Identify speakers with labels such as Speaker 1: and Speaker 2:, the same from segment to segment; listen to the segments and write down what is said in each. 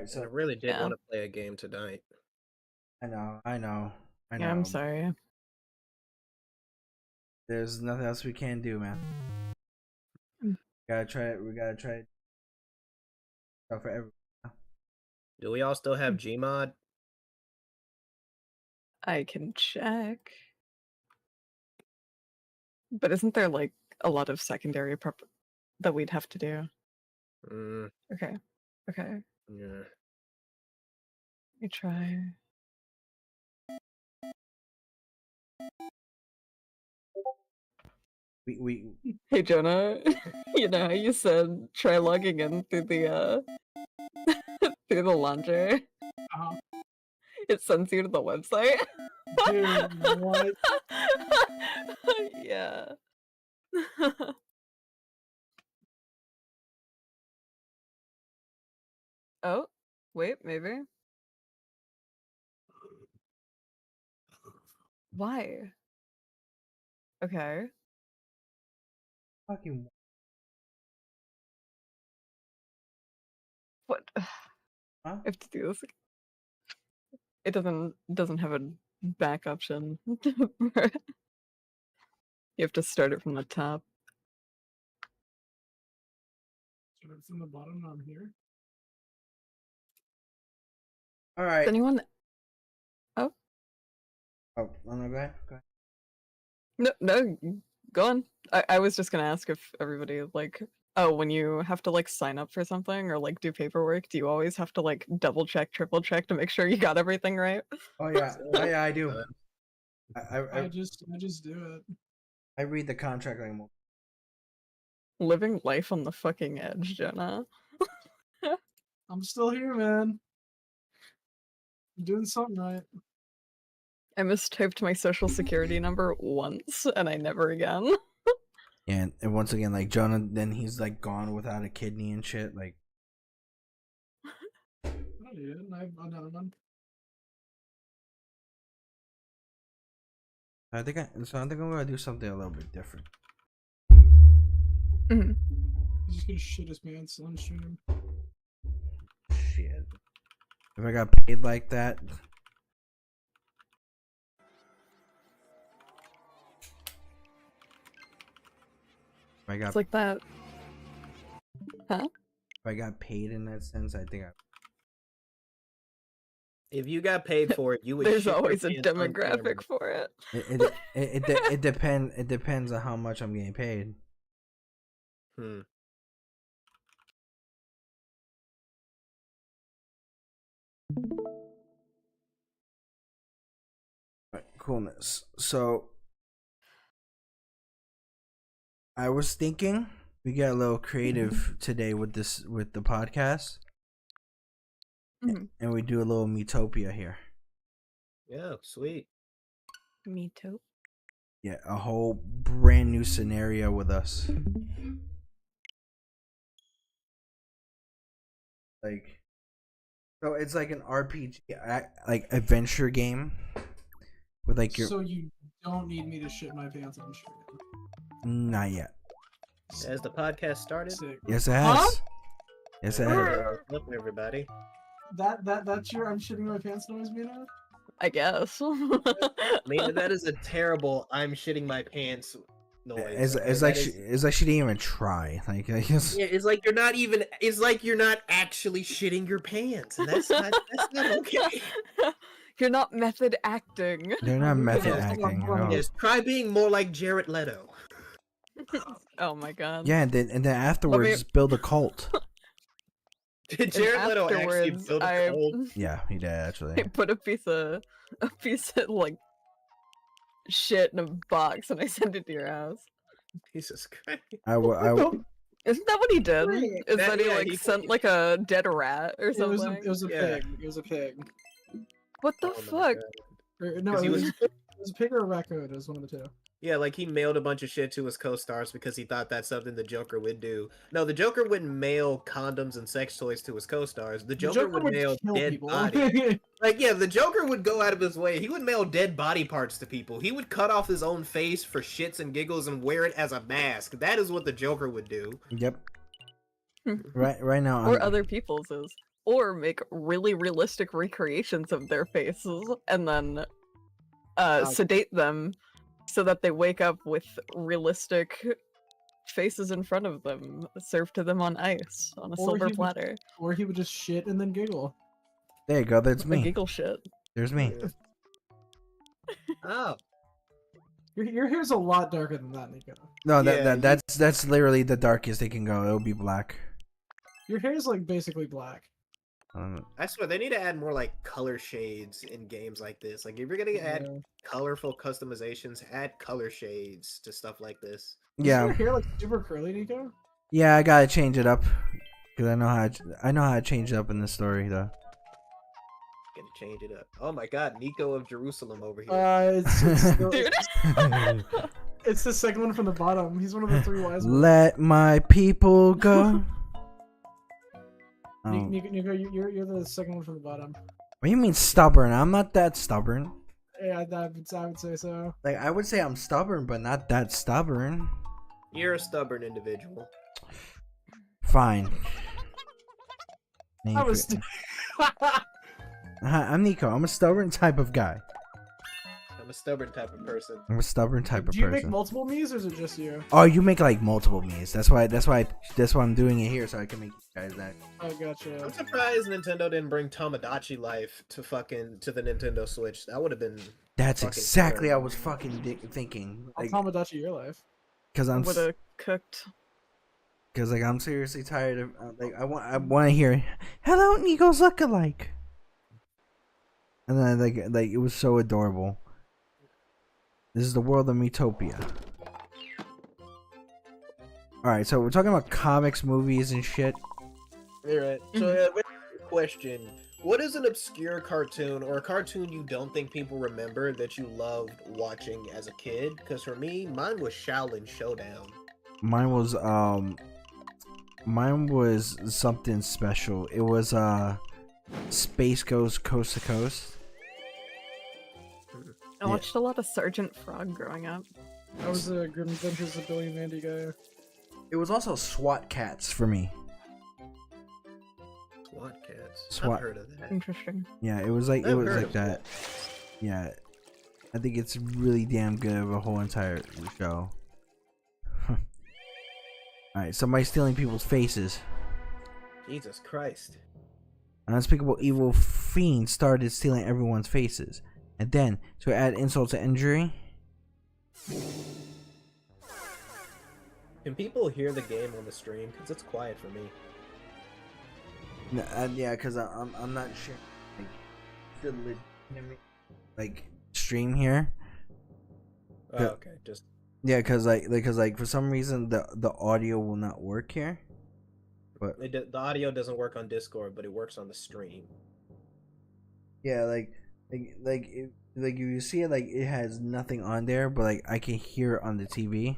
Speaker 1: Alright, so
Speaker 2: I really did want to play a game tonight.
Speaker 1: I know.
Speaker 3: Yeah, I'm sorry.
Speaker 1: There's nothing else we can do, man. Gotta try it. We gotta try it for everyone.
Speaker 2: Do we all still have Gmod?
Speaker 3: I can check. But isn't there like a lot of secondary prep that we'd have to do? Okay.
Speaker 2: Yeah.
Speaker 3: Let me try.
Speaker 1: We
Speaker 3: Hey Jonah, you know how you said try logging in through the through the launcher? It sends you to the website.
Speaker 4: Dude, what?
Speaker 3: Yeah. Oh, wait, maybe. Why? Okay.
Speaker 1: fucking
Speaker 3: What?
Speaker 1: Huh?
Speaker 3: I have to do this. It doesn't have a back option. You have to start it from the top.
Speaker 4: Start from the bottom, I'm here.
Speaker 1: Alright.
Speaker 3: Does anyone? Oh.
Speaker 1: Oh, no, go ahead.
Speaker 3: No, go on. I was just gonna ask if everybody like, oh, when you have to like sign up for something or like do paperwork, do you always have to like double check, triple check to make sure you got everything right?
Speaker 1: Oh yeah, I do.
Speaker 4: I just do it.
Speaker 1: I read the contract like more.
Speaker 3: Living life on the fucking edge, Jenna.
Speaker 4: I'm still here, man. You're doing something right.
Speaker 3: I mistyped my social security number once, and I never again.
Speaker 1: And once again, like Jonah, then he's like gone without a kidney and shit. Like,
Speaker 4: I don't need it. I've another one.
Speaker 1: I think I'm gonna do something a little bit different.
Speaker 3: Mhm.
Speaker 4: He's just gonna shit his pants on stream.
Speaker 1: Shit. If I got paid like that. If I got
Speaker 3: It's like that. Huh?
Speaker 1: if I got paid in that sense, I think I.
Speaker 2: If you got paid for it, you would.
Speaker 3: There's
Speaker 2: shit your
Speaker 3: always a
Speaker 2: pants on camera.
Speaker 3: demographic for it.
Speaker 1: It depends on how much I'm getting paid.
Speaker 2: Hmm.
Speaker 1: Right, coolness. So I was thinking we get a little creative today with the podcast,
Speaker 3: Mhm.
Speaker 1: and we do a little Metopia here.
Speaker 2: Yeah, sweet.
Speaker 3: Me too.
Speaker 1: Yeah, a whole brand new scenario with us. Like, so it's like an RPG, like adventure game, with like your.
Speaker 4: So you don't need me to shit my pants on stream.
Speaker 1: Not yet.
Speaker 2: Has the podcast started?
Speaker 4: Sick.
Speaker 1: Yes, it has.
Speaker 4: Huh?
Speaker 1: Yes, it has.
Speaker 2: What's up, everybody?
Speaker 4: That's your I'm shitting my pants noise, Mina?
Speaker 3: I guess.
Speaker 2: I mean, that is a terrible "I'm shitting my pants" noise.
Speaker 1: It's like she didn't even try. Like, I guess.
Speaker 2: Yeah, it's like you're not even. It's like you're not actually shitting your pants, and that's not okay.
Speaker 3: You're not method acting.
Speaker 1: They're not method
Speaker 2: Yeah,
Speaker 1: acting at all.
Speaker 2: Yes, try being more like Jared Leto.
Speaker 3: Oh my god.
Speaker 1: Yeah, and then afterwards build a cult.
Speaker 2: Did Jared Leto actually
Speaker 3: afterwards,
Speaker 2: build a cult?
Speaker 1: Yeah, he did
Speaker 3: I
Speaker 1: actually.
Speaker 3: put a piece of like shit in a box and I sent it to your house.
Speaker 2: Jesus Christ.
Speaker 3: Isn't that what he did? Is that he
Speaker 2: yeah,
Speaker 3: like
Speaker 2: he
Speaker 3: sent
Speaker 2: fucking-
Speaker 3: like a dead rat or
Speaker 4: It was
Speaker 3: something?
Speaker 4: a
Speaker 2: Yeah.
Speaker 4: pig. It was a pig.
Speaker 3: What the
Speaker 2: Oh my
Speaker 3: fuck?
Speaker 2: God.
Speaker 4: No,
Speaker 2: 'Cause
Speaker 4: it
Speaker 2: he
Speaker 4: was,
Speaker 2: was-
Speaker 4: it was a pig or a raccoon. It was one of the two.
Speaker 2: Yeah, like he mailed a bunch of shit to his co-stars because he thought that's something the Joker would do. No, the Joker wouldn't mail condoms and sex toys to his co-stars. The Joker would mail
Speaker 4: kill
Speaker 2: dead
Speaker 4: people.
Speaker 2: bodies. Like, yeah, the Joker would go out of his way. He would mail dead body parts to people. He would cut off his own face for shits and giggles and wear it as a mask. That is what the Joker would do.
Speaker 1: Yep. Right now.
Speaker 3: Or other people's is. Or make really realistic recreations of their faces and then sedate them so that they wake up with realistic faces in front of them, served to them on ice on a silver platter.
Speaker 4: Or he would just shit and then giggle.
Speaker 1: There you go. That's
Speaker 3: The
Speaker 1: me.
Speaker 3: giggle shit.
Speaker 1: There's me.
Speaker 2: Oh.
Speaker 4: Your hair's a lot darker than that, Nico.
Speaker 1: No,
Speaker 2: Yeah,
Speaker 1: that's literally the darkest they can go. It'll be black.
Speaker 4: Your hair's like basically black.
Speaker 2: I swear, they need to add more, like, color shades in games like this. Like, if you're gonna add colorful customizations, add color shades to stuff like this.
Speaker 4: Is
Speaker 1: Yeah.
Speaker 4: your hair like super curly, Nico?
Speaker 1: Yeah, I gotta change it up because I know how to change it up in the story though.
Speaker 2: Gonna change it up. Oh my god, Nico of Jerusalem over here.
Speaker 4: It's the second one from the bottom. He's one of the three wise ones.
Speaker 1: Let my people go. Oh.
Speaker 4: Nico, you're the second one from the bottom.
Speaker 1: What do you mean stubborn? I'm not that stubborn.
Speaker 4: Yeah, I would say so.
Speaker 1: Like, I would say I'm stubborn, but not that stubborn.
Speaker 2: You're a stubborn individual.
Speaker 1: Fine.
Speaker 4: I was.
Speaker 1: I'm Nico. I'm a stubborn type of guy.
Speaker 2: I'm a stubborn type of person.
Speaker 1: I'm a stubborn type of
Speaker 4: Do you
Speaker 1: person.
Speaker 4: make multiple me's or is it just you?
Speaker 1: Oh, you make like multiple me's. That's why I'm doing it here so I can make you guys that.
Speaker 4: I gotcha.
Speaker 2: I'm surprised Nintendo didn't bring Tamagotchi Life to the Nintendo Switch. That would have been.
Speaker 1: That's
Speaker 2: fucking
Speaker 1: exactly
Speaker 2: terrible.
Speaker 1: I was fucking thinking.
Speaker 4: I'll
Speaker 1: Like,
Speaker 4: Tamagotchi your life.
Speaker 1: because I'm
Speaker 3: Would have cooked.
Speaker 1: Because like I'm seriously tired of like I want to hear "Hello, Nico's lookalike," and then like it was so adorable. This is the world of Metopia. All right, so we're talking about comics, movies, and shit.
Speaker 2: Alright, so yeah, question: What is an obscure cartoon or a cartoon you don't think people remember that you loved watching as a kid? Because for me, mine was Shaolin Showdown.
Speaker 1: Mine was something special. It was Space Goes Coast to Coast.
Speaker 3: I watched a lot of Sergeant Frog growing up.
Speaker 4: I was a Grim Adventures of Billy and Mandy guy.
Speaker 1: It was also SWAT Cats for me.
Speaker 2: SWAT Cats.
Speaker 1: SWAT.
Speaker 2: I've heard of that.
Speaker 3: Interesting.
Speaker 1: Yeah, it was like
Speaker 2: I've heard
Speaker 1: that.
Speaker 2: of that.
Speaker 1: Yeah, I think it's really damn good of a whole entire show. All right, somebody's stealing people's faces.
Speaker 2: Jesus Christ.
Speaker 1: An unspeakable evil fiend started stealing everyone's faces, and then to add insult to injury.
Speaker 2: Can people hear the game on the stream? Because it's quiet for me.
Speaker 1: Yeah, because I'm not sure like the legitimate like stream here.
Speaker 2: Oh, okay, just
Speaker 1: Yeah, because like for some reason the audio will not work here. But
Speaker 2: the audio doesn't work on Discord, but it works on the stream.
Speaker 1: yeah, like you see it, like it has nothing on there, but like I can hear it on the TV.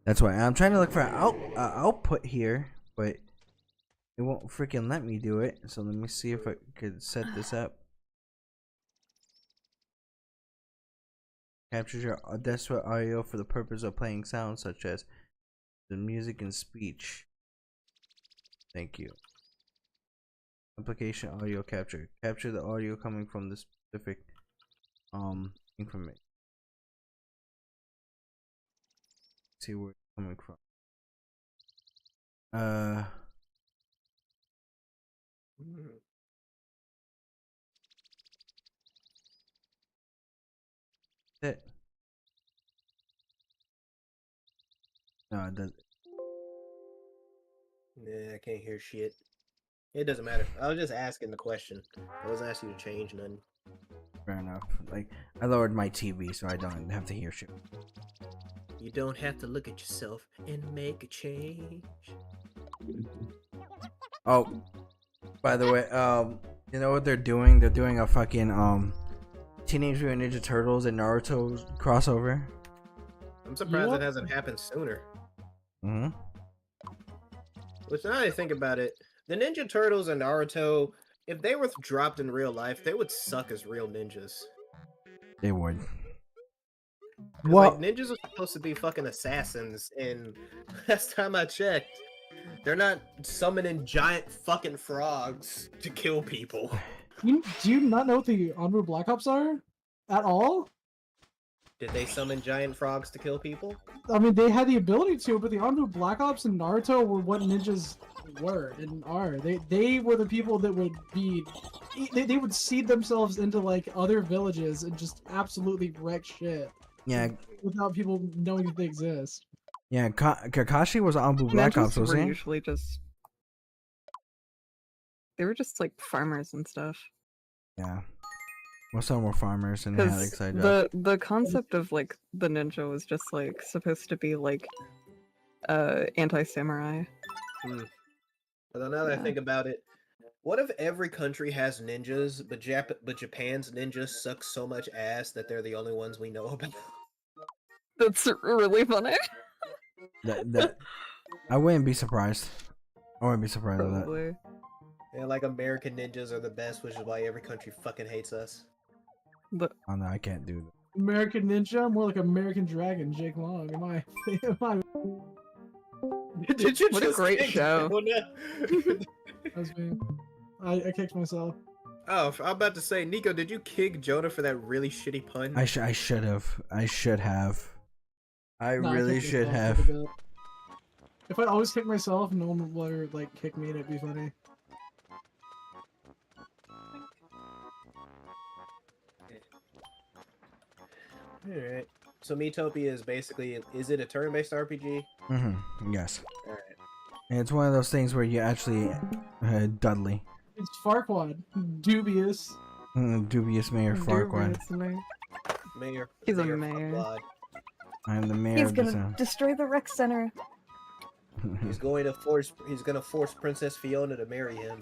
Speaker 1: That's why I'm trying to look for an output here, but it won't freaking let me do it. So let me see if I could set this up. Captures your desktop audio for the purpose of playing sounds such as the music and speech. Thank you. Application audio capture. Capture the audio coming from the specific information. See where it's coming from. It. No, it doesn't.
Speaker 2: Yeah, I can't hear shit. It doesn't matter. I was just asking the question. I wasn't asking you to change none.
Speaker 1: Fair enough. Like I lowered my TV so I don't have to hear shit.
Speaker 2: You don't have to look at yourself and make a change.
Speaker 1: Oh, by the way, you know what they're doing? They're doing a fucking Teenage Mutant Ninja Turtles and Naruto crossover.
Speaker 2: I'm surprised
Speaker 4: What?
Speaker 2: it hasn't happened sooner.
Speaker 1: Mm-hmm.
Speaker 2: Which now that I think about it, the Ninja Turtles and Naruto, if they were dropped in real life, they would suck as real ninjas.
Speaker 1: They would.
Speaker 2: 'Cause, like, ninjas are supposed to be fucking assassins, and last time I checked, they're not summoning giant fucking frogs to kill people.
Speaker 4: Do you not know what the Onru Black Ops are? At all?
Speaker 2: Did they summon giant frogs to kill people?
Speaker 4: I mean, they had the ability to, but the Onru Black Ops and Naruto were what ninjas were and are. They were the people that would be... They would seed themselves into, like, other villages and just absolutely wreck shit.
Speaker 1: Yeah,
Speaker 4: Without people knowing that they exist.
Speaker 1: yeah. Kakashi was on Blue Black Ops,
Speaker 3: Ninjas
Speaker 1: was
Speaker 3: were
Speaker 1: he?
Speaker 3: usually just... They were just, like, farmers and stuff.
Speaker 1: Yeah. Well, some were farmers and they had like
Speaker 3: Because
Speaker 1: side jobs.
Speaker 3: the concept of, like, the ninja was just, like, supposed to be, like, anti-samurai.
Speaker 2: Although now that I think about it, what if every country has ninjas, but Japan's ninjas suck so much ass that they're the only ones we know about?
Speaker 3: That's really funny.
Speaker 1: That I wouldn't be surprised. I wouldn't be surprised at that.
Speaker 3: Probably.
Speaker 2: And like American ninjas are the best, which is why every country fucking hates us.
Speaker 3: But
Speaker 1: Oh no, I can't do that.
Speaker 4: American Ninja? More like American Dragon, Jake Long. Am I...
Speaker 2: Did you
Speaker 3: What a
Speaker 2: just
Speaker 3: great
Speaker 2: kick
Speaker 3: show.
Speaker 2: Jonah?
Speaker 4: That's me. I kicked myself.
Speaker 2: Oh, I'm about to say, Nico, did you kick Jonah for that really shitty pun?
Speaker 1: I should have. I
Speaker 4: No, I
Speaker 1: really
Speaker 4: kicked
Speaker 1: should
Speaker 4: myself
Speaker 1: have.
Speaker 4: a bit. If I always kick myself, no one would ever, like, kick me and it'd be funny.
Speaker 2: Alright. So Miitopia is basically, is it a turn-based RPG?
Speaker 1: Yes.
Speaker 2: Alright.
Speaker 1: And it's one of those things where you actually Dudley.
Speaker 4: It's Farquaad. Dubious.
Speaker 1: Dubious Mayor Farquaad.
Speaker 3: Dubious mayor.
Speaker 2: Mayor.
Speaker 3: He's a
Speaker 2: Mayor
Speaker 3: mayor.
Speaker 2: Farquaad.
Speaker 1: I am the mayor
Speaker 3: He's
Speaker 1: of this
Speaker 3: gonna destroy the rec center.
Speaker 2: He's gonna force Princess Fiona to marry him.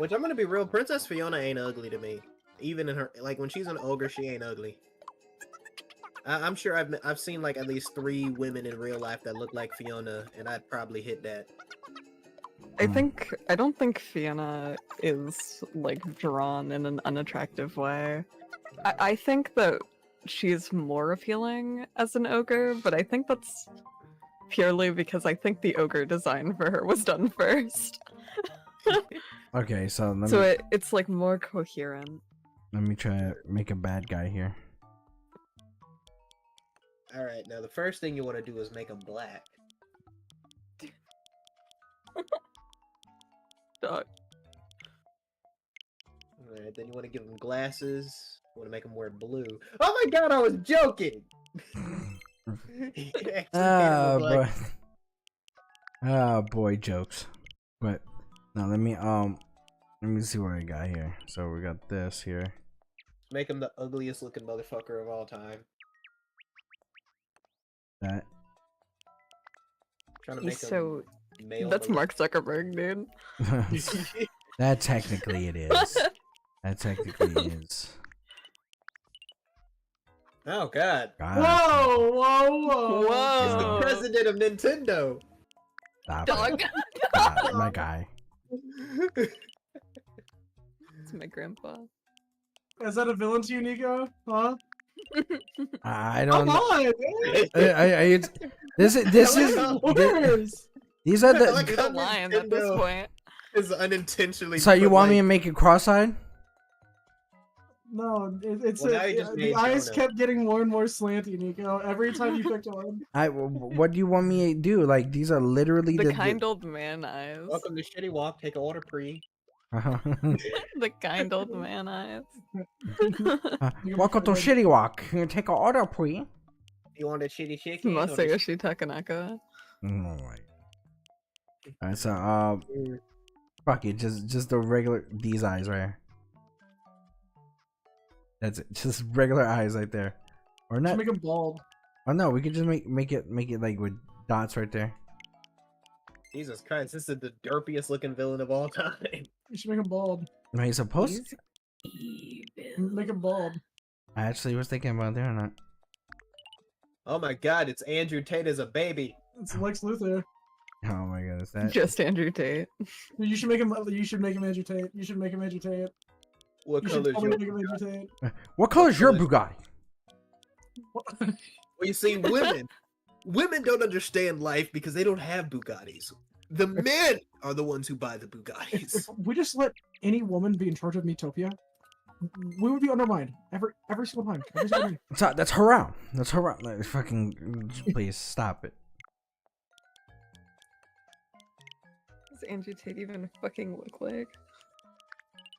Speaker 2: Which I'm gonna be real, Princess Fiona ain't ugly to me. Even in her, like when she's an ogre, she ain't ugly. I'm sure I've seen like at least 3 women in real life that look like Fiona, and I'd probably hit that.
Speaker 3: I don't think Fiona is like drawn in an unattractive way. I think that she's more appealing as an ogre, but I think that's purely because I think the ogre design for her was done first.
Speaker 1: Okay, so
Speaker 3: It's like more coherent.
Speaker 1: let me try to make a bad guy here.
Speaker 2: All right, now the first thing you want to do is make them black.
Speaker 3: Dog.
Speaker 2: All right, then you want to give them glasses. You want to make them wear blue. Oh my god, I was joking.
Speaker 1: Ah, boy. Ah, boy, jokes. But now let me see what I got here. So we got this here.
Speaker 2: Make him the ugliest looking motherfucker of all time.
Speaker 1: That.
Speaker 2: Trying to
Speaker 3: He's
Speaker 2: make
Speaker 3: so.
Speaker 2: him male.
Speaker 3: That's Mark Zuckerberg, dude.
Speaker 1: That technically it is. That technically is.
Speaker 2: Oh god.
Speaker 1: God,
Speaker 4: Whoa, whoa, whoa!
Speaker 2: He's the
Speaker 3: Whoa.
Speaker 2: president of Nintendo.
Speaker 1: stop
Speaker 3: Dog.
Speaker 1: it. God, my guy.
Speaker 3: It's my grandpa.
Speaker 4: Is that a villain to you, Nico? Huh?
Speaker 1: I
Speaker 4: Come
Speaker 1: don't know.
Speaker 4: on, man!
Speaker 1: This is
Speaker 4: Worse.
Speaker 1: these are
Speaker 2: Like
Speaker 1: the.
Speaker 3: He's a lion at this
Speaker 2: Nintendo
Speaker 3: point.
Speaker 2: is unintentionally.
Speaker 1: So you
Speaker 2: put,
Speaker 1: want me to
Speaker 2: like-
Speaker 1: make it cross-eyed?
Speaker 4: No, it's
Speaker 2: Well, now you just
Speaker 4: the
Speaker 2: made
Speaker 4: eyes
Speaker 2: Jonah.
Speaker 4: kept getting more and more slanty, Nico. Every time you picked one.
Speaker 1: What do you want me to do? Like these are literally
Speaker 3: The kind old man eyes.
Speaker 2: Welcome to Shitty Walk. Take an order, pre.
Speaker 3: The kind old man eyes.
Speaker 1: Welcome to Shitty Walk. Can you take an order, please?
Speaker 2: You want a shitty chicken? or the
Speaker 3: Masayoshi Takanaka.
Speaker 1: Oh my. Alright, so fuck it, just the regular these eyes right here. That's it, just regular eyes right there, or
Speaker 4: Just
Speaker 1: not?
Speaker 4: make him bald.
Speaker 1: Oh no, we could just make it like with dots right there.
Speaker 2: Jesus Christ, this is the derpiest looking villain of all time.
Speaker 4: You should make him bald.
Speaker 1: No, he's supposed.
Speaker 3: He's evil.
Speaker 4: Make him bald.
Speaker 1: I actually was thinking about doing that.
Speaker 2: Oh my god, it's Andrew Tate as a baby.
Speaker 4: It's Lex Luthor.
Speaker 1: Oh my god, is that?
Speaker 3: Just Andrew Tate.
Speaker 4: You should make him. You should make him Andrew Tate. You should make him Andrew Tate.
Speaker 2: What
Speaker 4: You
Speaker 2: color
Speaker 4: should
Speaker 2: is
Speaker 4: totally
Speaker 2: your
Speaker 4: make him Andrew
Speaker 2: Bugatti?
Speaker 4: Tate.
Speaker 1: What color is your
Speaker 2: color is-
Speaker 1: Bugatti?
Speaker 4: What?
Speaker 2: Well, you see, women don't understand life because they don't have Bugattis. The men are the ones who buy the
Speaker 4: If
Speaker 2: Bugattis.
Speaker 4: we just let any woman be in charge of Metopia, we would be undermined every single time. Every single time.
Speaker 1: That's haram. That's haram. Like, fucking, please stop it.
Speaker 3: Does Andrew Tate even fucking look like?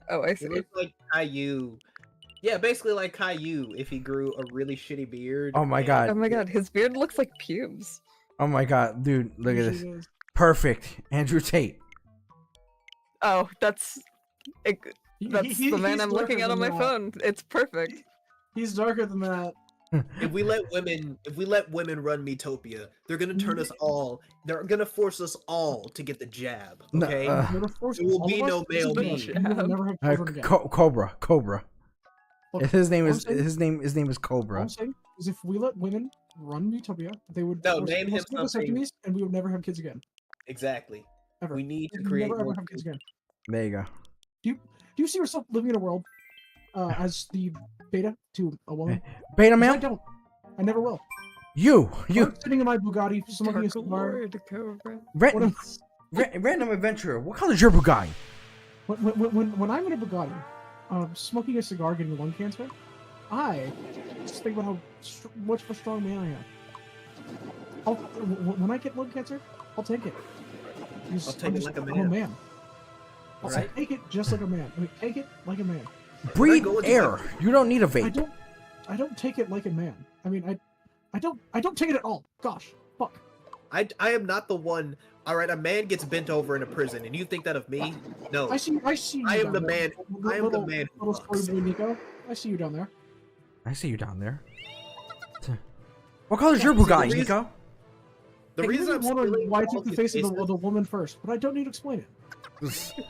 Speaker 3: Oh, I see.
Speaker 2: It looks like Caillou. Yeah, basically like Caillou if he grew a really shitty beard.
Speaker 1: Oh my
Speaker 2: and-
Speaker 1: god.
Speaker 3: Oh my god, his beard looks like pubes.
Speaker 1: Oh my god, dude, look at this.
Speaker 4: Usually is.
Speaker 1: Perfect, Andrew Tate.
Speaker 3: Oh, that's
Speaker 4: He-
Speaker 3: that's
Speaker 4: he-
Speaker 3: the man
Speaker 4: he's
Speaker 3: I'm looking
Speaker 4: darker
Speaker 3: at on my
Speaker 4: than that.
Speaker 3: phone. It's perfect.
Speaker 4: He's darker than that.
Speaker 2: If we let women run Metopia, they're gonna turn us all. They're gonna force us all to get the jab.
Speaker 1: No,
Speaker 2: Okay.
Speaker 4: They're gonna force
Speaker 2: There will
Speaker 4: all
Speaker 2: be
Speaker 4: of us
Speaker 2: no
Speaker 4: to
Speaker 2: male
Speaker 4: be-
Speaker 2: lead.
Speaker 4: we will never have children again.
Speaker 1: Cobra.
Speaker 4: Look,
Speaker 1: His name
Speaker 4: all
Speaker 1: is
Speaker 4: I'm saying-
Speaker 1: his name is
Speaker 4: All
Speaker 1: Cobra.
Speaker 4: I'm saying is if we let women run Utopia, they would
Speaker 2: No,
Speaker 4: force
Speaker 2: name him
Speaker 4: us to do
Speaker 2: something.
Speaker 4: vasectomies, and we would never have kids again.
Speaker 2: Exactly.
Speaker 4: Ever.
Speaker 2: We need to
Speaker 4: We'd
Speaker 2: create
Speaker 4: never ever
Speaker 2: more
Speaker 4: have kids again.
Speaker 1: There you go.
Speaker 4: Do you see yourself living in a world as the beta to a woman?
Speaker 1: Beta
Speaker 4: 'Cause I
Speaker 1: male,
Speaker 4: don't. I never will.
Speaker 1: you.
Speaker 4: I'm sitting in my Bugatti smoking a
Speaker 3: Dark
Speaker 4: cigar.
Speaker 3: Lord Cobra.
Speaker 4: When
Speaker 1: Random adventurer. What color is your Bugatti?
Speaker 4: when I'm in a Bugatti, smoking a cigar, getting lung cancer, I just think about how much of a strong man I am. When I get lung cancer, I'll take it. Because
Speaker 2: I'll take it like a
Speaker 4: I'm a
Speaker 2: man.
Speaker 4: man. I'll
Speaker 2: Right.
Speaker 4: take it just like a man. I mean, take it like a man.
Speaker 1: Breathe
Speaker 2: go into
Speaker 1: air. You don't need a
Speaker 4: I
Speaker 1: vape.
Speaker 4: don't take it like a man. I mean, I don't take it at all. Gosh, fuck.
Speaker 2: I am not the one. All right, a man gets bent over in a prison, and you think that of me? No.
Speaker 4: I see you
Speaker 2: I am
Speaker 4: down
Speaker 2: the
Speaker 4: there.
Speaker 2: man. I am the
Speaker 4: Little-
Speaker 2: man who
Speaker 4: Little story
Speaker 2: fucks.
Speaker 4: boy Nico. I see you down there.
Speaker 1: I see you down there. What color is your
Speaker 2: See, the
Speaker 1: Bugatti,
Speaker 2: reason-
Speaker 1: Nico?
Speaker 2: The
Speaker 4: I
Speaker 2: reason
Speaker 4: really
Speaker 2: I'm
Speaker 4: wondering
Speaker 2: stealing
Speaker 4: why I
Speaker 2: all
Speaker 4: took the
Speaker 2: these
Speaker 4: face of
Speaker 2: faces-
Speaker 4: the woman first, but I don't need to explain it.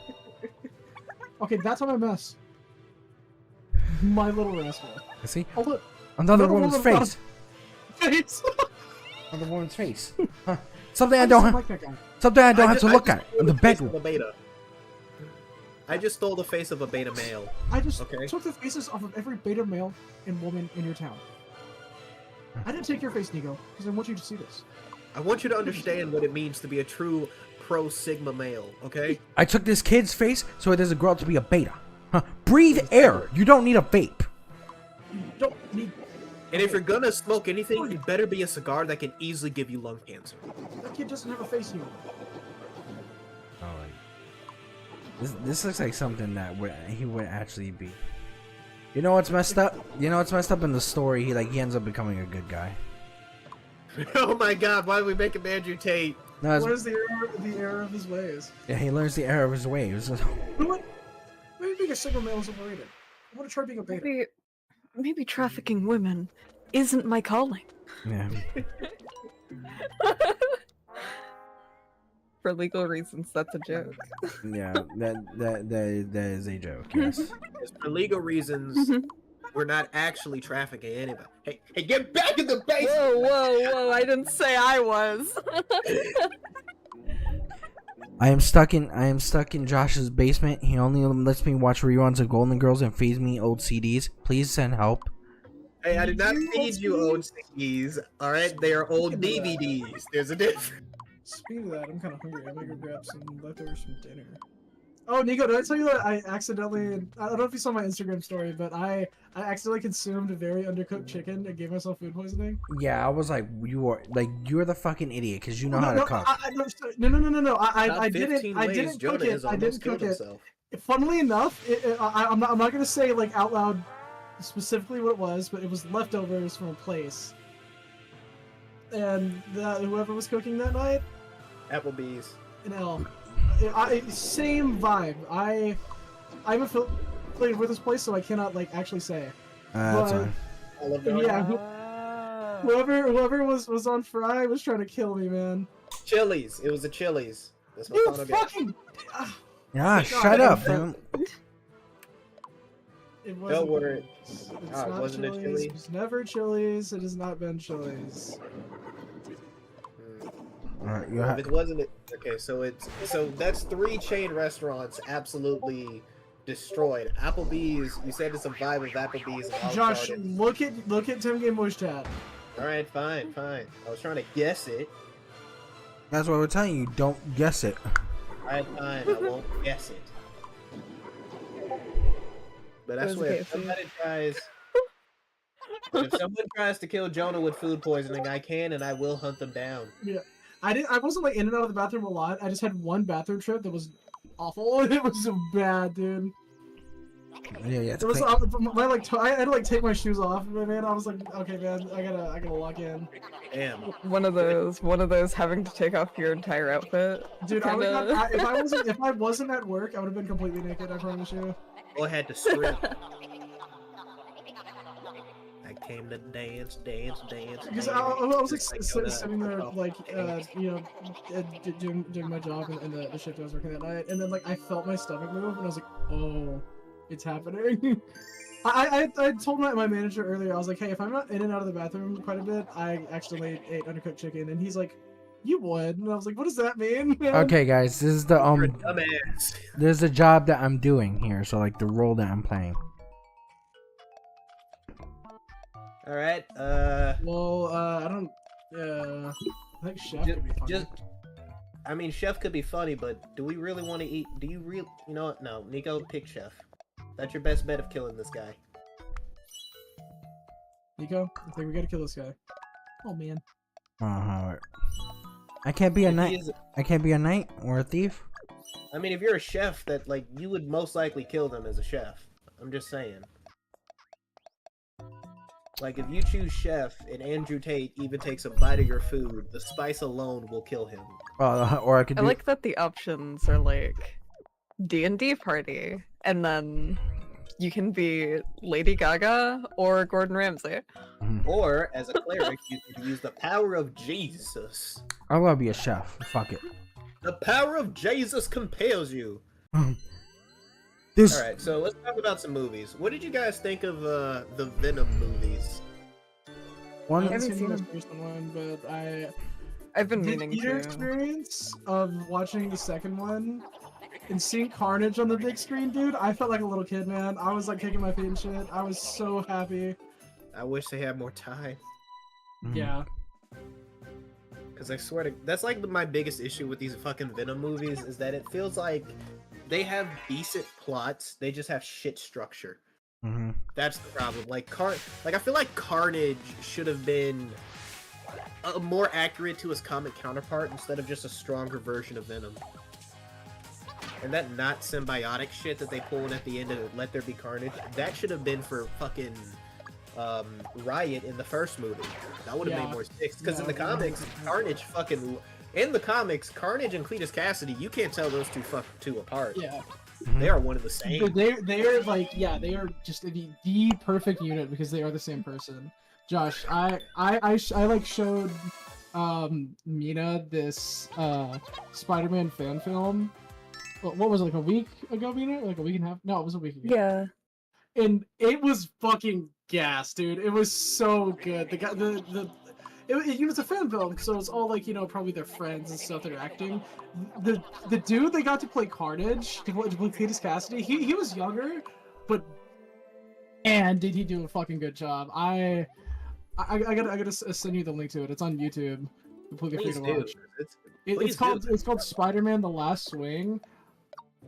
Speaker 4: Okay, that's on my mess. My little rascal.
Speaker 1: See?
Speaker 4: Oh look,
Speaker 1: Another
Speaker 4: Another
Speaker 1: woman's
Speaker 4: woman
Speaker 1: face.
Speaker 4: face.
Speaker 1: Another woman's face. Huh. Something I
Speaker 4: I
Speaker 1: don't
Speaker 4: just
Speaker 1: have.
Speaker 4: like that guy.
Speaker 1: Something I don't have to look
Speaker 2: just
Speaker 1: at
Speaker 2: stole
Speaker 1: in the
Speaker 2: face of
Speaker 1: bedroom.
Speaker 2: a beta. I just stole the face of a beta male.
Speaker 4: I just
Speaker 2: Okay.
Speaker 4: took the faces off of every beta male and woman in your town. I didn't take your face, Nico, because I want you to see this.
Speaker 2: I want you to understand what it means to be a true pro sigma male. Okay.
Speaker 1: I took this kid's face so it doesn't grow up to be a beta. Huh. Breathe air. You don't need a vape.
Speaker 4: You don't need.
Speaker 2: And if you're gonna smoke anything, it better be a cigar that can easily give you lung cancer.
Speaker 4: That kid doesn't have a face anymore.
Speaker 1: Oh, this looks like something that he would actually be. You know what's messed up? You know what's messed up in the story? He ends up becoming a good guy.
Speaker 2: Oh my God! Why did we make him Andrew Tate?
Speaker 1: No,
Speaker 4: What is the error of his ways?
Speaker 1: yeah, he learns the error of his ways.
Speaker 4: You know what? Maybe being a single male is overrated. I want to try being a beta.
Speaker 3: Maybe trafficking women isn't my calling.
Speaker 1: Yeah.
Speaker 3: For legal reasons, that's a joke.
Speaker 1: Yeah, that is a joke. Yes.
Speaker 2: For legal reasons, we're not actually trafficking anybody. Hey, get back in the base!
Speaker 3: Whoa! I didn't say I was.
Speaker 1: I am stuck in Josh's basement. He only lets me watch reruns of Golden Girls and feeds me old CDs. Please send help.
Speaker 2: Hey, I did not feed you old CDs. All right, they are old DVDs. There's a difference.
Speaker 4: Speaking of that, I'm kind of hungry. I'm gonna go grab some leftovers from dinner. Oh, Nico, did I tell you that I accidentally... I don't know if you saw my Instagram story, but I accidentally consumed a very undercooked chicken and gave myself food poisoning.
Speaker 1: Yeah, I was like, you're the fucking idiot because you know how to cook.
Speaker 4: No. I
Speaker 2: About
Speaker 4: didn't
Speaker 2: 15
Speaker 4: I
Speaker 2: ways
Speaker 4: didn't
Speaker 2: Jonah
Speaker 4: cook it.
Speaker 2: has
Speaker 4: I
Speaker 2: almost
Speaker 4: didn't
Speaker 2: killed
Speaker 4: cook it.
Speaker 2: himself.
Speaker 4: Funnily enough, I'm not gonna say like out loud specifically what it was, but it was leftovers from a place. And whoever was cooking that night,
Speaker 2: Applebee's.
Speaker 4: Same vibe. I'm affiliated with this place, so I cannot like actually say.
Speaker 1: That's
Speaker 4: But-
Speaker 1: fine.
Speaker 2: I love that.
Speaker 4: Yeah, whoever was on Fry was trying to kill me, man.
Speaker 2: Chili's. It was a Chili's. That's my
Speaker 4: You
Speaker 2: final guess.
Speaker 4: fucking.
Speaker 1: Yeah,
Speaker 4: God,
Speaker 1: shut
Speaker 4: I
Speaker 1: up,
Speaker 4: don't-
Speaker 1: man.
Speaker 4: It wasn't.
Speaker 2: worry.
Speaker 4: It's
Speaker 2: it
Speaker 4: not
Speaker 2: wasn't a
Speaker 4: Chili's.
Speaker 2: Chili?
Speaker 4: It was never Chili's. It has not been Chili's.
Speaker 1: Alright, you
Speaker 2: If
Speaker 1: have.
Speaker 2: it wasn't it. Okay, so that's 3 chain restaurants absolutely destroyed. Applebee's. You said it's a vibe of Applebee's. And Olive
Speaker 4: Josh,
Speaker 2: Garden.
Speaker 4: look at Tim Game Voice Chat.
Speaker 2: All right, fine. I was trying to guess it.
Speaker 1: That's what we're telling you. Don't guess it.
Speaker 2: All right, fine. I won't guess it. But I
Speaker 3: It was
Speaker 2: swear,
Speaker 3: KFC.
Speaker 2: if someone tries to kill Jonah with food poisoning, I can and I will hunt them down.
Speaker 4: Yeah, I wasn't like in and out of the bathroom a lot. I just had one bathroom trip that was awful. It was so bad, dude.
Speaker 1: Yeah,
Speaker 4: It was I had to like take my shoes off, man. I was like, okay, man, I gotta lock in.
Speaker 2: Damn.
Speaker 3: One of those having to take off your entire outfit.
Speaker 4: Dude,
Speaker 3: Kinda-
Speaker 4: if I wasn't at work, I would have been completely naked. I promise you.
Speaker 2: All I had to strip. I came to dance.
Speaker 4: Because I was like sitting there, like doing my job in the shift I was working that night, and then like I felt my stomach move, and I was like, oh, it's happening. I told my manager earlier, I was like, hey, if I'm not in and out of the bathroom quite a bit, I accidentally ate undercooked chicken, and he's like, you would, and I was like, what does that mean?
Speaker 1: Okay, guys, this is the
Speaker 2: You're a dumbass.
Speaker 1: there's a job that I'm doing here, so like the role that I'm playing.
Speaker 2: All right.
Speaker 4: Well, I don't. I think chef could be funny.
Speaker 2: I mean, chef could be funny, but do we really want to eat? Do you really? You know what? No, Nico, pick chef. That's your best bet of killing this guy.
Speaker 4: Nico, I think we gotta kill this guy. Oh man.
Speaker 1: I can't be a
Speaker 2: If he
Speaker 1: knight.
Speaker 2: is-
Speaker 1: I can't be a knight or a thief.
Speaker 2: I mean, if you're a chef, that like you would most likely kill them as a chef. I'm just saying. Like if you choose chef and Andrew Tate even takes a bite of your food, the spice alone will kill him.
Speaker 1: Or I could
Speaker 3: I
Speaker 1: do.
Speaker 3: like that the options are like D&D party, and then you can be Lady Gaga or Gordon Ramsay.
Speaker 2: Or as a cleric, you could use the power of Jesus.
Speaker 1: I want to be a chef. Fuck it.
Speaker 2: The power of Jesus compels you.
Speaker 1: This
Speaker 2: All right, so let's talk about some movies. What did you guys think of the Venom movies?
Speaker 4: I
Speaker 1: one.
Speaker 4: haven't
Speaker 3: haven't
Speaker 4: seen the
Speaker 3: seen
Speaker 4: first one, but
Speaker 3: I've been
Speaker 4: the
Speaker 3: meaning
Speaker 4: theater
Speaker 3: to.
Speaker 4: experience of watching the second one and seeing Carnage on the big screen, dude, I felt like a little kid, man. I was like kicking my feet and shit. I was so happy.
Speaker 2: I wish they had more time.
Speaker 1: Mhm.
Speaker 4: Yeah.
Speaker 2: Because I swear to, that's like my biggest issue with these fucking Venom movies is that it feels like they have decent plots, they just have shit structure.
Speaker 1: Mm-hmm.
Speaker 2: That's the problem. Like I feel like Carnage should have been more accurate to his comic counterpart instead of just a stronger version of Venom. And that not symbiotic shit that they pulled at the end of Let There Be Carnage, that should have been for fucking Riot in the first movie. That would have
Speaker 4: Yeah.
Speaker 2: made more sense. Because in
Speaker 4: Yeah,
Speaker 2: the comics, Carnage fucking... In the comics, Carnage and Cletus Cassidy, you can't tell those two apart.
Speaker 4: Yeah.
Speaker 2: They are one of the same.
Speaker 4: They are like, yeah, they are just the perfect unit because they are the same person. Josh, I like showed Mina this Spider-Man fan film. What was it, like a week ago, Mina? Like a week and a half? No, it was a week ago.
Speaker 3: Yeah.
Speaker 4: And it was fucking gas, dude. It was so good. The guy, it was a fan film, so it's all like, you know, probably their friends and stuff that are acting. The dude they got to play Carnage, to play Cletus Cassidy, he was younger, but man, did he do a fucking good job. I gotta send you the link to it. It's on YouTube. Completely free
Speaker 2: Please
Speaker 4: to
Speaker 2: do.
Speaker 4: watch.
Speaker 2: Please do.
Speaker 4: It's called Spider-Man: The Last Swing.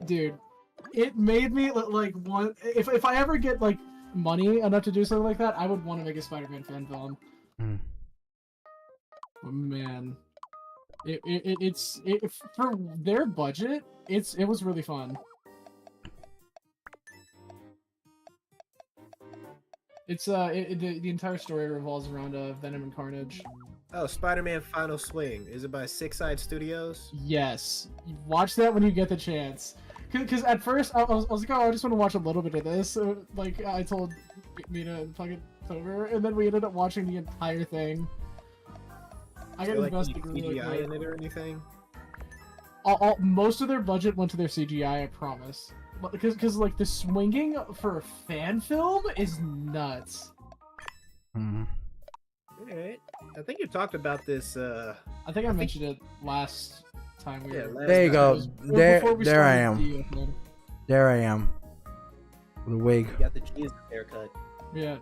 Speaker 4: Dude, it made me like want if I ever get like money enough to do something like that, I would want to make a Spider-Man fan film.
Speaker 1: Mm.
Speaker 4: But man, it's for their budget, it was really fun. It's the entire story revolves around Venom and Carnage.
Speaker 2: Oh, Spider-Man Final Swing. Is it by Six Side Studios?
Speaker 4: Yes, watch that when you get the chance. Because at first I was like, oh, I just want to watch a little bit of this. So, like I told Mina and fucking over, and then we ended up watching the entire thing. I
Speaker 2: Is
Speaker 4: got
Speaker 2: there, like, any
Speaker 4: invested really
Speaker 2: CGI
Speaker 4: quick.
Speaker 2: in it or anything?
Speaker 4: Most of their budget went to their CGI, I promise. Because like the swinging for a fan film is nuts.
Speaker 1: Mm-hmm.
Speaker 2: Alright. I think you talked about this,
Speaker 4: I think I mentioned it last time we
Speaker 2: Yeah,
Speaker 4: were.
Speaker 2: last
Speaker 1: There you
Speaker 2: time.
Speaker 1: go.
Speaker 4: It was before we
Speaker 1: There I
Speaker 4: started
Speaker 1: am.
Speaker 4: the,
Speaker 1: There I am. With a wig.
Speaker 2: You got the Jesus haircut.
Speaker 4: yeah,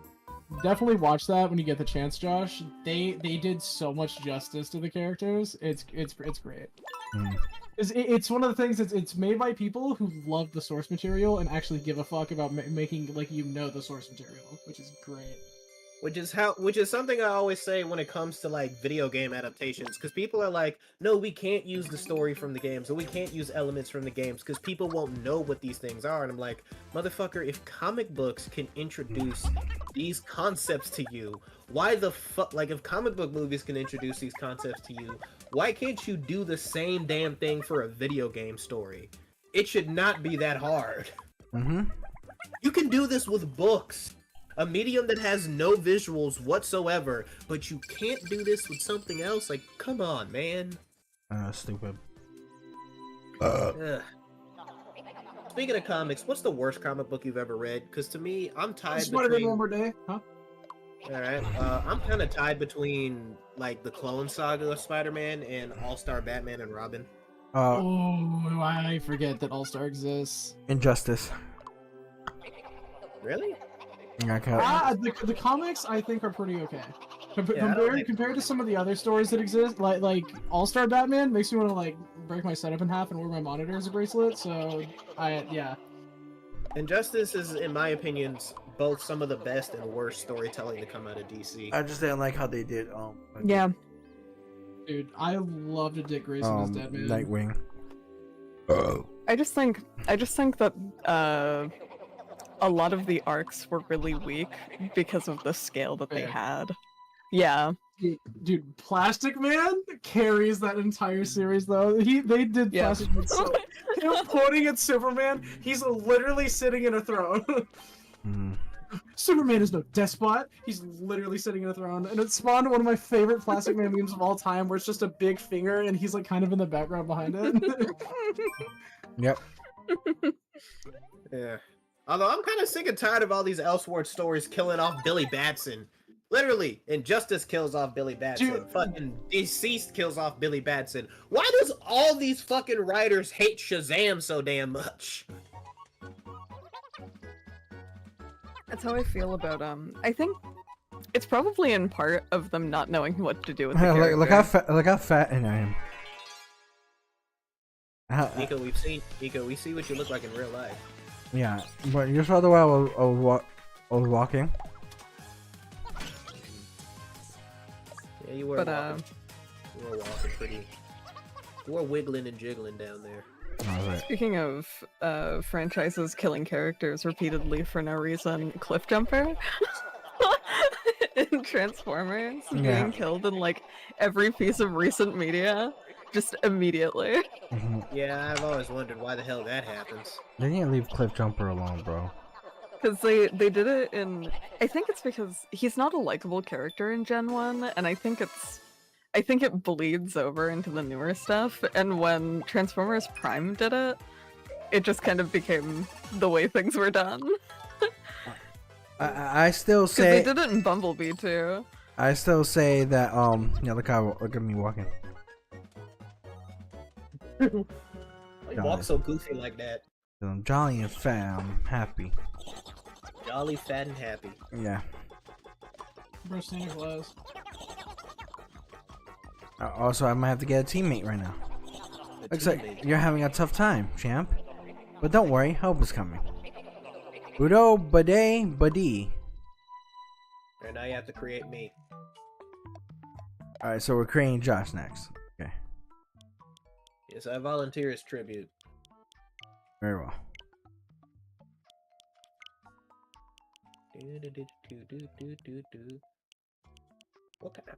Speaker 4: definitely watch that when you get the chance, Josh. They did so much justice to the characters. It's great.
Speaker 1: Mm.
Speaker 4: It's one of the things. It's made by people who love the source material and actually give a fuck about making like the source material, which is great.
Speaker 2: Which is something I always say when it comes to like video game adaptations, because people are like, no, we can't use the story from the games, or we can't use elements from the games because people won't know what these things are. And I'm like, motherfucker, if comic books can introduce these concepts to you, why the fuck, like, if comic book movies can introduce these concepts to you, why can't you do the same damn thing for a video game story? It should not be that hard.
Speaker 1: Mm-hmm.
Speaker 2: You can do this with books. A medium that has no visuals whatsoever, but you can't do this with something else? Like, come on, man.
Speaker 1: Stupid.
Speaker 2: Ugh. Speaking of comics, what's the worst comic book you've ever read? Because to me, I'm tied
Speaker 4: Spider-Man
Speaker 2: between...
Speaker 4: One More Day, huh?
Speaker 2: Alright, I'm kind of tied between, like, the Clone Saga of Spider-Man and All-Star Batman and Robin.
Speaker 4: Oh, I forget that All-Star exists.
Speaker 1: Injustice.
Speaker 2: Really?
Speaker 4: The comics I think are pretty okay.
Speaker 2: Yeah, I don't like-
Speaker 4: Compared to some of the other stories that exist, like All-Star Batman makes me want to like break my setup in half and wear my monitor as a bracelet. So yeah.
Speaker 2: Injustice is, in my opinion, both some of the best and worst storytelling to come out of DC.
Speaker 1: I just didn't like how they did.
Speaker 3: Yeah.
Speaker 4: Dude, I loved Dick Grayson as Dead Man.
Speaker 1: Nightwing.
Speaker 3: I just think that a lot of the arcs were really weak because of the scale that they
Speaker 4: Fair.
Speaker 3: had. Yeah.
Speaker 4: Dude, Plastic Man carries that entire series though. They did
Speaker 3: Yeah.
Speaker 4: Plastic Man so him pointing at Superman, he's literally sitting in a throne.
Speaker 1: Mm.
Speaker 4: Superman is no despot. He's literally sitting in a throne, and it spawned one of my favorite Plastic Man memes of all time, where it's just a big finger and he's like kind of in the background behind it.
Speaker 1: Yep.
Speaker 2: Yeah. Although I'm kind of sick and tired of all these Elseworld stories killing off Billy Batson. Literally, Injustice kills off Billy Batson.
Speaker 4: Dude.
Speaker 2: Fucking Deceased kills off Billy Batson. Why does all these fucking writers hate Shazam so damn much?
Speaker 3: That's how I feel about I think it's probably in part of them not knowing what to do with the character.
Speaker 1: Look how fat I am.
Speaker 2: Nico, we see what you look like in real life.
Speaker 1: Yeah, but you saw the way I was walking.
Speaker 2: Yeah, you were
Speaker 3: But
Speaker 2: walking pretty. You were wiggling and jiggling down there.
Speaker 1: Right.
Speaker 3: speaking of franchises killing characters repeatedly for no reason, Cliffjumper in Transformers
Speaker 1: Yeah.
Speaker 3: being killed in like every piece of recent media, just immediately.
Speaker 2: Yeah, I've always wondered why the hell that happens.
Speaker 1: They need to leave Cliffjumper alone, bro.
Speaker 3: Because they did it in, I think it's because he's not a likable character in Gen 1, and I think it bleeds over into the newer stuff, and when Transformers Prime did it, it just kind of became the way things were done.
Speaker 1: I still
Speaker 3: Because
Speaker 1: say
Speaker 3: they did it in Bumblebee too.
Speaker 1: I still say that yeah, look at me walking.
Speaker 2: Why you walk so goofy like that?
Speaker 1: I'm jolly and fat. I'm happy.
Speaker 2: Jolly, fat, and happy.
Speaker 1: Yeah.
Speaker 4: Bro, Santa Claus.
Speaker 1: Also, I might have to get a teammate right now.
Speaker 2: The
Speaker 1: Looks like
Speaker 2: teammate.
Speaker 1: you're having a tough time, champ. But don't worry, help is coming. Udo, Bade, Buddy.
Speaker 2: And now you have to create me.
Speaker 1: Alright, so we're creating Josh next. Okay,
Speaker 2: Yes, I volunteer as tribute.
Speaker 1: very well.
Speaker 2: What kind of,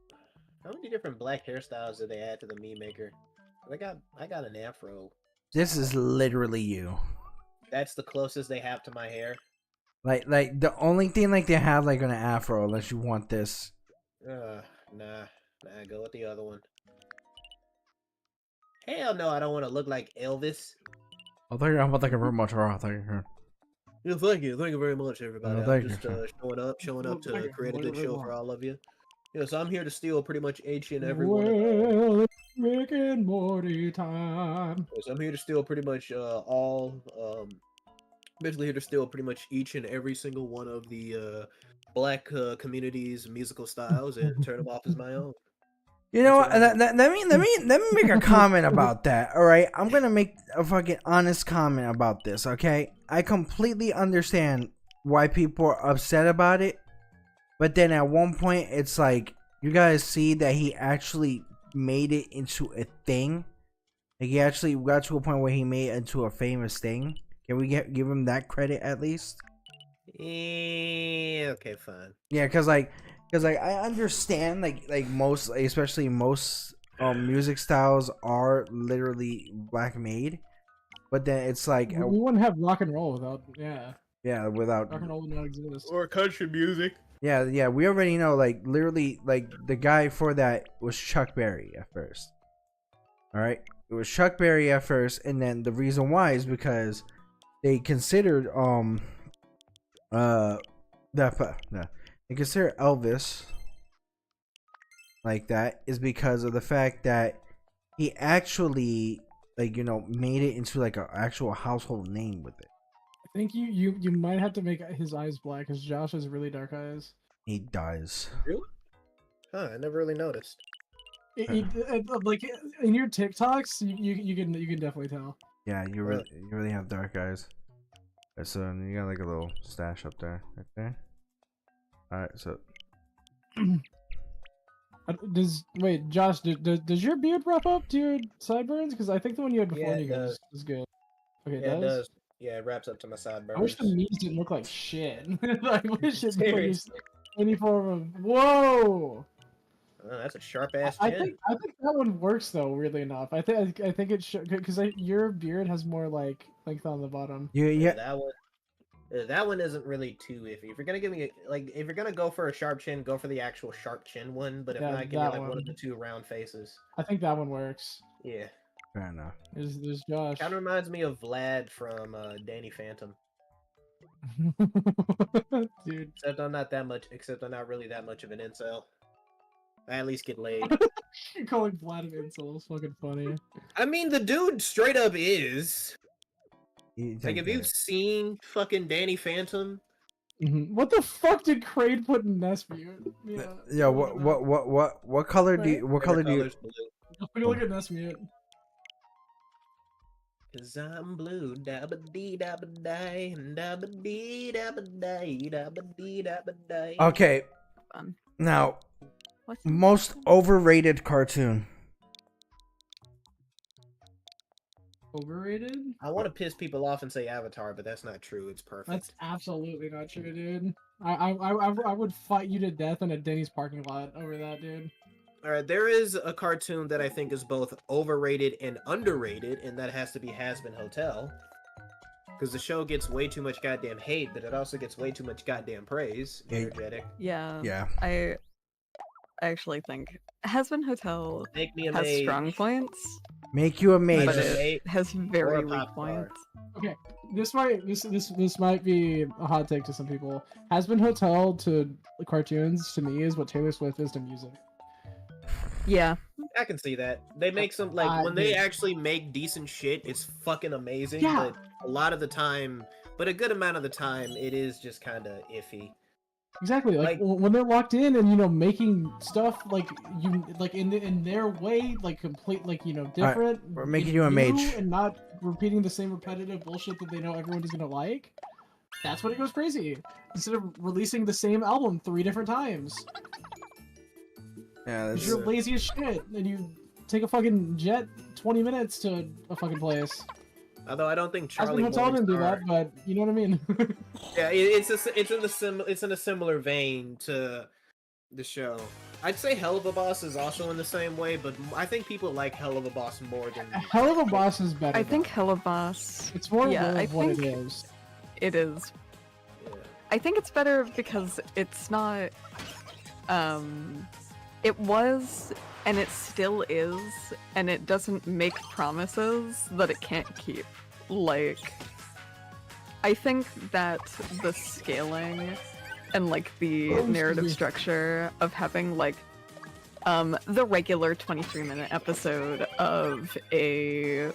Speaker 2: how many different black hairstyles did they add to the meme maker? I got an afro.
Speaker 1: This is literally you.
Speaker 2: That's the closest they have to my hair.
Speaker 1: Like the only thing like they have like an afro, unless you want this.
Speaker 2: Nah, go with the other one. Hell no, I don't want to look like Elvis.
Speaker 1: I thought you were about like a real much raw. I thought you were.
Speaker 2: Yeah, thank you very much, everybody.
Speaker 1: Oh,
Speaker 2: I'm
Speaker 1: thank
Speaker 2: just
Speaker 1: you.
Speaker 2: showing up
Speaker 4: Thank
Speaker 2: to
Speaker 4: you.
Speaker 2: create a good
Speaker 4: What
Speaker 2: show
Speaker 4: do
Speaker 2: for
Speaker 4: you
Speaker 2: all of you. Yeah, so I'm here to steal pretty much each and every one of
Speaker 4: Well, it's Rick and Morty time.
Speaker 2: so I'm here to steal pretty much basically here to steal pretty much each and every single one of the black community's musical styles and turn them off as my own.
Speaker 1: You know what?
Speaker 2: That's what
Speaker 1: Let me make a comment about that. All right, I'm gonna make a fucking honest comment about this. Okay, I completely understand why people are upset about it, but then at one point it's like you guys see that he actually made it into a thing. Like he actually got to a point where he made it into a famous thing. Can we give him that credit at least?
Speaker 2: Okay, fine.
Speaker 1: Yeah, cause I understand like most, especially most music styles are literally black made, but then it's like
Speaker 4: We wouldn't have rock and roll without,
Speaker 1: without
Speaker 4: rock and roll would not exist.
Speaker 2: Or country music.
Speaker 1: yeah we already know like literally like the guy for that was Chuck Berry at first. All right, it was Chuck Berry at first, and then the reason why is because they considered they consider Elvis like that is because of the fact that he actually made it into like an actual household name with it.
Speaker 4: I think you might have to make his eyes black because Josh has really dark eyes.
Speaker 1: He does.
Speaker 2: Really? Huh, I never really noticed.
Speaker 4: Like in your TikToks, you can definitely tell.
Speaker 1: Yeah, you really have dark eyes. So you got like a little stash up there, right there. All right, so
Speaker 4: Josh, does your beard wrap up to your sideburns? Because I think the one you had before
Speaker 2: Yeah,
Speaker 4: you
Speaker 2: it
Speaker 4: guys
Speaker 2: does.
Speaker 4: is good. Okay,
Speaker 2: Yeah, it does. Yeah, it wraps up to my
Speaker 4: I
Speaker 2: sideburns.
Speaker 4: wish the memes didn't look like shit. I wish it
Speaker 2: Seriously.
Speaker 4: any form of whoa.
Speaker 2: Oh, that's a sharp ass
Speaker 4: I
Speaker 2: chin.
Speaker 4: think that one works though. Weirdly enough, I think it should because your beard has more like length on the bottom.
Speaker 1: yeah.
Speaker 2: That one isn't really too iffy. If you're gonna give me if you're gonna go for a sharp chin, go for the actual sharp chin one. But if
Speaker 4: Yeah,
Speaker 2: not, give me
Speaker 4: that
Speaker 2: like one
Speaker 4: one.
Speaker 2: of the two round faces.
Speaker 4: I think that one works.
Speaker 2: Yeah,
Speaker 1: Fair enough.
Speaker 4: There's Josh.
Speaker 2: kind of reminds me of Vlad from Danny Phantom.
Speaker 4: Dude.
Speaker 2: Except I'm not that much. Except I'm not really that much of an incel. I at least get laid.
Speaker 4: Calling Vlad an incel is fucking funny.
Speaker 2: I mean, the dude straight up is.
Speaker 1: You
Speaker 2: Like,
Speaker 1: take
Speaker 2: have you
Speaker 1: that.
Speaker 2: seen fucking Danny Phantom?
Speaker 4: What the fuck did Crane put in Nesmute?
Speaker 1: Yeah, what color do you, what color do you,
Speaker 2: Color's blue.
Speaker 4: We look at Nesmute.
Speaker 2: Cause I'm blue, dabba dee dabba die, dabba dee dabba die, dabba dee dabba die.
Speaker 1: okay,
Speaker 3: Fun.
Speaker 1: now,
Speaker 3: What's
Speaker 1: most overrated cartoon.
Speaker 4: Overrated?
Speaker 2: I want to piss people off and say Avatar, but that's not true. It's perfect.
Speaker 4: That's absolutely not true, dude. I would fight you to death in a Denny's parking lot over that, dude.
Speaker 2: All right, there is a cartoon that I think is both overrated and underrated, and that has to be Has Been Hotel. Because the show gets way too much goddamn hate, but it also gets way too much goddamn praise.
Speaker 1: Yeah.
Speaker 2: Energetic.
Speaker 3: Yeah.
Speaker 1: Yeah.
Speaker 3: I actually think Has Been Hotel
Speaker 2: Make me a
Speaker 3: has
Speaker 2: maid.
Speaker 3: strong points,
Speaker 1: Make you a mage.
Speaker 3: but
Speaker 2: Just-
Speaker 3: it has
Speaker 2: or
Speaker 3: very
Speaker 2: a
Speaker 3: weak
Speaker 2: pop star.
Speaker 3: points.
Speaker 4: Okay, this might be a hot take to some people. Has Been Hotel to cartoons to me is what Taylor Swift is to music.
Speaker 3: Yeah.
Speaker 2: I can see that. They make some, like, when they
Speaker 4: dude.
Speaker 2: actually make decent shit, it's fucking amazing,
Speaker 4: Yeah.
Speaker 2: but a lot of the time, but a good amount of the time, it is just kind of iffy.
Speaker 4: Exactly, like when they're locked in and making stuff like in their way, like complete, like different.
Speaker 1: we're making
Speaker 4: and
Speaker 1: you a
Speaker 4: new
Speaker 1: mage.
Speaker 4: and not repeating the same repetitive bullshit that they know everyone is gonna like. That's when it goes crazy. Instead of releasing the same album 3 different times,
Speaker 1: Yeah,
Speaker 4: 'cause
Speaker 1: that's,
Speaker 4: you're lazy as shit and you take a fucking jet 20 minutes to a fucking place.
Speaker 2: Although I don't think
Speaker 4: Has
Speaker 2: Charlie
Speaker 4: Been Hotel didn't do
Speaker 2: Morningstar-
Speaker 4: that, but you know what I mean.
Speaker 2: Yeah, it's in a similar vein to the show. I'd say Hell of a Boss is also in the same way, but I think people like Hell of a Boss more than.
Speaker 4: Hell of a Boss is better.
Speaker 3: I think
Speaker 4: though.
Speaker 3: Hella Boss,
Speaker 4: It's more
Speaker 3: yeah,
Speaker 4: aware
Speaker 3: I
Speaker 4: of what it
Speaker 3: think-
Speaker 4: is.
Speaker 3: it is.
Speaker 2: Yeah.
Speaker 3: I think it's better because it's not. It was, and it still is, and it doesn't make promises that it can't keep. Like, I think that the scaling and like the
Speaker 4: Oh,
Speaker 3: narrative
Speaker 4: excuse me.
Speaker 3: structure of having like the regular 23-minute episode of a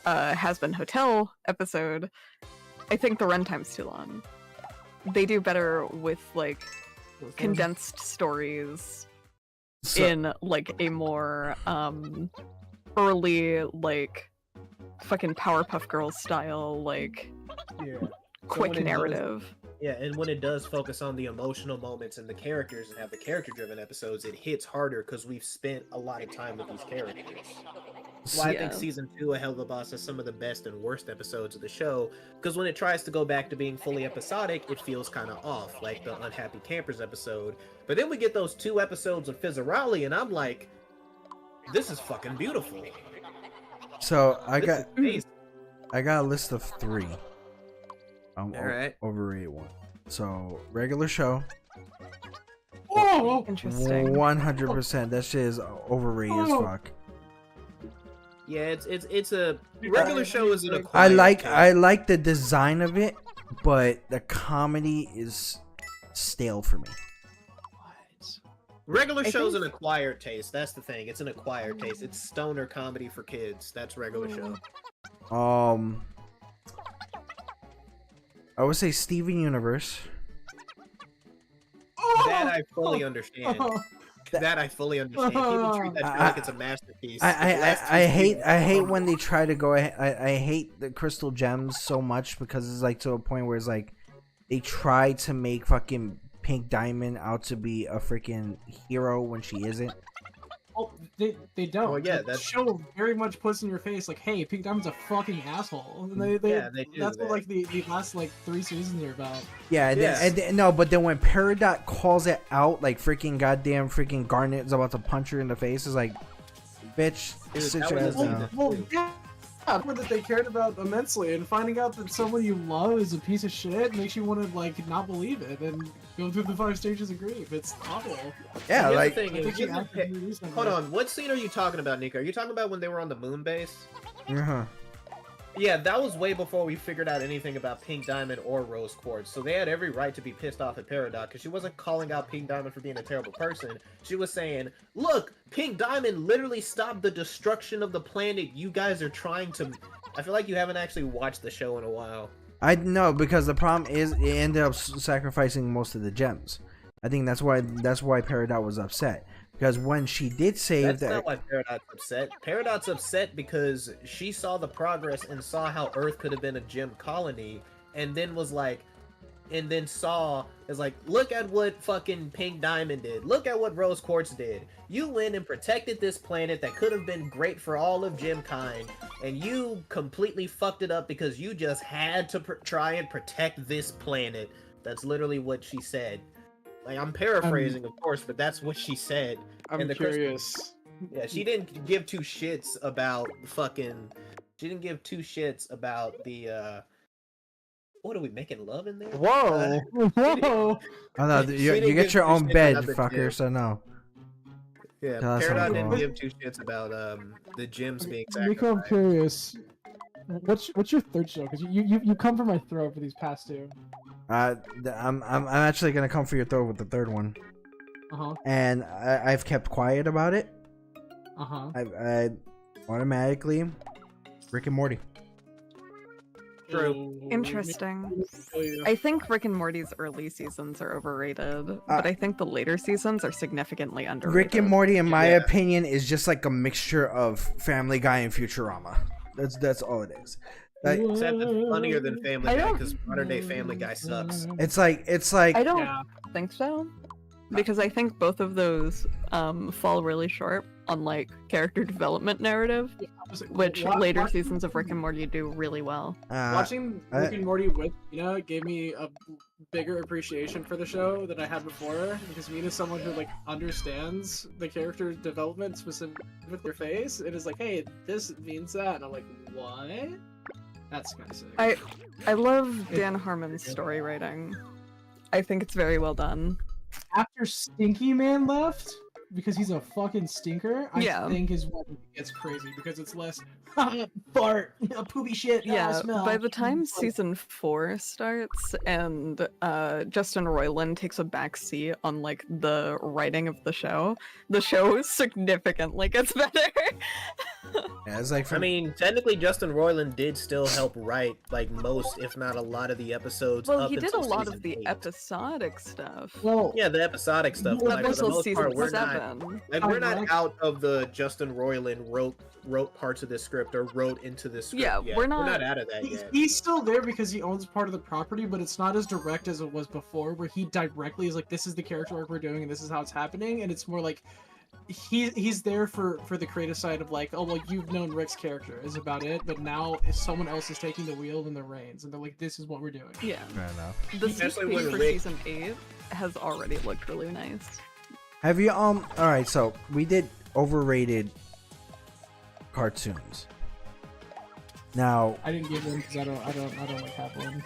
Speaker 3: Has Been Hotel episode, I think the runtime's too long. They do better with like condensed stories
Speaker 1: so,
Speaker 3: in like a more early like fucking Powerpuff Girls style like
Speaker 2: Yeah.
Speaker 3: quick
Speaker 2: when it does-
Speaker 3: narrative.
Speaker 2: Yeah, and when it does focus on the emotional moments and the characters and have the character-driven episodes, it hits harder because we've spent a lot of time with these characters. Well, I think
Speaker 3: Yeah.
Speaker 2: season 2 of Hell of a Boss has some of the best and worst episodes of the show, because when it tries to go back to being fully episodic, it feels kind of off, like the Unhappy Campers episode. But then we get those 2 episodes of Fizzarali, and I'm like, this is fucking beautiful.
Speaker 1: so I
Speaker 2: This
Speaker 1: got
Speaker 2: is amazing.
Speaker 1: a list of 3.
Speaker 2: Alright.
Speaker 1: Overrated one. So regular show,
Speaker 4: Oh,
Speaker 3: Interesting.
Speaker 1: 100%. That shit is overrated as
Speaker 4: Oh.
Speaker 1: fuck.
Speaker 2: Yeah, it's a regular show is an
Speaker 1: I
Speaker 2: acquired
Speaker 1: like the design of it, but the comedy is stale for me.
Speaker 2: Regular
Speaker 3: I
Speaker 2: show's
Speaker 3: think-
Speaker 2: an acquired taste. That's the thing. It's an acquired taste. It's stoner comedy for kids. That's regular show.
Speaker 1: I would say Steven Universe.
Speaker 2: That I fully understand. That I fully understand. People treat that show like it's a masterpiece. The last two
Speaker 1: I
Speaker 2: seasons-
Speaker 1: hate when they try to go ahead. I hate the Crystal Gems so much because it's like to a point where it's like they try to make fucking Pink Diamond out to be a freaking hero when she isn't.
Speaker 4: Oh, they don't.
Speaker 2: Well, yeah,
Speaker 4: The
Speaker 2: that's-
Speaker 4: show very much puts in your face like, hey, Pink Diamond's a fucking asshole. And they
Speaker 2: Yeah, they do
Speaker 4: that's
Speaker 2: that.
Speaker 4: what like the last like 3 seasons are about.
Speaker 1: Yeah, and
Speaker 2: Yes.
Speaker 1: then, and then- no, but then when Peridot calls it out, like freaking goddamn freaking Garnet is about to punch her in the face, it's like, bitch,
Speaker 2: Dude,
Speaker 1: sit
Speaker 2: that
Speaker 1: your
Speaker 2: was
Speaker 1: ass
Speaker 2: a
Speaker 1: down.
Speaker 2: season.
Speaker 4: Well, yeah. That they cared about immensely, and finding out that someone you love is a piece of shit makes you want to like not believe it and go through the 5 stages of grief. It's awful.
Speaker 1: Yeah,
Speaker 2: Here's the
Speaker 1: like,
Speaker 2: thing
Speaker 4: I
Speaker 2: is,
Speaker 4: think
Speaker 2: you-
Speaker 4: she actively released them.
Speaker 2: hold on. What scene are you talking about, Nico? Are you talking about when they were on the moon base?
Speaker 1: uh-huh.
Speaker 2: Yeah, that was way before we figured out anything about Pink Diamond or Rose Quartz, so they had every right to be pissed off at Peridot, because she wasn't calling out Pink Diamond for being a terrible person. She was saying, look, Pink Diamond literally stopped the destruction of the planet you guys are trying to... I feel like you haven't actually watched the show in a while.
Speaker 1: I know, because the problem is it ended up sacrificing most of the gems. I think that's why Peridot was upset. Because when she did save
Speaker 2: That's not why Peridot's upset. Peridot's upset because she saw the progress and saw how Earth could have been a gem colony, and then was like, and then saw is like, look at what fucking Pink Diamond did. Look at what Rose Quartz did. You went and protected this planet that could have been great for all of Gemkind, and you completely fucked it up because you just had to try and protect this planet. That's literally what she said. Like, I'm paraphrasing, of course, but that's what she said.
Speaker 5: I'm curious.
Speaker 2: Yeah, she didn't give two shits about fucking... She didn't give two shits about the, What are we, making love in there?
Speaker 5: Whoa!
Speaker 4: Whoa!
Speaker 1: Oh no,
Speaker 2: She
Speaker 1: you
Speaker 2: didn't
Speaker 1: get
Speaker 2: give
Speaker 1: your
Speaker 2: two
Speaker 1: own
Speaker 2: shits
Speaker 1: bed,
Speaker 2: about the
Speaker 1: fucker.
Speaker 2: gym.
Speaker 1: So no.
Speaker 2: Yeah,
Speaker 1: That's
Speaker 2: Peridot
Speaker 1: not
Speaker 2: didn't
Speaker 1: cool.
Speaker 2: give two shits about, the gems being
Speaker 4: Nico, I'm
Speaker 2: sacrificed.
Speaker 4: curious. What's your third show? Because you come for my throat for these past two.
Speaker 1: I'm actually gonna come for your throat with the third one, and I've kept quiet about it. I automatically Rick and Morty.
Speaker 2: True.
Speaker 3: Interesting. I think Rick and Morty's early seasons are overrated, but I think the later seasons are significantly underrated.
Speaker 1: Rick and Morty, in my
Speaker 2: Yeah.
Speaker 1: opinion, is just like a mixture of Family Guy and Futurama. That's all it is. Like,
Speaker 2: Except it's funnier than Family
Speaker 3: I
Speaker 2: Guy,
Speaker 3: don't-
Speaker 2: because modern day Family Guy sucks.
Speaker 1: it's like
Speaker 3: I don't
Speaker 4: Yeah.
Speaker 3: think so, because I think both of those fall really short on like character development narrative, which later seasons of Rick and Morty do really well.
Speaker 4: Watching Rick and Morty with Mina gave me a bigger appreciation for the show than I had before, because Mina's someone who like understands the character development specific with their face. It is like, hey, this means that, and I'm like, what? That's kind of sick.
Speaker 3: I love Dan Harmon's story writing. I think it's very well done.
Speaker 4: After Stinky Man left, because he's a fucking stinker, I
Speaker 3: Yeah.
Speaker 4: think is when it gets crazy, because it's less fart, poopy shit,
Speaker 3: Yeah,
Speaker 4: smell.
Speaker 3: by the time season 4 starts and Justin Roiland takes a back seat on like the writing of the show significantly gets better.
Speaker 1: yeah, it's like
Speaker 2: I mean, technically, Justin Roiland did still help write, like, most, if not a lot of the episodes.
Speaker 3: Well,
Speaker 2: up
Speaker 3: he did a
Speaker 2: until
Speaker 3: lot
Speaker 2: season
Speaker 3: of the
Speaker 2: 8.
Speaker 3: episodic stuff.
Speaker 4: Well,
Speaker 2: Yeah, the episodic stuff.
Speaker 4: Well,
Speaker 2: But, like,
Speaker 3: Up
Speaker 2: for the
Speaker 3: until
Speaker 2: most
Speaker 3: season
Speaker 2: part, we're
Speaker 3: 7.
Speaker 2: not, like, we're not
Speaker 4: Ironic.
Speaker 2: out of the Justin Roiland wrote parts of this script or wrote into this script
Speaker 3: Yeah,
Speaker 2: yet.
Speaker 3: we're
Speaker 2: We're
Speaker 3: not-
Speaker 2: not out of that yet.
Speaker 4: he's still there because he owns part of the property, but it's not as direct as it was before, where he directly is like, this is the character arc we're doing and this is how it's happening, and it's more like he's there for the creative side of like, oh well, you've known Rick's character is about it, but now if someone else is taking the wheel and the reins, and they're like, this is what we're doing.
Speaker 3: Yeah.
Speaker 1: fair enough.
Speaker 3: The
Speaker 2: Especially
Speaker 3: sneak peek
Speaker 2: when
Speaker 3: for
Speaker 2: Rick-
Speaker 3: season 8 has already looked really nice.
Speaker 1: Have you all right? So we did overrated cartoons. Now,
Speaker 4: I didn't give one because I don't like have one.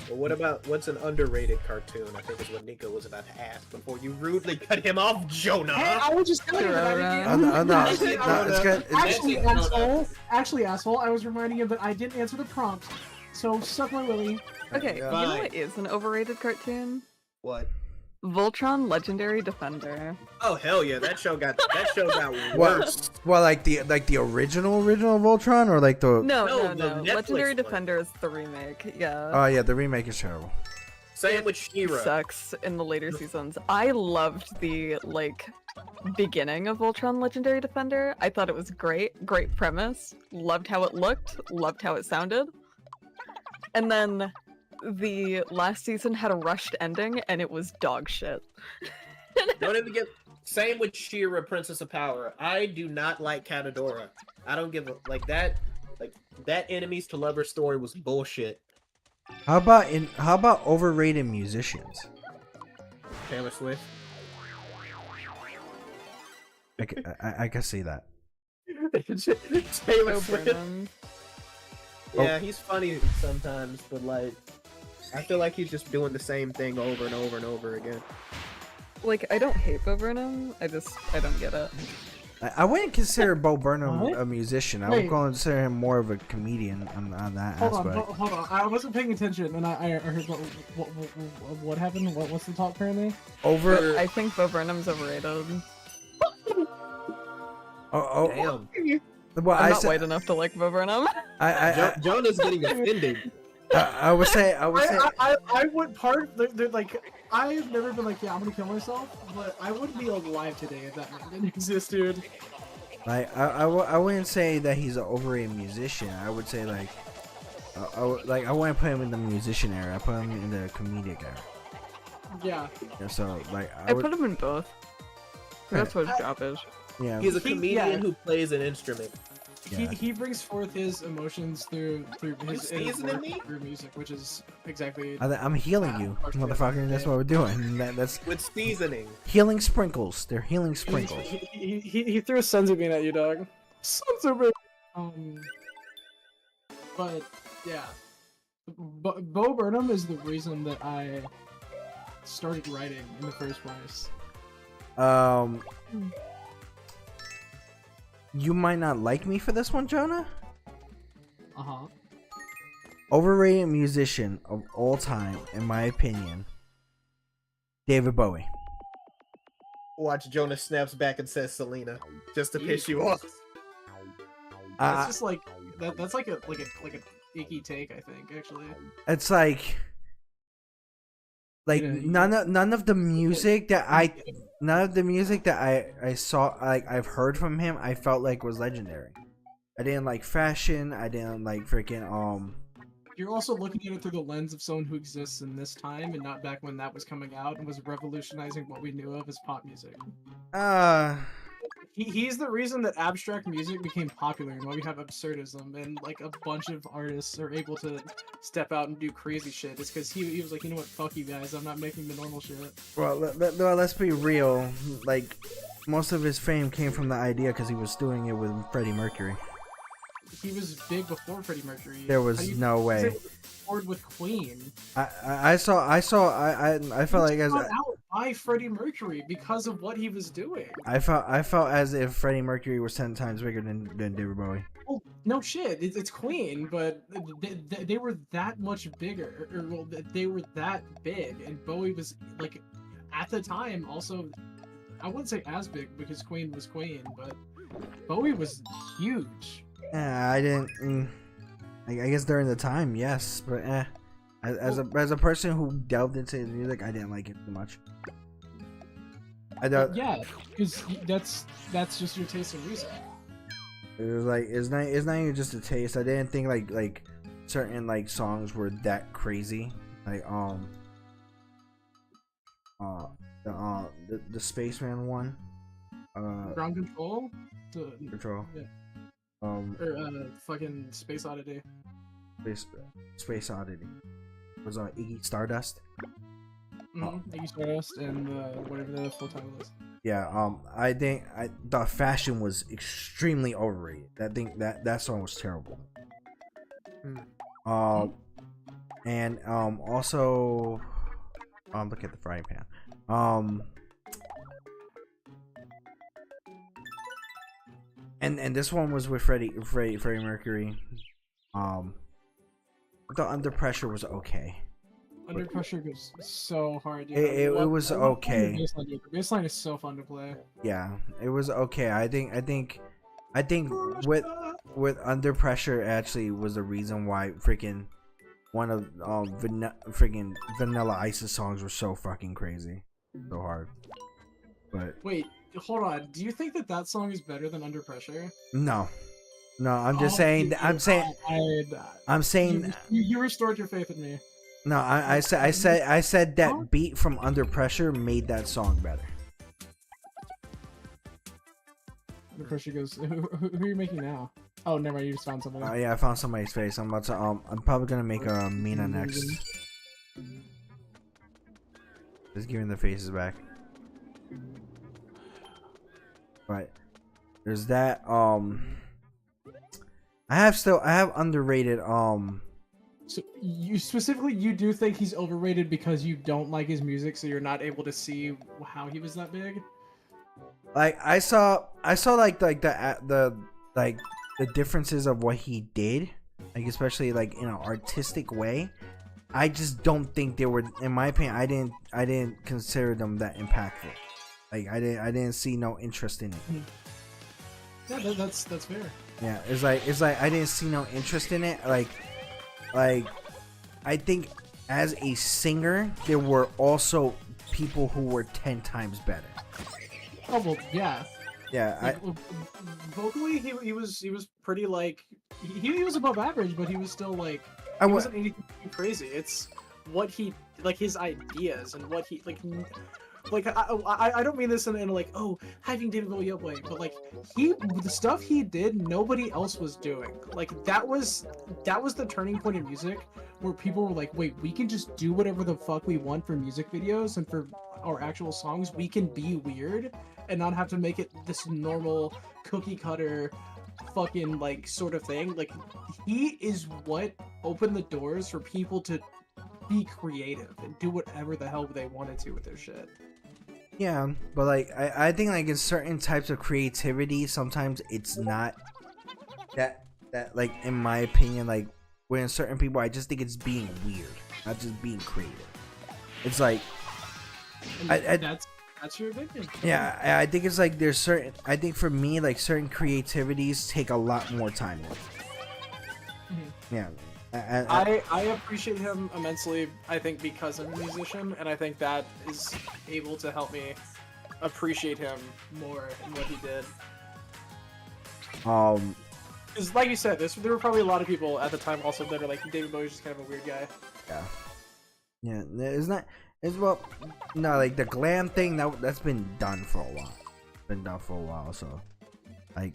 Speaker 2: But what about, what's an underrated cartoon? I think is what Nico was about to ask before you rudely cut him off, Jonah.
Speaker 4: Hey, I was just telling you that I didn't
Speaker 1: no,
Speaker 4: Actually,
Speaker 1: it's good.
Speaker 4: Actually, asshole, I was reminding him that I didn't answer the prompt, so suck my willy.
Speaker 3: Okay,
Speaker 1: Yeah.
Speaker 3: you know
Speaker 2: Fine.
Speaker 3: what is an overrated cartoon?
Speaker 2: What?
Speaker 3: Voltron Legendary Defender.
Speaker 2: Oh hell yeah, that show got
Speaker 1: What?
Speaker 2: worse.
Speaker 1: Well, like the original Voltron, or like the
Speaker 3: No,
Speaker 2: No,
Speaker 3: no,
Speaker 2: the
Speaker 3: no.
Speaker 2: Netflix
Speaker 3: Legendary
Speaker 2: one.
Speaker 3: Defender is the remake. Yeah.
Speaker 1: oh yeah, the remake is terrible.
Speaker 2: Same with She-Ra.
Speaker 3: Sucks in the later seasons. I loved the like beginning of Voltron Legendary Defender. I thought it was great. Great premise. Loved how it looked. Loved how it sounded. And then the last season had a rushed ending and it was dog shit.
Speaker 2: Don't even get. Same with She-Ra, Princess of Power. I do not like Katadora. I don't give a like that. Like that enemies to lovers story was bullshit.
Speaker 1: How about overrated musicians?
Speaker 2: Taylor Swift.
Speaker 1: I can see that.
Speaker 2: Taylor
Speaker 3: So
Speaker 2: Swift.
Speaker 3: Burnham.
Speaker 2: Yeah, he's funny sometimes, but like, I feel like he's just doing the same thing over and over and over again.
Speaker 3: Like, I don't hate Bo Burnham. I don't get it.
Speaker 1: I wouldn't consider Bo Burnham
Speaker 4: What?
Speaker 1: a musician. I
Speaker 4: Wait.
Speaker 1: would consider him more of a comedian on that
Speaker 4: Hold on,
Speaker 1: aspect.
Speaker 4: hold on. I wasn't paying attention, and I heard what happened. What's the talk currently?
Speaker 1: Over.
Speaker 3: I think Bo Burnham's overrated.
Speaker 2: Damn.
Speaker 1: Well,
Speaker 3: I'm
Speaker 1: I
Speaker 3: not
Speaker 1: said,
Speaker 3: white enough to like Bo Burnham.
Speaker 2: Jonah's getting offended.
Speaker 1: I would say,
Speaker 4: I would like. I've never been like, yeah, I'm gonna kill myself, but I wouldn't be alive today if that man didn't exist, dude.
Speaker 1: like, I wouldn't say that he's an overrated musician. I would say like, I wouldn't put him in the musician era. I put him in the comedic era.
Speaker 4: Yeah.
Speaker 1: Yeah, so like,
Speaker 3: I put him in both. That's what his job is.
Speaker 1: yeah.
Speaker 2: He's a comedian who plays an instrument.
Speaker 1: Yeah.
Speaker 4: He brings forth his emotions through his
Speaker 2: sneezing at me?
Speaker 4: through music, which is exactly.
Speaker 1: I'm healing you, motherfucker. That's what we're doing. That's
Speaker 2: With seasoning.
Speaker 1: healing sprinkles. They're healing sprinkles.
Speaker 4: He threw a Senzu at you, dog. Senzu. But yeah, Bo Burnham is the reason that I started writing in the first place.
Speaker 1: You might not like me for this one, Jonah.
Speaker 4: Uh-huh.
Speaker 1: Overrated musician of all time, in my opinion, David Bowie.
Speaker 2: Watch Jonah snaps back and says Selena, just to piss you off.
Speaker 4: That's just like that's like a icky take, I think, actually.
Speaker 1: It's like
Speaker 4: Yeah,
Speaker 1: none of the music that I saw, like, I've heard from him, I felt like was legendary. I didn't like Fashion. I didn't like freaking
Speaker 4: You're also looking at it through the lens of someone who exists in this time and not back when that was coming out and was revolutionizing what we knew of as pop music. He's the reason that abstract music became popular and why we have absurdism and like a bunch of artists are able to step out and do crazy shit. It's because he was like, you know what, fuck you guys, I'm not making the normal shit.
Speaker 1: well, let's be real. Like, most of his fame came from the idea because he was doing it with Freddie Mercury.
Speaker 4: He was big before Freddie Mercury.
Speaker 1: There was no way.
Speaker 4: Toured with Queen.
Speaker 1: I felt like as
Speaker 4: out by Freddie Mercury because of what he was doing.
Speaker 1: I felt as if Freddie Mercury was 10 times bigger than David Bowie.
Speaker 4: Oh, no shit, it's Queen, but they were that much bigger, or well, they were that big, and Bowie was like, at the time, also, I wouldn't say as big because Queen was Queen, but Bowie was huge.
Speaker 1: Yeah, I didn't. I guess during the time, yes, but as a person who delved into his music, I didn't like it too much. I don't.
Speaker 4: Yeah, because that's just your taste in music.
Speaker 1: It was like it's not even just a taste. I didn't think like certain like songs were that crazy. Like the Spaceman one.
Speaker 4: Ground Control.
Speaker 1: Control.
Speaker 4: Yeah. Or fucking Space Oddity.
Speaker 1: Space Oddity. Was Iggy Stardust.
Speaker 4: Iggy Stardust and whatever the full title is.
Speaker 1: Yeah, I think the Fashion was extremely overrated. I think that song was terrible. And also, look at the frying pan. And this one was with Freddie Mercury. The Under Pressure was okay.
Speaker 4: Under Pressure goes so hard. Dude.
Speaker 1: It was okay.
Speaker 4: The baseline is so fun to play.
Speaker 1: Yeah, it was okay. I think with Under Pressure actually was the reason why freaking one of freaking Vanilla Ice's songs were so fucking crazy, so hard. But
Speaker 4: wait, hold on. Do you think that song is better than Under Pressure?
Speaker 1: no, I'm just saying.
Speaker 4: Dude,
Speaker 1: I'm saying.
Speaker 4: You restored your faith in me.
Speaker 1: No, I said that beat from Under Pressure made that song better.
Speaker 4: Under Pressure goes. Who are you making now? Oh, never mind. You just found somebody.
Speaker 1: Yeah, I found somebody's face. I'm about to. I'm probably gonna make a Mina next. Just giving the faces back. But there's that. I have underrated.
Speaker 4: So you do think he's overrated because you don't like his music, so you're not able to see how he was that big?
Speaker 1: Like I saw like the like the differences of what he did, like especially like in an artistic way. I just don't think they were, in my opinion, I didn't consider them that impactful. Like I didn't see no interest in it.
Speaker 4: Yeah, that's fair.
Speaker 1: Yeah, it's like I didn't see no interest in it. Like I think as a singer, there were also people who were 10 times better.
Speaker 4: Oh well, yeah.
Speaker 1: Yeah,
Speaker 4: Like, vocally, he was pretty like he was above average, but he was still like he wasn't anything too crazy. It's what he like his ideas and what he like I don't mean this in like, oh, having David Bowie up way, but like the stuff he did nobody else was doing. Like that was the turning point in music where people were like, wait, we can just do whatever the fuck we want for music videos and for our actual songs. We can be weird and not have to make it this normal cookie cutter fucking like sort of thing. Like he is what opened the doors for people to be creative and do whatever the hell they wanted to with their shit.
Speaker 1: yeah, but like I think like in certain types of creativity, sometimes it's not that like in my opinion, like when certain people, I just think it's being weird, not just being creative. It's like
Speaker 4: That's your opinion.
Speaker 1: yeah, I think it's like there's certain. I think for me, like certain creativities take a lot more time. Yeah,
Speaker 4: I appreciate him immensely. I think because I'm a musician, and I think that is able to help me appreciate him more and what he did. Because like you said, there were probably a lot of people at the time also that are like, David Bowie's just kind of a weird guy.
Speaker 1: yeah, it's not. It's well, no, like the glam thing that's been done for a while. So, like,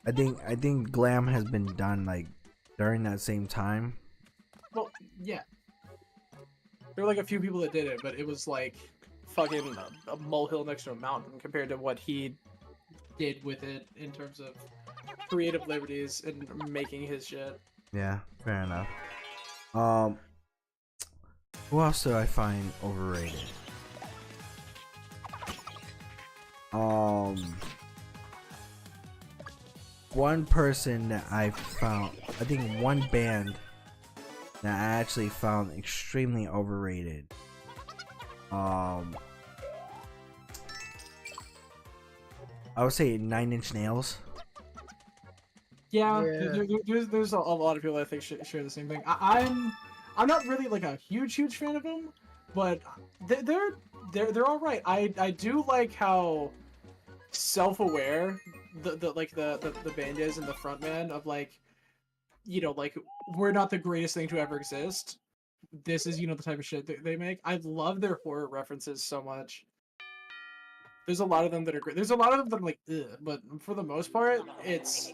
Speaker 1: I think glam has been done like during that same time.
Speaker 4: Well, yeah. There were like a few people that did it, but it was like fucking a molehill next to a mountain compared to what he did with it in terms of creative liberties and making his shit.
Speaker 1: Yeah, fair enough. Who else do I find overrated? One person that I found, I think one band that I actually found extremely overrated. I would say 9 Inch Nails.
Speaker 4: Yeah. There's a lot of people I think share the same thing. I'm not really like a huge fan of them, but they're all right. I do like how self-aware the band is and the frontman of like, you know, like we're not the greatest thing to ever exist. This is, you know, the type of shit they make. I love their horror references so much. There's a lot of them that are great. There's a lot of them that I'm like, ugh, but for the most part, it's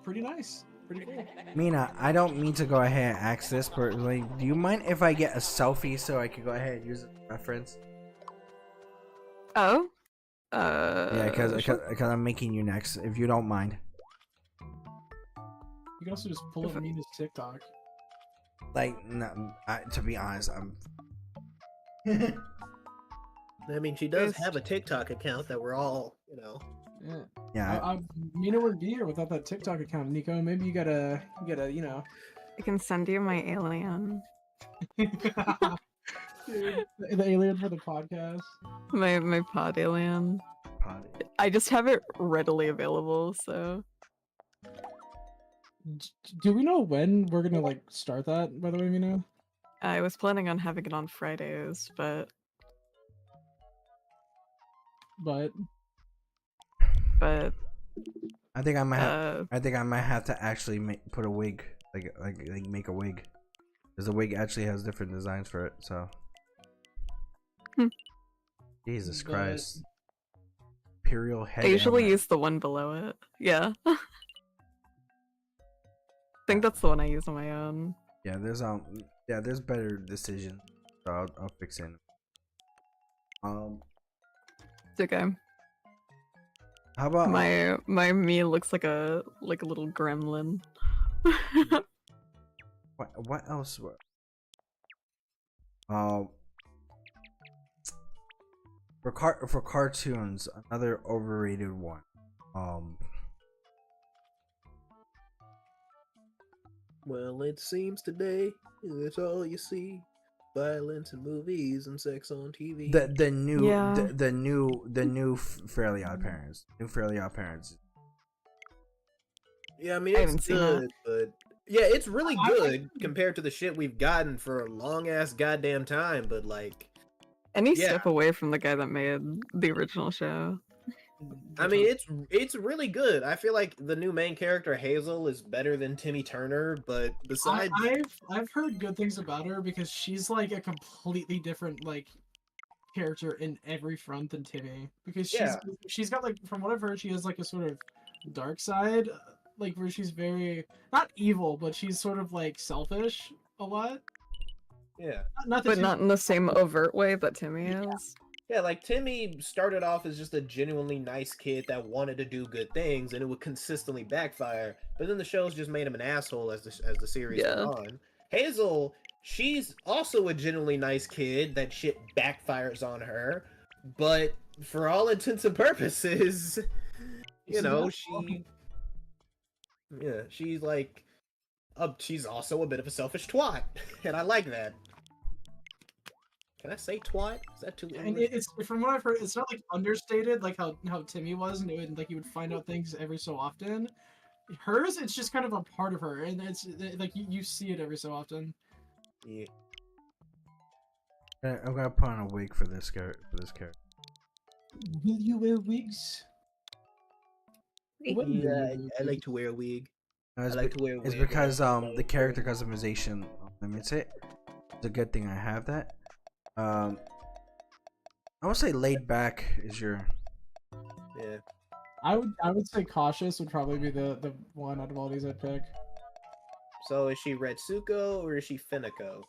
Speaker 4: pretty nice. Pretty cool.
Speaker 1: Mina, I don't mean to go ahead and ask this, but like, do you mind if I get a selfie so I could go ahead and use it for reference?
Speaker 3: Oh?
Speaker 1: Yeah, because
Speaker 3: Sure.
Speaker 1: I'm making you next, if you don't mind.
Speaker 4: You can also just pull up Mina's TikTok.
Speaker 1: Like, no, to be honest, I'm.
Speaker 2: I mean, she does have a TikTok account that we're all, you know.
Speaker 4: Yeah.
Speaker 1: Yeah.
Speaker 4: Mina wouldn't be here without that TikTok account, Nico. Maybe you gotta, you know.
Speaker 3: I can send you my alien.
Speaker 4: Dude, the alien for the podcast.
Speaker 3: My pod alien. I just have it readily available, so.
Speaker 4: Do we know when we're gonna like start that? By the way, Mina.
Speaker 3: I was planning on having it on Fridays, but
Speaker 1: I think I might have. I think I might have to actually put a wig, like make a wig, because the wig actually has different designs for it. So. Jesus Christ. Imperial head.
Speaker 3: I usually
Speaker 1: helmet.
Speaker 3: use the one below it. Yeah. I think that's the one I use on my own.
Speaker 1: Yeah, there's better decisions. So I'll fix it.
Speaker 3: It's okay.
Speaker 1: How about
Speaker 3: my me looks like a little gremlin.
Speaker 1: what else? for cartoons, another overrated one.
Speaker 2: Well, it seems today that's all you see: violence in movies and sex on TV.
Speaker 1: The new
Speaker 3: Yeah.
Speaker 1: the new Fairly Odd Parents. New Fairly Odd Parents.
Speaker 2: Yeah, I mean
Speaker 3: I
Speaker 2: it's
Speaker 3: haven't seen
Speaker 2: good, but yeah, it's really
Speaker 4: I-
Speaker 2: good compared to the shit we've gotten for a long ass goddamn time. But like,
Speaker 3: Any
Speaker 2: yeah.
Speaker 3: step away from the guy that made the original show.
Speaker 2: I mean it's really good. I feel like the new main character Hazel is better than Timmy Turner, but besides,
Speaker 4: I've heard good things about her because she's like a completely different like character in every front than Timmy. Because
Speaker 2: Yeah.
Speaker 4: she's got like, from what I've heard, she has like a sort of dark side, like where she's very not evil, but she's sort of like selfish a lot.
Speaker 2: yeah.
Speaker 4: Not that
Speaker 3: But
Speaker 4: she's
Speaker 3: not in the same overt way that Timmy is.
Speaker 2: Yeah, like Timmy started off as just a genuinely nice kid that wanted to do good things, and it would consistently backfire. But then the shows just made him an asshole as the series went
Speaker 3: Yeah.
Speaker 2: on. Hazel, she's also a genuinely nice kid that shit backfires on her, but for all intents and purposes, you know, she's like, she's also a bit of a selfish twat, and I like that. Can I say twat? Is that too
Speaker 4: and
Speaker 2: English?
Speaker 4: it's from what I've heard, it's not like understated like how Timmy was, and it would, like you would find out things every so often. Hers, it's just kind of a part of her, and it's like you see it every so often.
Speaker 2: Yeah.
Speaker 1: I'm gonna put on a wig for this character.
Speaker 4: Will you wear wigs? What will you
Speaker 2: Yeah,
Speaker 4: wear
Speaker 2: I like
Speaker 4: wigs?
Speaker 2: to wear a wig.
Speaker 1: No,
Speaker 2: I like to wear a
Speaker 1: it's
Speaker 2: wig.
Speaker 1: because the character customization limits it. It's a good thing I have that. I would say laid back is your.
Speaker 2: Yeah.
Speaker 4: I would say cautious would probably be the one out of all these I'd pick.
Speaker 2: So is she Retsuko or is she Finako?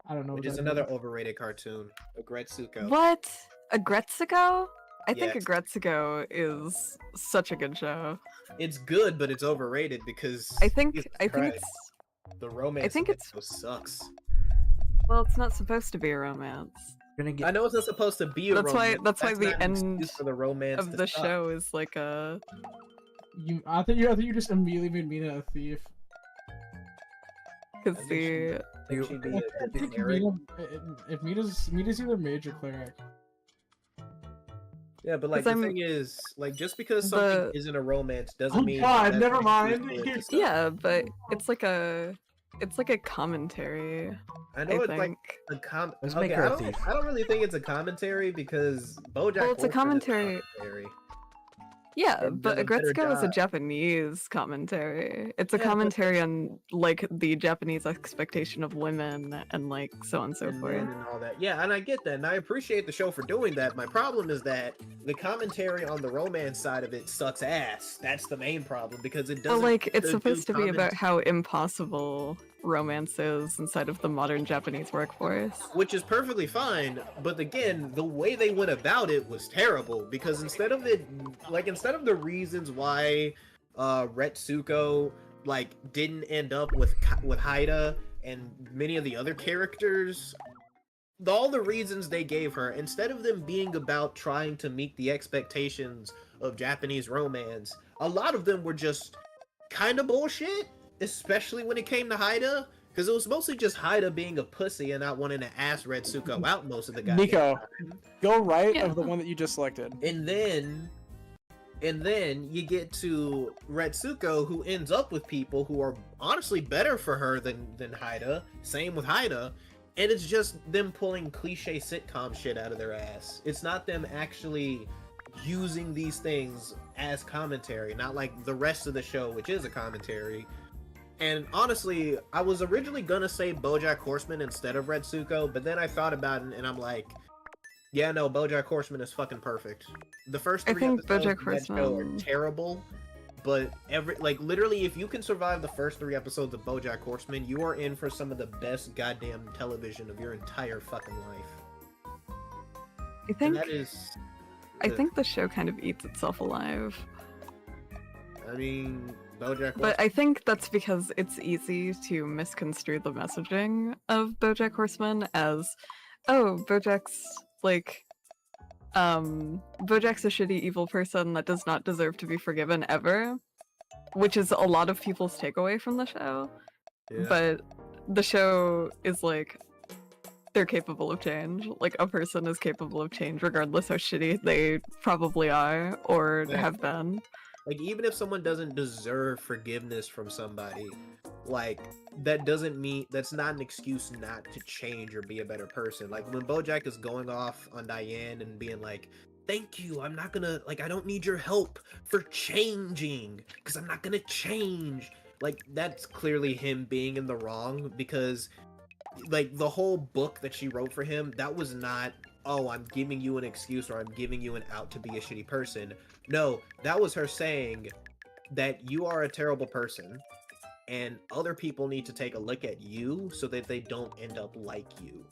Speaker 4: I don't know.
Speaker 2: Which
Speaker 4: what
Speaker 2: is
Speaker 4: that
Speaker 2: another overrated cartoon. Gretsuko.
Speaker 3: What? Agretsuko? I think
Speaker 2: Yes.
Speaker 3: Agretsuko is such a good show.
Speaker 2: It's good, but it's overrated because
Speaker 3: I think
Speaker 2: Jesus
Speaker 3: I think
Speaker 2: Christ,
Speaker 3: it's
Speaker 2: the romance.
Speaker 3: I think
Speaker 2: in
Speaker 3: it's
Speaker 2: Retsuko sucks.
Speaker 3: well, it's not supposed to be a romance.
Speaker 1: You're gonna
Speaker 2: I
Speaker 1: get.
Speaker 2: know it's not supposed to be a
Speaker 3: That's why-
Speaker 2: romance.
Speaker 3: that's why
Speaker 2: not
Speaker 3: the
Speaker 2: an
Speaker 3: end
Speaker 2: excuse for the romance
Speaker 3: Of
Speaker 2: to
Speaker 3: the
Speaker 2: suck.
Speaker 3: show is like a
Speaker 4: I think you just immediately made Mina a thief.
Speaker 3: because
Speaker 2: I think she-
Speaker 3: the
Speaker 2: I think she'd be
Speaker 4: I
Speaker 2: a
Speaker 4: think
Speaker 2: cleric.
Speaker 4: if Mina's either mage or cleric.
Speaker 2: Yeah, but like
Speaker 3: 'cause
Speaker 2: the
Speaker 3: I'm-
Speaker 2: thing is, like just because something
Speaker 3: the-
Speaker 2: isn't a romance doesn't
Speaker 4: Oh
Speaker 2: mean
Speaker 4: God,
Speaker 2: that's
Speaker 4: never
Speaker 2: an
Speaker 4: mind.
Speaker 2: excuse for it to suck.
Speaker 3: yeah, but it's like a commentary.
Speaker 2: I know
Speaker 3: I
Speaker 2: it's like
Speaker 3: think.
Speaker 2: a
Speaker 1: Let's
Speaker 2: okay,
Speaker 1: make her
Speaker 2: I
Speaker 1: a
Speaker 2: don't,
Speaker 1: thief.
Speaker 2: I don't really think it's a commentary because BoJack
Speaker 3: Well, it's a
Speaker 2: Horseman is
Speaker 3: commentary.
Speaker 2: commentary.
Speaker 3: Yeah,
Speaker 2: And
Speaker 3: but
Speaker 2: does a better
Speaker 3: Agretsuko is a
Speaker 2: job.
Speaker 3: Japanese commentary. It's a
Speaker 2: Yeah, but-
Speaker 3: commentary on like the Japanese expectation of women and like so on and so
Speaker 2: And
Speaker 3: forth.
Speaker 2: men and all that. Yeah, and I get that, and I appreciate the show for doing that. My problem is that the commentary on the romance side of it sucks ass. That's the main problem because it
Speaker 3: But
Speaker 2: doesn't.
Speaker 3: like it's
Speaker 2: do
Speaker 3: supposed to be about
Speaker 2: comment-
Speaker 3: how impossible romance is inside of the modern Japanese workforce.
Speaker 2: which is perfectly fine, but again, the way they went about it was terrible because instead of the reasons why Retsuko like didn't end up with Haida and many of the other characters, all the reasons they gave her, instead of them being about trying to meet the expectations of Japanese romance, a lot of them were just kind of bullshit, especially when it came to Haida. Because it was mostly just Haida being a pussy and not wanting to ask Retsuko out most of the goddamn
Speaker 5: Nico,
Speaker 2: time.
Speaker 5: go right
Speaker 3: Yeah.
Speaker 5: of the one that you just selected.
Speaker 2: And then you get to Retsuko, who ends up with people who are honestly better for her than Haida. Same with Haida. And it's just them pulling cliche sitcom shit out of their ass. It's not them actually using these things as commentary, not like the rest of the show, which is a commentary. And honestly, I was originally gonna say BoJack Horseman instead of Retsuko, but then I thought about it and I'm like, yeah, no, BoJack Horseman is fucking perfect. The first
Speaker 3: I
Speaker 2: three
Speaker 3: think
Speaker 2: episodes
Speaker 3: BoJack
Speaker 2: of that show are
Speaker 3: Horseman-
Speaker 2: terrible, but literally, if you can survive the first 3 episodes of BoJack Horseman, you are in for some of the best goddamn television of your entire fucking life.
Speaker 3: I
Speaker 2: And
Speaker 3: think
Speaker 2: that is,
Speaker 3: I think the show kind of eats itself alive.
Speaker 2: I mean, BoJack Horseman.
Speaker 3: But I think that's because it's easy to misconstrue the messaging of BoJack Horseman as, oh, BoJack's like Bojack's a shitty evil person that does not deserve to be forgiven ever, which is a lot of people's takeaway from the show.
Speaker 2: Yeah.
Speaker 3: But the show is like, they're capable of change. Like, a person is capable of change regardless how shitty they probably are or
Speaker 2: Yeah.
Speaker 3: have been.
Speaker 2: Like, even if someone doesn't deserve forgiveness from somebody, like, that doesn't mean, that's not an excuse not to change or be a better person. Like, when Bojack is going off on Diane and being like, thank you, I'm not gonna, like, I don't need your help for changing, because I'm not gonna change. Like, that's clearly him being in the wrong, because, like, the whole book that she wrote for him, that was not, oh, I'm giving you an excuse or I'm giving you an out to be a shitty person. No, that was her saying that you are a terrible person and other people need to take a look at you so that they don't end up like you.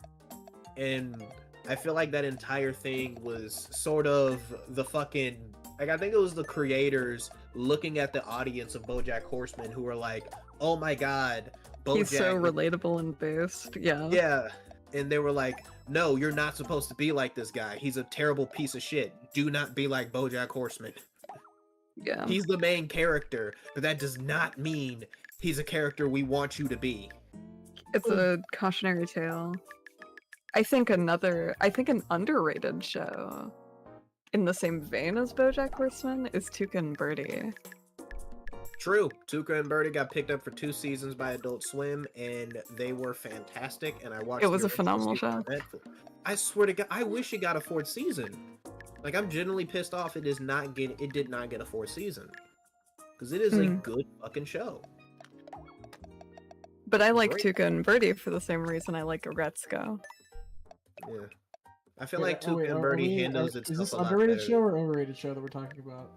Speaker 2: And I feel like that entire thing was sort of the fucking, like, I think it was the creators looking at the audience of BoJack Horseman who were like, oh my god, BoJack.
Speaker 3: He's so relatable and based. Yeah.
Speaker 2: Yeah. And they were like, no, you're not supposed to be like this guy. He's a terrible piece of shit. Do not be like BoJack Horseman.
Speaker 3: Yeah.
Speaker 2: He's the main character, but that does not mean he's a character we want you to be.
Speaker 3: It's a cautionary tale. I think an underrated show in the same vein as BoJack Horseman is Tuca and Birdie.
Speaker 2: True. Tuca and Birdie got picked up for 2 seasons by Adult Swim, and they were fantastic. And I watched.
Speaker 3: It was
Speaker 2: the
Speaker 3: a phenomenal show.
Speaker 2: I swear to God, I wish it got a 4th season. Like, I'm genuinely pissed off. It did not get a 4th season because it is a good fucking show.
Speaker 3: But I like
Speaker 2: Great.
Speaker 3: Tuca and Birdie for the same reason I like Agretzko.
Speaker 2: Yeah, I feel like Tuca and Birdie handles its
Speaker 4: Is
Speaker 2: stuff
Speaker 4: this
Speaker 2: a lot
Speaker 4: underrated
Speaker 2: better.
Speaker 4: show or overrated show that we're talking about?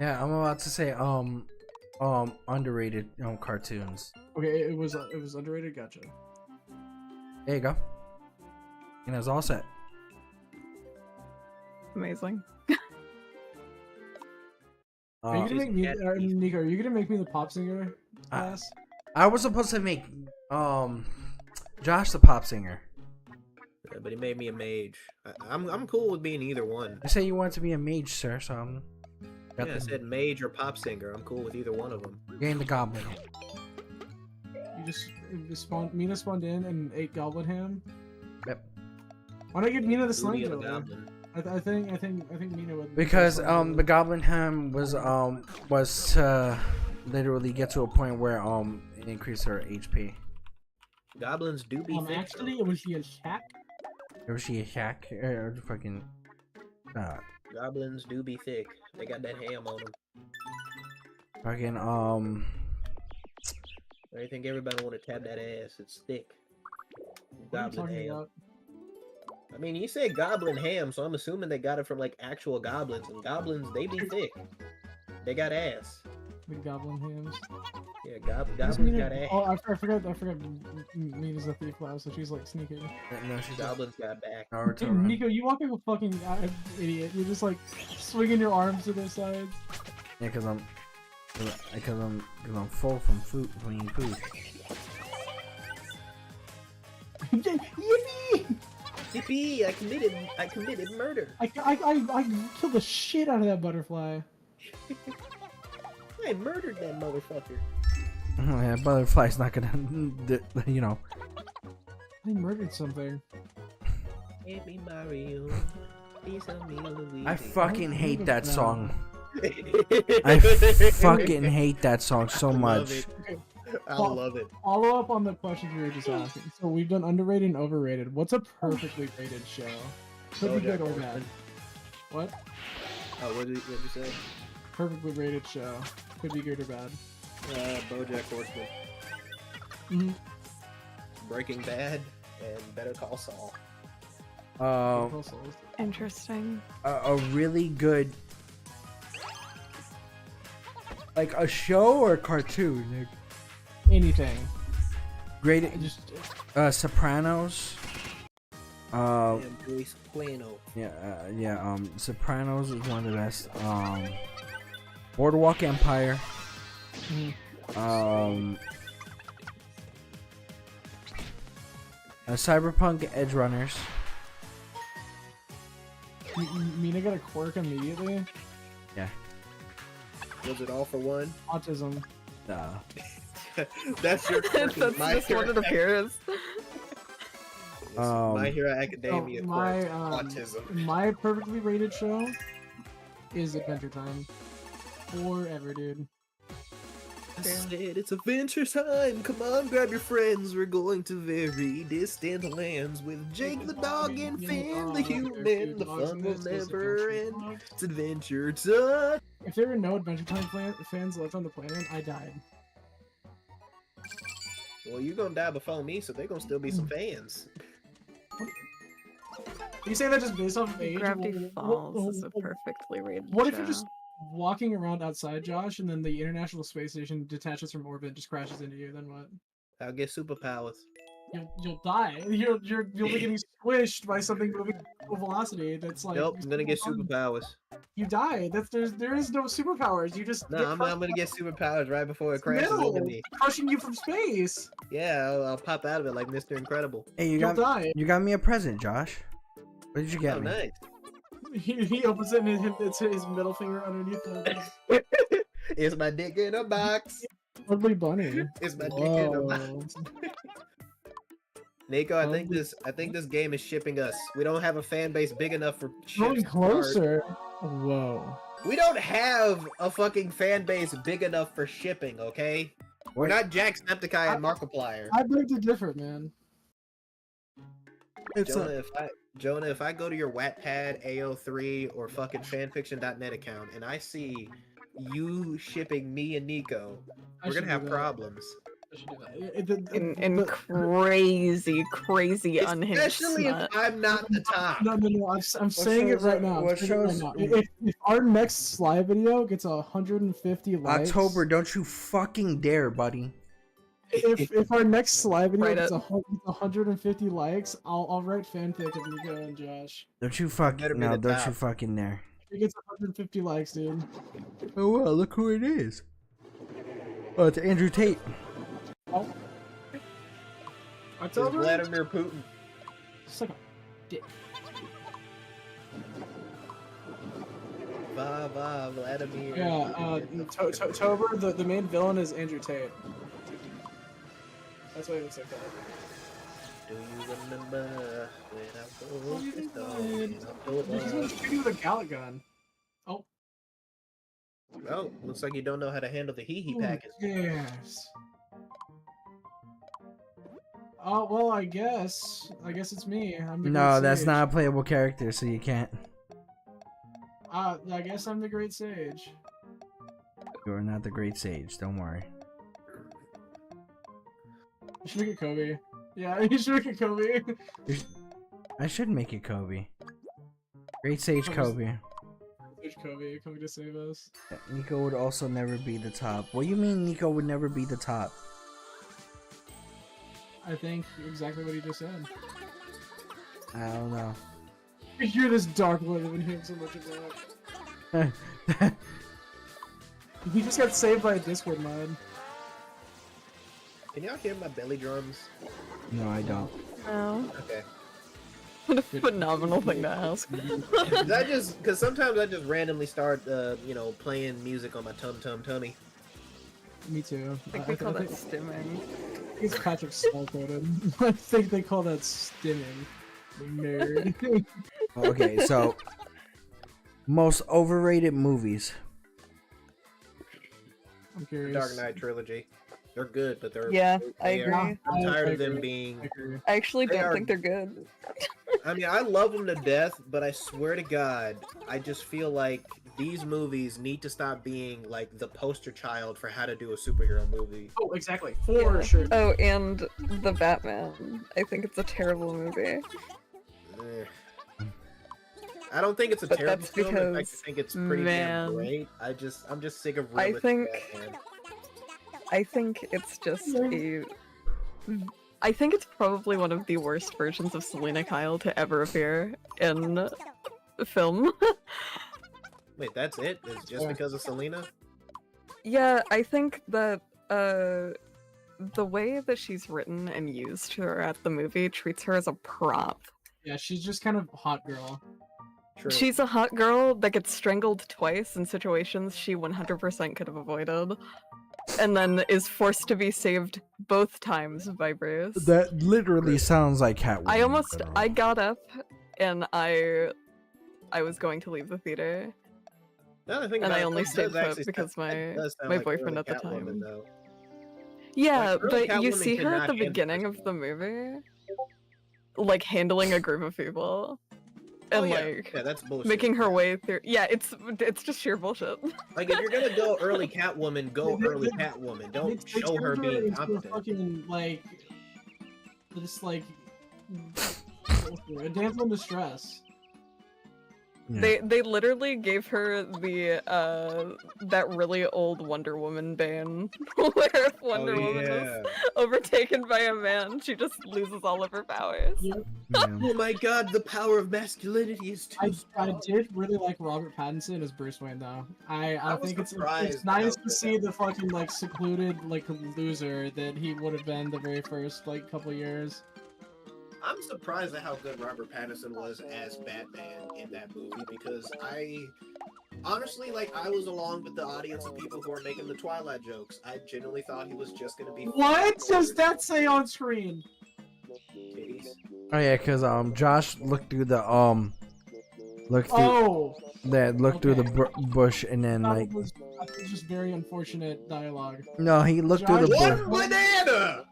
Speaker 1: Yeah, I'm about to say underrated cartoons.
Speaker 4: Okay, it was underrated. Gotcha.
Speaker 1: There you go. And it's all set.
Speaker 3: Amazing.
Speaker 4: Are you gonna make me,
Speaker 2: cat teeth.
Speaker 4: Nico? Are you gonna make me the pop singer class?
Speaker 1: I was supposed to make Josh the pop singer.
Speaker 2: Yeah, but he made me a mage. I'm cool with being either one.
Speaker 1: I say you wanted to be a mage, sir, so I'm
Speaker 2: Yeah, I said mage or pop singer. I'm cool with either one of them.
Speaker 1: getting the goblin.
Speaker 4: Mina spawned in and ate goblin ham.
Speaker 1: Yep.
Speaker 4: Why not give Mina the slang
Speaker 2: Booty of a
Speaker 4: killer?
Speaker 2: goblin.
Speaker 4: I think Mina would.
Speaker 1: Because the goblin ham was to literally get to a point where it increased her HP.
Speaker 2: Goblins do be thick.
Speaker 4: Actually, it was she a shack.
Speaker 1: Or was she a hack? Or fucking
Speaker 2: Goblins do be thick. They got that ham on them.
Speaker 1: fucking
Speaker 2: I think everybody want to tap that ass. It's thick.
Speaker 4: What are you
Speaker 2: Goblin
Speaker 4: talking
Speaker 2: ham.
Speaker 4: about?
Speaker 2: I mean, you said goblin ham, so I'm assuming they got it from like actual goblins. And goblins, they be thick. They got ass.
Speaker 4: The goblin hams.
Speaker 2: Yeah,
Speaker 4: Who's
Speaker 2: goblins
Speaker 4: Mina?
Speaker 2: got ass.
Speaker 4: Oh, I forgot. Mina's a thief now, so she's like sneaking.
Speaker 1: no, she's
Speaker 2: Goblins got back.
Speaker 1: Naruto.
Speaker 4: Dude,
Speaker 1: Run.
Speaker 4: Nico, you walk like a fucking idiot. You're just like swinging your arms to their sides.
Speaker 1: Yeah, because I'm full from food, from eating food.
Speaker 4: Yippee!
Speaker 2: Yippee! I committed murder.
Speaker 4: I killed the shit out of that butterfly.
Speaker 2: I murdered that motherfucker.
Speaker 1: Yeah, butterfly's not gonna, you know.
Speaker 4: I murdered something.
Speaker 2: Give me Mario. Piece of me, Luigi.
Speaker 1: I fucking hate that
Speaker 4: No.
Speaker 1: song. I fucking hate that song so
Speaker 2: I love
Speaker 1: much.
Speaker 2: it.
Speaker 4: Okay,
Speaker 2: I love it.
Speaker 4: follow up on the questions we were just asking. So we've done underrated and overrated. What's a perfectly rated show? Could be
Speaker 2: BoJack
Speaker 4: good or
Speaker 2: Horseman.
Speaker 4: bad. What?
Speaker 2: Oh, what'd you say?
Speaker 4: Perfectly rated show. Could be good or bad.
Speaker 2: BoJack Horseman,
Speaker 4: Mm-hmm.
Speaker 2: Breaking Bad, and Better Call Saul.
Speaker 3: Interesting.
Speaker 1: A really good, like a show or a cartoon. Like,
Speaker 4: Anything.
Speaker 1: great,
Speaker 4: Just
Speaker 1: Sopranos.
Speaker 2: And Luis Bueno.
Speaker 1: Yeah. Sopranos is one of the best. Boardwalk Empire.
Speaker 4: mhm.
Speaker 1: Cyberpunk Edge Runners.
Speaker 4: Mina got a quirk immediately.
Speaker 2: Was it all for one?
Speaker 4: Autism.
Speaker 1: Nah.
Speaker 2: That's your quirk.
Speaker 3: That's
Speaker 2: My
Speaker 3: just what it
Speaker 2: Hero-
Speaker 3: appears.
Speaker 2: My Hero
Speaker 4: Oh,
Speaker 2: Academia
Speaker 4: my
Speaker 2: quirk. Autism.
Speaker 4: my perfectly rated show is Adventure Time. Forever, dude.
Speaker 2: I said it's adventure time. Come on, grab your friends. We're going to very distant lands with Jake the dog and Finn the human. The fun will never end. It's adventure time.
Speaker 4: If there were no Adventure Time fans left on the planet, I died.
Speaker 2: Well, you're gonna die before me, so they're gonna still be some fans.
Speaker 4: You say that just based off of age?
Speaker 3: Gravity Falls is a perfectly rated
Speaker 4: What if
Speaker 3: show.
Speaker 4: you're just walking around outside, Josh, and then the International Space Station detaches from orbit and just crashes into you? Then what?
Speaker 2: I'll get superpowers.
Speaker 4: You'll die. You'll be getting squished by something moving at equal velocity. That's like
Speaker 2: Nope, I'm gonna get superpowers.
Speaker 4: You die. There is no superpowers. You just
Speaker 2: No,
Speaker 4: get
Speaker 2: I'm
Speaker 4: crushed
Speaker 2: gonna
Speaker 4: by
Speaker 2: get superpowers right before it crashes
Speaker 4: metal,
Speaker 2: into me.
Speaker 4: crushing you from space.
Speaker 2: Yeah, I'll pop out of it like Mr. Incredible.
Speaker 1: Hey,
Speaker 4: You'll die.
Speaker 1: you got me a present, Josh. What did you get
Speaker 2: Oh,
Speaker 1: me?
Speaker 2: nice.
Speaker 4: He opens it and it's his middle finger underneath the
Speaker 2: It's my dick in a box.
Speaker 4: ugly bunny.
Speaker 2: It's my dick in a box.
Speaker 4: Whoa.
Speaker 2: Nico, I think this game is shipping us. We don't have a fan base big enough for
Speaker 4: Going
Speaker 2: ships to start.
Speaker 4: closer. Whoa.
Speaker 2: We don't have a fucking fan base big enough for shipping, okay? We're
Speaker 1: Wait.
Speaker 2: not Jacksepticeye and Markiplier.
Speaker 4: I beg to differ, man.
Speaker 1: It's
Speaker 2: Jonah, if I go to your Wattpad, AO3, or fucking fanfiction.net account and I see you shipping me and Nico,
Speaker 4: I
Speaker 2: we're
Speaker 4: should
Speaker 2: gonna have
Speaker 4: do that.
Speaker 2: problems.
Speaker 4: I should do that.
Speaker 3: In crazy unhinged
Speaker 2: Especially if
Speaker 3: smut.
Speaker 2: I'm not the top.
Speaker 4: No. I'm saying it
Speaker 1: shows
Speaker 4: right
Speaker 1: are-
Speaker 4: now.
Speaker 1: what
Speaker 4: I'm saying it
Speaker 1: shows-
Speaker 4: right now. If our next Sly video gets 150 likes,
Speaker 1: October, don't you fucking dare, buddy.
Speaker 4: If our next Sly video
Speaker 3: Write
Speaker 4: gets
Speaker 3: it.
Speaker 4: 150 likes, I'll write fanfic of Nico and Josh.
Speaker 1: Don't you
Speaker 2: better
Speaker 1: fucking
Speaker 2: be
Speaker 1: no,
Speaker 2: the
Speaker 1: don't
Speaker 2: top.
Speaker 1: you fucking dare.
Speaker 4: If it gets 150 likes, dude.
Speaker 1: Oh well, look who it is. Oh, it's Andrew Tate.
Speaker 4: Oh.
Speaker 2: It's
Speaker 4: October?
Speaker 2: Vladimir Putin.
Speaker 4: Suck a dick.
Speaker 2: Va, Vladimir.
Speaker 4: Yeah, Tober, the main villain is Andrew Tate. That's why he looks like that.
Speaker 2: Do you remember when I was
Speaker 4: He's
Speaker 2: in
Speaker 4: gonna
Speaker 2: October?
Speaker 4: shoot you with a Gallic gun. Oh.
Speaker 2: Oh, looks like you don't know how to handle the hee-hee package.
Speaker 4: Yes. Oh, well, I guess it's me. I'm the
Speaker 1: No,
Speaker 4: Great
Speaker 1: that's
Speaker 4: Sage.
Speaker 1: not a playable character, so you can't.
Speaker 4: I guess I'm the Great Sage.
Speaker 1: You're not the Great Sage. Don't worry.
Speaker 4: You should make it Kobe. Yeah, you should make it Kobe.
Speaker 1: I should make it Kobe. Great Sage Kobe.
Speaker 4: Sage Kobe coming to save us.
Speaker 1: Nico would also never be the top. What do you mean Nico would never be the top?
Speaker 4: I think exactly what he just said.
Speaker 1: I don't know.
Speaker 4: You're this dark lord when hearing so much of that. He just got saved by a Discord mod.
Speaker 2: Can y'all hear my belly drums?
Speaker 1: No, I don't.
Speaker 3: No.
Speaker 2: Okay.
Speaker 3: What a phenomenal thing to ask.
Speaker 2: Because sometimes I just randomly start, playing music on my tummy.
Speaker 4: Me too.
Speaker 3: I think we call that stimming.
Speaker 4: It's Patrick Small coded. I think they call that stimming. Nerd.
Speaker 1: Okay, so most overrated movies.
Speaker 4: I'm curious.
Speaker 2: Dark Knight trilogy. They're good, but they're
Speaker 3: Yeah, I
Speaker 2: they are-
Speaker 3: agree.
Speaker 2: I'm tired
Speaker 4: I
Speaker 2: of them
Speaker 4: agree.
Speaker 2: being.
Speaker 4: I agree.
Speaker 3: I actually
Speaker 2: They
Speaker 3: don't
Speaker 2: are-
Speaker 3: think they're good.
Speaker 2: I mean, I love them to death, but I swear to God, I just feel like these movies need to stop being like the poster child for how to do a superhero movie.
Speaker 4: Oh, exactly. For sure.
Speaker 3: Oh, and the Batman. I think it's a terrible movie.
Speaker 2: Eh. I don't think it's a
Speaker 3: But
Speaker 2: terrible
Speaker 3: that's
Speaker 2: film. In fact, I
Speaker 3: because,
Speaker 2: think it's pretty
Speaker 3: man,
Speaker 2: damn great. I'm just sick of
Speaker 3: I
Speaker 2: realistic
Speaker 3: think-
Speaker 2: Batman.
Speaker 3: I think it's just a. I think it's probably one of the worst versions of Selena Kyle to ever appear in film.
Speaker 2: Wait, that's it? It's just because of Selena?
Speaker 3: Yeah, I think that the way that she's written and used throughout the movie treats her as a prop.
Speaker 4: Yeah, she's just kind of hot girl.
Speaker 2: True.
Speaker 3: She's a hot girl that gets strangled twice in situations she 100% could have avoided, and then is forced to be saved both times by Bruce.
Speaker 1: That literally sounds like Catwoman.
Speaker 3: I got up and I was going to leave the theater,
Speaker 2: Now that I think
Speaker 3: and
Speaker 2: about
Speaker 3: I
Speaker 2: it,
Speaker 3: only
Speaker 2: that
Speaker 3: stayed
Speaker 2: does
Speaker 3: put
Speaker 2: actually
Speaker 3: because
Speaker 2: sound- that
Speaker 3: my
Speaker 2: does sound
Speaker 3: my
Speaker 2: like
Speaker 3: boyfriend
Speaker 2: early
Speaker 3: at the
Speaker 2: Catwoman,
Speaker 3: time.
Speaker 2: though.
Speaker 3: Yeah,
Speaker 2: Like, early
Speaker 3: but you
Speaker 2: Catwoman
Speaker 3: see
Speaker 2: could
Speaker 3: her at
Speaker 2: not
Speaker 3: the
Speaker 2: handle
Speaker 3: beginning of the movie, like handling a group of people, and
Speaker 2: Oh, yeah.
Speaker 3: like
Speaker 2: Yeah, that's bullshit.
Speaker 3: making her way through. Yeah, it's just sheer bullshit.
Speaker 2: Like, if you're gonna go early Catwoman, go early Catwoman. Don't
Speaker 4: They
Speaker 2: show her
Speaker 4: turned
Speaker 2: being
Speaker 4: into a
Speaker 2: competent.
Speaker 4: fucking like this like a damsel in distress.
Speaker 1: Yeah.
Speaker 3: They literally gave her the that really old Wonder Woman bane, where if Wonder Woman was overtaken by a man, she just loses all of her powers.
Speaker 1: Yeah.
Speaker 2: Oh my god, the power of masculinity is too
Speaker 4: I
Speaker 2: strong.
Speaker 4: did really like Robert Pattinson as Bruce Wayne though. I
Speaker 2: was
Speaker 4: think it's
Speaker 2: surprised
Speaker 4: nice
Speaker 2: how
Speaker 4: to
Speaker 2: good
Speaker 4: see
Speaker 2: that
Speaker 4: the fucking like secluded like loser that he would have been the very first like couple years.
Speaker 2: I'm surprised at how good Robert Pattinson was as Batman in that movie because I honestly, like, I was along with the audience of people who were making the Twilight jokes. I genuinely thought he was just gonna be.
Speaker 4: What does that say on screen?
Speaker 2: Titties.
Speaker 1: Oh yeah, cause Josh looked through the through
Speaker 4: Okay.
Speaker 1: the bush and then
Speaker 4: That
Speaker 1: like
Speaker 4: was just very unfortunate dialogue.
Speaker 1: no, he looked through the
Speaker 4: Josh-
Speaker 1: bush.
Speaker 2: One banana!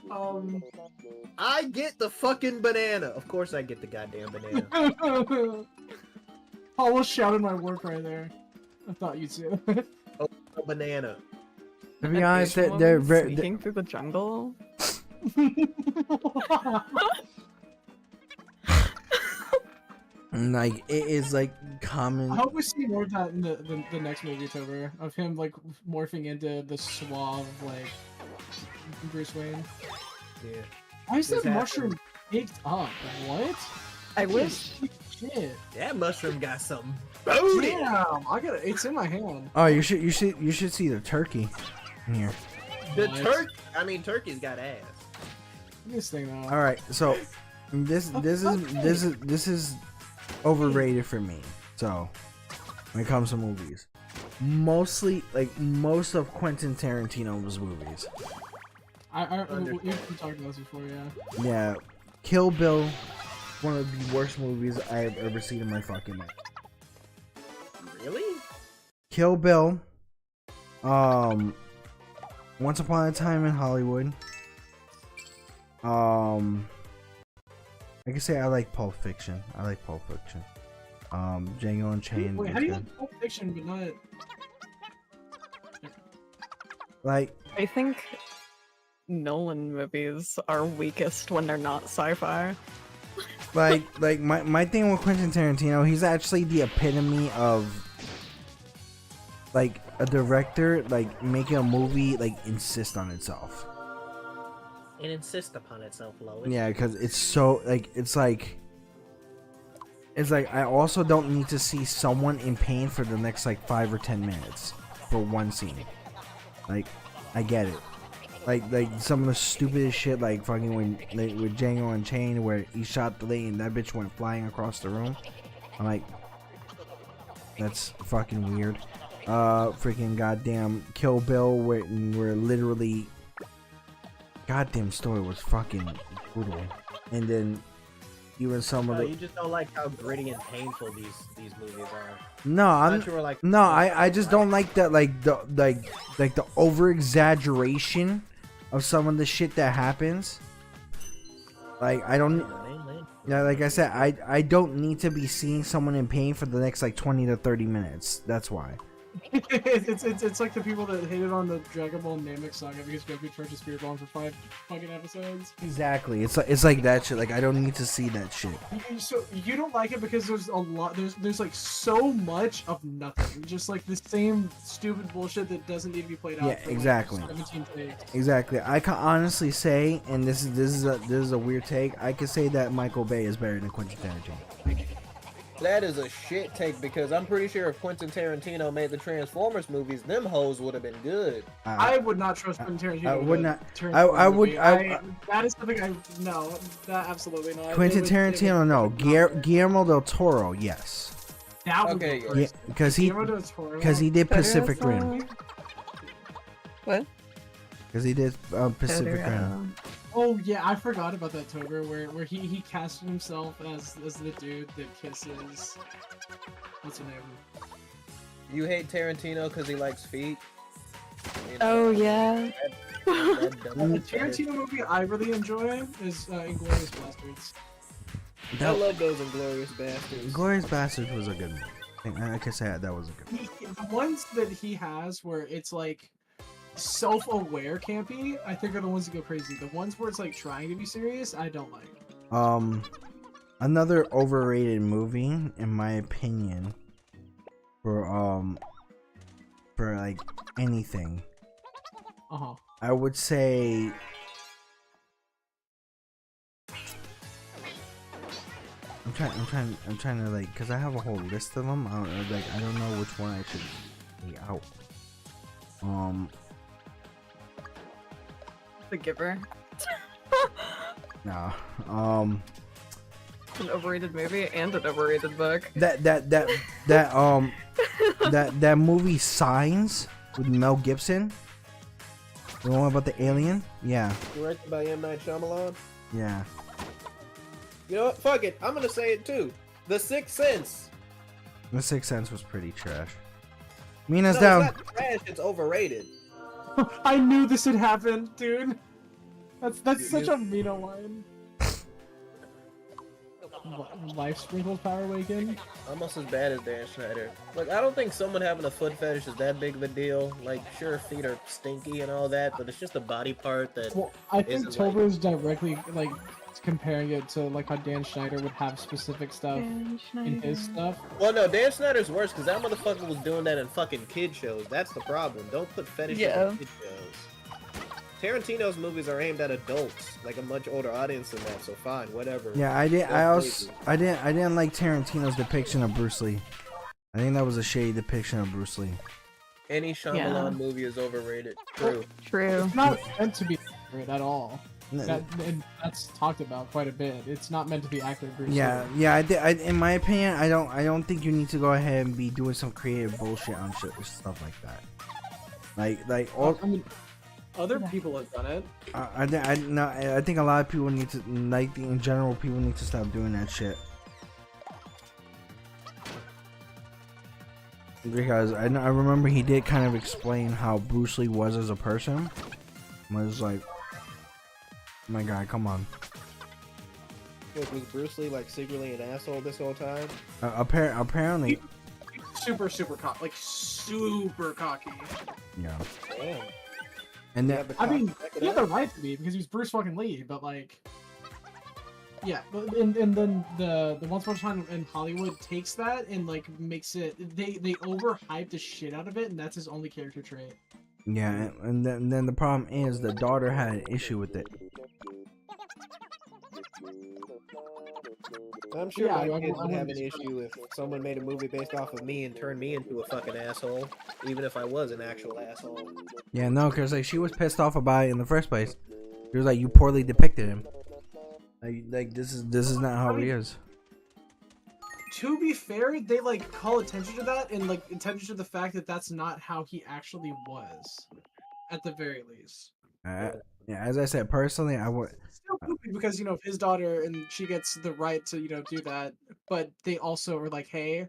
Speaker 4: Um.
Speaker 2: I get the fucking banana. Of course I get the goddamn banana.
Speaker 4: Almost shouted my work right there. I thought you'd see it.
Speaker 2: A banana.
Speaker 1: To be
Speaker 3: An
Speaker 1: honest,
Speaker 3: Asian
Speaker 1: they're
Speaker 3: woman
Speaker 1: very
Speaker 3: sneaking through the jungle.
Speaker 1: like it is like common.
Speaker 4: I hope we see more of that in the next movie it's over. Of him like morphing into the suave like Bruce Wayne.
Speaker 2: Yeah.
Speaker 4: Why is that
Speaker 2: This happened.
Speaker 4: mushroom baked up? What?
Speaker 3: I wish
Speaker 4: Shit.
Speaker 2: That mushroom got some booty.
Speaker 4: Damn, I got it. It's in my hand.
Speaker 1: Oh, you should see the turkey in here.
Speaker 2: The
Speaker 4: What?
Speaker 2: turkey's got ass.
Speaker 4: This thing though.
Speaker 1: All right, so this is overrated for me. So when it comes to movies, mostly like most of Quentin Tarantino's movies.
Speaker 4: We've talked about this before, yeah.
Speaker 1: Yeah, Kill Bill, one of the worst movies I have ever seen in my fucking life.
Speaker 2: Really?
Speaker 1: Kill Bill, Once Upon a Time in Hollywood. I can say I like Pulp Fiction. Django Unchained.
Speaker 4: Wait,
Speaker 1: was
Speaker 4: how do you
Speaker 1: good.
Speaker 4: like Pulp Fiction but not?
Speaker 1: Like?
Speaker 3: I think Nolan movies are weakest when they're not sci-fi.
Speaker 1: Like my thing with Quentin Tarantino, he's actually the epitome of like a director like making a movie like insist on itself.
Speaker 2: It insists upon itself, Lois.
Speaker 1: Yeah, because it's so like it's like I also don't need to see someone in pain for the next like 5 or 10 minutes for one scene. Like I get it. Like some of the stupidest shit, like fucking when like, with Django Unchained, where he shot the lady and that bitch went flying across the room. I'm like, that's fucking weird. Freaking goddamn Kill Bill, where literally, goddamn story was fucking brutal. And then even some of the
Speaker 2: You just don't like how gritty and painful these movies are.
Speaker 1: no, I'm
Speaker 2: Thought you were like
Speaker 1: no, I just don't like that like the over exaggeration of some of the shit that happens. Like I don't yeah, like I said, I don't need to be seeing someone in pain for the next like 20 to 30 minutes. That's why.
Speaker 4: it's like the people that hated on the Dragon Ball Namek saga because Goku charged his Spirit Bomb for 5 fucking episodes.
Speaker 1: Exactly. It's like that shit. Like I don't need to see that shit.
Speaker 4: So you don't like it because there's a lot. There's like so much of nothing. Just like the same stupid bullshit that doesn't need to be played out.
Speaker 1: Yeah,
Speaker 4: for,
Speaker 1: exactly.
Speaker 4: Like 17 takes.
Speaker 1: Exactly. I can honestly say, and this is a weird take. I could say that Michael Bay is better than Quentin Tarantino.
Speaker 2: That is a shit take because I'm pretty sure if Quentin Tarantino made the Transformers movies, them hoes would have been good.
Speaker 4: I would not trust Quentin Tarantino.
Speaker 1: I would not.
Speaker 4: Turn
Speaker 1: I would.
Speaker 4: movie.
Speaker 1: I,
Speaker 4: that is something I no. That absolutely not.
Speaker 1: Quentin
Speaker 4: It would
Speaker 1: Tarantino, no.
Speaker 4: not work.
Speaker 1: Guillermo del Toro, yes.
Speaker 4: That would
Speaker 2: Okay,
Speaker 4: be
Speaker 2: yeah.
Speaker 1: Yeah, because he did Pacific Rim.
Speaker 3: What?
Speaker 1: Because he did Pacific Rim.
Speaker 4: Oh yeah, I forgot about that Tober where he casted himself as the dude that kisses. What's her name?
Speaker 2: You hate Tarantino because he likes feet? You know,
Speaker 3: Oh yeah.
Speaker 4: The Tarantino movie I really enjoy is Inglourious Basterds.
Speaker 2: I love those Inglourious Bastards.
Speaker 1: Glorious Bastards was a good movie. I can say that was a good movie.
Speaker 4: The ones that he has where it's like self-aware campy, I think are the ones that go crazy. The ones where it's like trying to be serious, I don't like.
Speaker 1: Another overrated movie, in my opinion, for like anything, I would say I'm trying to like, cause I have a whole list of them. I don't know which one I should lay out.
Speaker 3: The Giver.
Speaker 1: Nah.
Speaker 3: An overrated movie and an overrated book.
Speaker 1: That movie Signs with Mel Gibson. The one about the alien? Yeah.
Speaker 2: Directed by M. Night Shyamalan?
Speaker 1: Yeah.
Speaker 2: You know what? Fuck it. I'm gonna say it too. The Sixth Sense.
Speaker 1: The Sixth Sense was pretty trash. Mina's
Speaker 2: No,
Speaker 1: down.
Speaker 2: it's not trash. It's overrated.
Speaker 4: I knew this had happened, dude. That's such a Mina line. Life sprinkles power awaken.
Speaker 2: Almost as bad as Dan Schneider. Look, I don't think someone having a foot fetish is that big of a deal. Like, sure, feet are stinky and all that, but it's just a body part that.
Speaker 4: Well, I think
Speaker 2: isn't
Speaker 4: Tober is directly like comparing it to like how Dan Schneider would have specific stuff in his stuff.
Speaker 2: Well, no, Dan Schneider's worse because that motherfucker was doing that in fucking kid shows. That's the problem. Don't put fetishes in kid shows. Tarantino's movies are aimed at adults, like a much older audience than that. So fine, whatever.
Speaker 1: Yeah, I didn't like Tarantino's depiction of Bruce Lee. I think that was a shady depiction of Bruce Lee.
Speaker 2: Any Shyamalan movie is overrated. True.
Speaker 3: True.
Speaker 4: It's not meant to be accurate at all. That's talked about quite a bit. It's not meant to be accurate. Bruce Lee.
Speaker 1: In my opinion, I don't think you need to go ahead and be doing some creative bullshit on shit or stuff like that. Like all.
Speaker 4: I mean, other people have done it.
Speaker 1: I think a lot of people need to, like, in general, people need to stop doing that shit. Because I remember he did kind of explain how Bruce Lee was as a person. I was like, my God, come on.
Speaker 2: Look, was Bruce Lee like secretly an asshole this whole time?
Speaker 1: Apparently.
Speaker 4: Super cocky. Like, super cocky.
Speaker 1: Yeah.
Speaker 2: Damn.
Speaker 1: And then,
Speaker 4: I mean, he had the right to be because he was Bruce fucking Lee, but like, yeah. And then the Once Upon a Time in Hollywood takes that and like makes it. They overhype the shit out of it, and that's his only character trait.
Speaker 1: yeah, and then the problem is the daughter had an issue with it.
Speaker 2: I'm sure
Speaker 4: Yeah,
Speaker 2: my
Speaker 4: I
Speaker 2: kids would have an
Speaker 4: wouldn't be
Speaker 2: issue if someone made a movie based off of me and turned me into a fucking asshole, even if I was an actual asshole.
Speaker 1: Yeah, no, because like she was pissed off about it in the first place. She was like, "You poorly depicted him. Like this is not how he is."
Speaker 4: To be fair, they like call attention to that and like attention to the fact that that's not how he actually was, at the very least.
Speaker 1: Yeah, as I said, personally, I would.
Speaker 4: Still goofy because his daughter and she gets the right to do that, but they also are like, hey,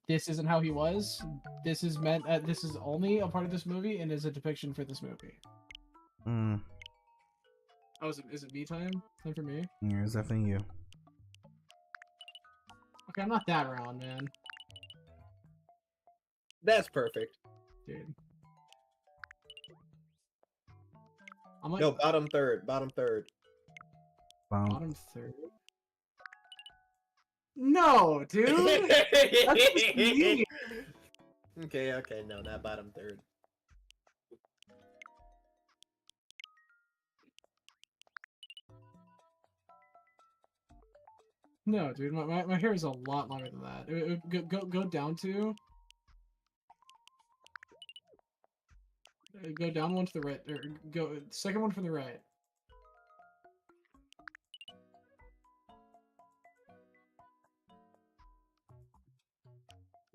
Speaker 4: this isn't how he was. This is meant. This is only a part of this movie and is a depiction for this movie. Oh, is it me time? Time for me?
Speaker 1: Yeah, it's definitely you.
Speaker 4: Okay, I'm not that round, man.
Speaker 2: That's perfect.
Speaker 4: Dude. I'm like
Speaker 2: No, bottom third. Bottom third.
Speaker 4: bottom third. No, dude. That's just mean.
Speaker 2: Okay, no, not bottom third.
Speaker 4: No, dude, my hair is a lot longer than that. Go down to. Go down one to the right, or go second one from the right.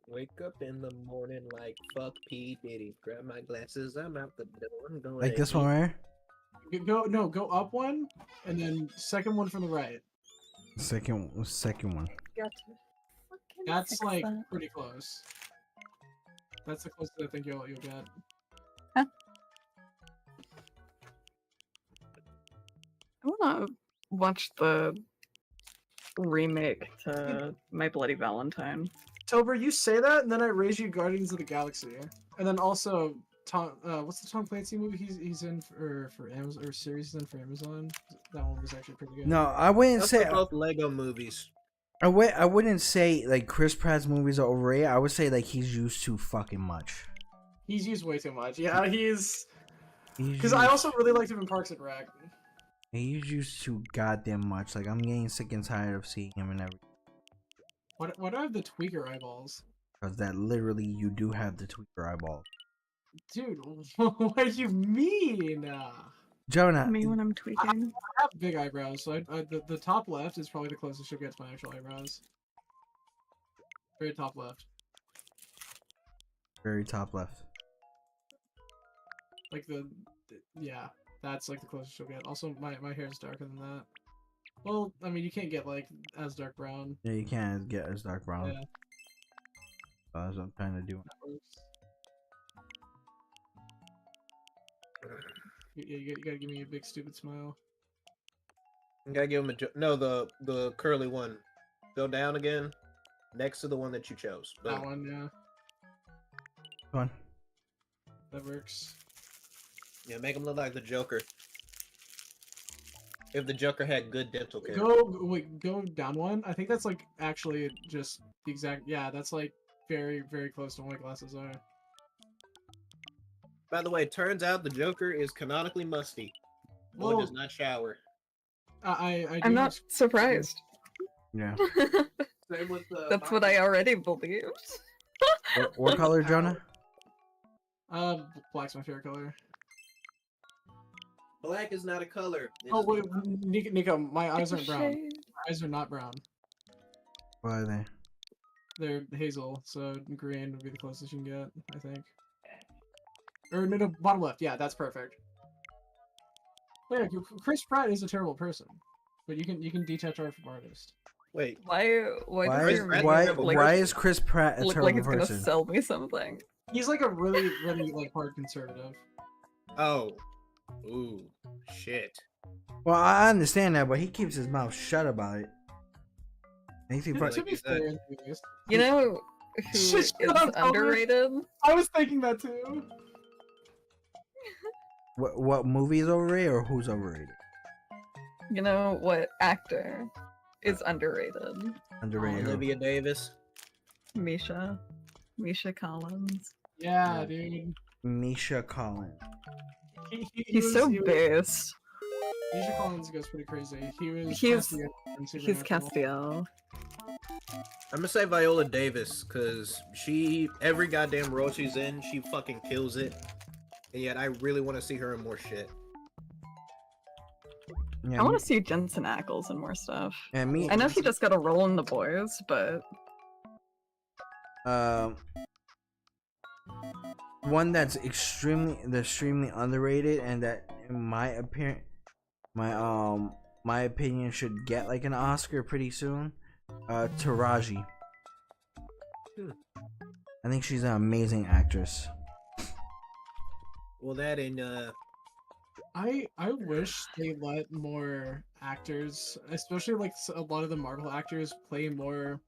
Speaker 2: Wake up in the morning like fuck P Diddy. Grab my glasses, I'm out the door. I'm going
Speaker 1: Like this one right here?
Speaker 4: Go up one, and then second one from the right.
Speaker 1: Second one.
Speaker 3: Gotcha.
Speaker 4: That's like pretty close. That's the closest I think you'll get.
Speaker 3: I wanna watch the remake to My Bloody Valentine.
Speaker 4: Tober, you say that, and then I raise you Guardians of the Galaxy, and then also Tom. What's the Tom Clancy movie he's in for Amazon, or series he's in for Amazon? That one was actually pretty good.
Speaker 1: No, I wouldn't
Speaker 2: Those
Speaker 1: say.
Speaker 2: are both Lego movies.
Speaker 1: I wouldn't say like Chris Pratt's movies are overrated. I would say like he's used too fucking much.
Speaker 4: He's used way too much. Yeah, he's.
Speaker 1: He's
Speaker 4: Because I
Speaker 1: used-
Speaker 4: also really liked him in Parks and Rec.
Speaker 1: He's used too goddamn much. Like I'm getting sick and tired of seeing him and everything.
Speaker 4: Why do I have the tweaker eyeballs?
Speaker 1: Because that literally you do have the tweaker eyeball.
Speaker 4: Dude, what do you mean?
Speaker 1: Jonah,
Speaker 3: Me when I'm tweaking.
Speaker 4: I have big eyebrows, so the top left is probably the closest you'll get to my actual eyebrows. Very top left.
Speaker 1: very top left.
Speaker 4: Like yeah, that's like the closest you'll get. Also, my hair is darker than that. Well, I mean, you can't get like as dark brown.
Speaker 1: Yeah, you can't get as dark brown.
Speaker 4: Yeah.
Speaker 1: That's what I'm trying to do.
Speaker 4: That works. You gotta give me a big stupid smile.
Speaker 2: You gotta give him no, the curly one. Go down again, next to the one that you chose.
Speaker 4: That
Speaker 2: Boom.
Speaker 4: one, yeah,
Speaker 1: Come on.
Speaker 4: that works.
Speaker 2: Yeah, make him look like the Joker. If the Joker had good dental care.
Speaker 4: Go down one. I think that's like actually just the exact. Yeah, that's like very close to what my glasses are.
Speaker 2: By the way, turns out the Joker is canonically musty. Boy
Speaker 4: Well,
Speaker 2: does not shower.
Speaker 4: I
Speaker 3: I'm
Speaker 4: do
Speaker 3: not surprised.
Speaker 1: Yeah.
Speaker 2: Same with the.
Speaker 3: That's what I already believed.
Speaker 1: What color, Jonah?
Speaker 4: Black's my favorite color.
Speaker 2: Black is not a color.
Speaker 4: Oh wait, Nico, my eyes aren't brown.
Speaker 3: Shade.
Speaker 4: My eyes are not brown.
Speaker 1: What are they?
Speaker 4: They're hazel, so green would be the closest you can get, I think. Or no, bottom left. Yeah, that's perfect. But yeah, Chris Pratt is a terrible person, but you can detach art from artist.
Speaker 2: Wait,
Speaker 3: Why
Speaker 1: Why
Speaker 3: does
Speaker 1: is,
Speaker 3: your
Speaker 2: Pratt
Speaker 1: why,
Speaker 3: makeup, like,
Speaker 1: why is Chris Pratt a
Speaker 3: look
Speaker 1: terrible
Speaker 3: like it's gonna
Speaker 1: person?
Speaker 3: sell me something?
Speaker 4: He's like a really like hard conservative.
Speaker 2: oh, ooh, shit.
Speaker 1: Well, I understand that, but he keeps his mouth shut about it. Makes me
Speaker 2: To
Speaker 1: fuck-
Speaker 4: To be
Speaker 2: you said.
Speaker 4: fair, at least.
Speaker 3: You know who
Speaker 4: Shut
Speaker 3: is
Speaker 4: up, Albert.
Speaker 3: underrated?
Speaker 4: I was thinking that too.
Speaker 1: what movie is overrated or who's overrated?
Speaker 3: You know what actor is underrated?
Speaker 1: Underrated.
Speaker 2: Olivia Davis.
Speaker 3: Misha Collins.
Speaker 4: Yeah, dude.
Speaker 1: Misha Collins.
Speaker 3: He's so based.
Speaker 4: Misha Collins goes pretty crazy.
Speaker 3: He's-
Speaker 4: Castiel in
Speaker 3: He's
Speaker 4: Supernatural.
Speaker 3: Castiel.
Speaker 2: I'm gonna say Viola Davis, cause she every goddamn role she's in, she fucking kills it. And yet I really want to see her in more shit.
Speaker 1: Yeah,
Speaker 3: I want to see Jensen Ackles and more stuff.
Speaker 1: yeah, me.
Speaker 3: I know he just got a role in The Boys, but
Speaker 1: One that's extremely underrated, and that in my opinion should get like an Oscar pretty soon. Taraji.
Speaker 2: Hmm.
Speaker 1: I think she's an amazing actress.
Speaker 2: Well, that and
Speaker 4: I wish they let more actors, especially like a lot of the Marvel actors, play more